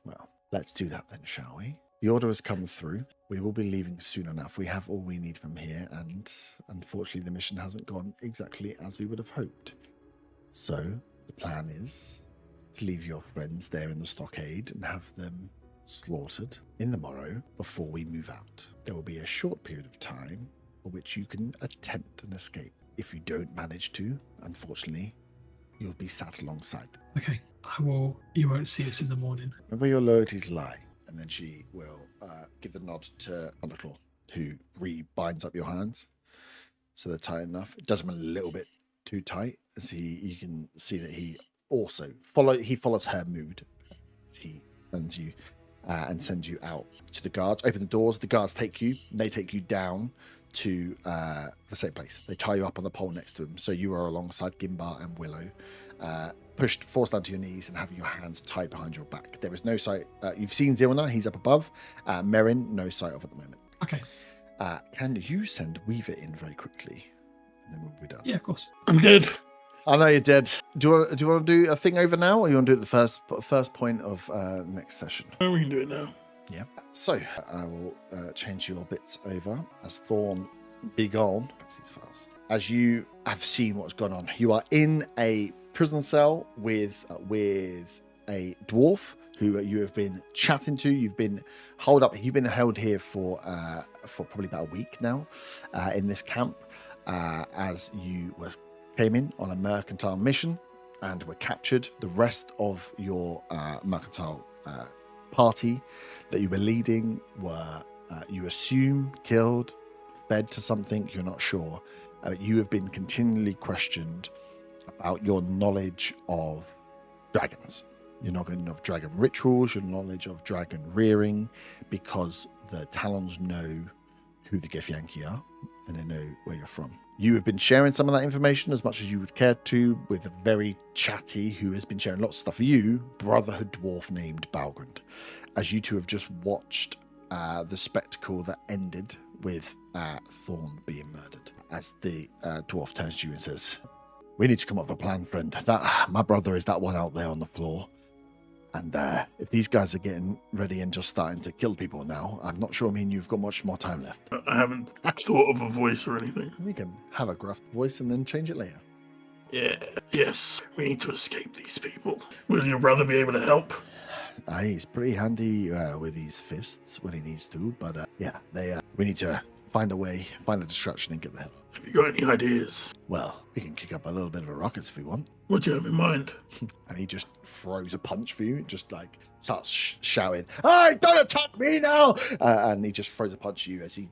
Well, let's do that then, shall we? The order has come through. We will be leaving soon enough. We have all we need from here, and unfortunately the mission hasn't gone exactly as we would have hoped. So the plan is to leave your friends there in the stockade and have them slaughtered in the morrow before we move out. There will be a short period of time for which you can attempt an escape. If you don't manage to, unfortunately, you'll be sat alongside them.
Okay, you won't see us in the morning.
Remember where your loyalties lie. And then she will give the nod to Underclaw, who re-binds up your hands. so they're tight enough. It does them a little bit too tight, as you can see that he also follows her mood. He turns you and sends you out to the guards. Open the doors. The guards take you. They take you down to the same place. They tie you up on the pole next to them, so you are alongside Gimbar and Willow, forced down to your knees and having your hands tied behind your back. There is no sight. You've seen Zilna. He's up above. Merin, no sight of at the moment.
Okay.
Can you send Weaver in very quickly? And then we'll be done.
Yeah, of course.
I'm dead.
I know you're dead. Do you want to do a thing over now, or you want to do it at the first point of next session?
Oh, we can do it now.
Yeah. So I will change your bits over as Thorn be gone. As you have seen what's gone on, you are in a prison cell with a dwarf who you have been chatting to. You've been You've been held here for probably about a week now in this camp as you came in on a mercantile mission and were captured. The rest of your mercantile party that you were leading were, you assume, killed, fed to something, you're not sure. You have been continually questioned about your knowledge of dragons. Your knowledge of dragon rituals, your knowledge of dragon rearing, because the Talons know who the Githyanki are, and they know where you're from. You have been sharing some of that information as much as you would care to with a very chatty, who has been sharing lots of stuff for you, Brotherhood dwarf named Balgrand. As you two have just watched the spectacle that ended with Thorn being murdered. As the dwarf turns to you and says, "We need to come up with a plan, friend. My brother is that one out there on the floor. And if these guys are getting ready and just starting to kill people now, I'm not sure, you've got much more time left."
I haven't thought of a voice or anything.
We can have a gruff voice and then change it later.
Yes, we need to escape these people. Will your brother be able to help?
He's pretty handy with his fists when he needs to, but we need to find a distraction and get the hell out.
Have you got any ideas?
Well, we can kick up a little bit of a ruckus if we want.
What do you have in mind?
And he just throws a punch for you, just like starts shouting, "Hey, don't attack me now!" And he just throws a punch at you as he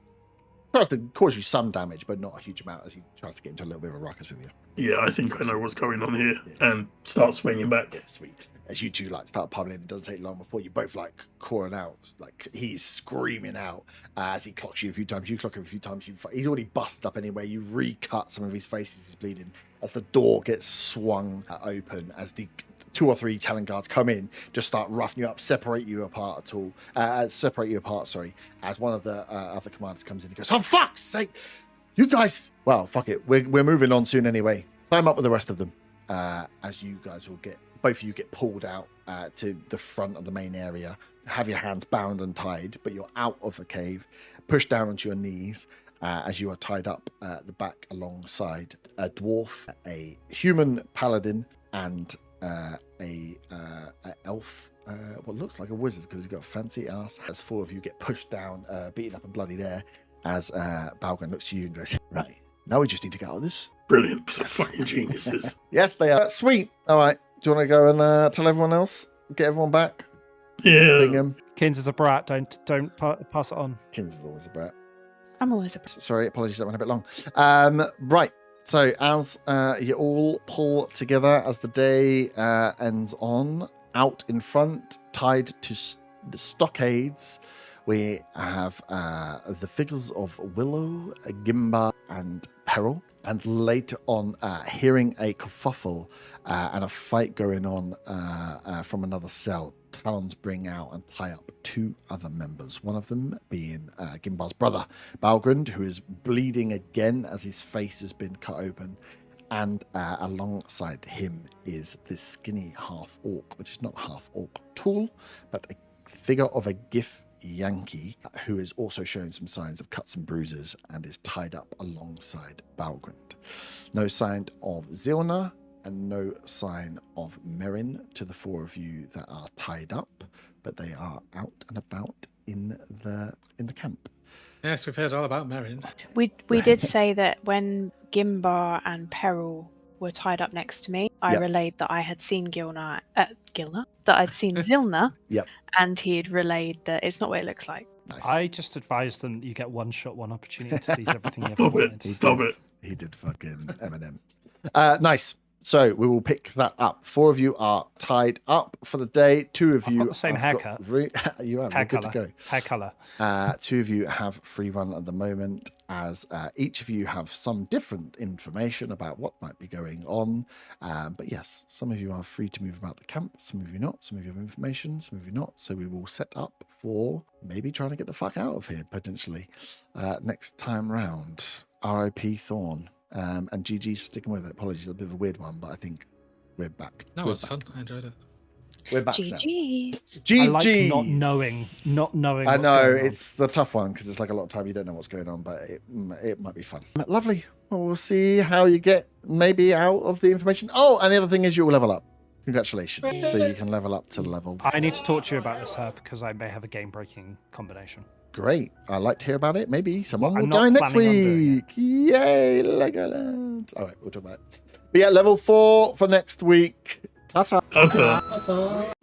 tries to cause you some damage, but not a huge amount, as he tries to get into a little bit of a ruckus with you.
Yeah, I think I know what's going on here. And start swinging back.
Yeah, sweet. As you two start pummeling, it doesn't take long before you both calling out. He's screaming out as he clocks you a few times. You clock him a few times. He's already busted up anyway. You recut some of his faces. He's bleeding. As the door gets swung open, as the 2 or 3 Talon guards come in, just start roughing you up, separate you apart. Sorry. As one of the other commanders comes in, he goes, "Oh fuck's sake, you guys! Well, fuck it. We're moving on soon anyway. Climb up with the rest of them." As you guys will both of you get pulled out to the front of the main area, have your hands bound and tied, but you're out of the cave, pushed down onto your knees as you are tied up at the back alongside a dwarf, a human paladin, and a elf, what looks like a wizard because he's got a fancy ass. As 4 of you get pushed down, beaten up and bloody there, as Balgrand looks at you and goes, "Right, now we just need to get out of this."
Brilliant. They're fucking geniuses.
Yes, they are. Sweet. All right. Do you want to go and tell everyone else? Get everyone back?
Yeah.
Bingham.
Kins is a brat. Don't pass it on.
Kins is always a brat.
I'm always a
Sorry, apologies, that went a bit long. Right. So as you all pull together as the day ends on, out in front, tied to the stockades, we have the figures of Willow, Gimba, and Peril. And later on, hearing a kerfuffle and a fight going on from another cell, Talons bring out and tie up 2 other members. One of them being Gimbar's brother, Balgrand, who is bleeding again as his face has been cut open. And alongside him is this skinny half-orc, which is not half-orc at all, but a figure of a Githyanki, who is also showing some signs of cuts and bruises and is tied up alongside Balgrand. No sign of Zilna and no sign of Merin to the 4 of you that are tied up, but they are out and about in the camp.
Yes, we've heard all about Merin.
We did say that when Gimbar and Peril were tied up next to me, I relayed that I had seen that I'd seen Zilna,
Yep.
and he'd relayed that it's not what it looks like.
Nice.
I just advised them that you get one shot, one opportunity to seize everything you ever
Stop
wanted.
it. Stop it.
He did fucking Eminem. Nice. So we will pick that up. 4 of you are tied up for the day. 2 of
I've
you
got the same
have
haircut.
You have.
Hair
You're good
colour.
to go.
Hair colour.
2 of you have free run at the moment, as each of you have some different information about what might be going on. But yes, some of you are free to move about the camp, some of you not. Some of you have information, some of you not. So we will set up for maybe trying to get the fuck out of here, potentially, next time round. R.I.P. Thorn. And GG's for sticking with it. Apologies, a bit of a weird one, but I think we're back.
No,
We're
it's
back.
fun. I enjoyed it.
We're back now.
GG's.
GG's.
I like not knowing.
I
what's
know
going on.
it's the tough one because it's like a lot of time you don't know what's going on, but it might be fun. Lovely. Well, we'll see how you get maybe out of the information. Oh, and the other thing is you will level up. Congratulations. So you can level up to level.
I need to talk to you about this herb because I may have a game-breaking combination.
Great. I'd like to hear about it. Maybe someone
I'm
will
not
die next
planning on doing
week. Yay, Legoland. All right, we'll talk about it. But yeah, level 4 for next week. Ta-ta.
Ta-ta.
Ta-ta.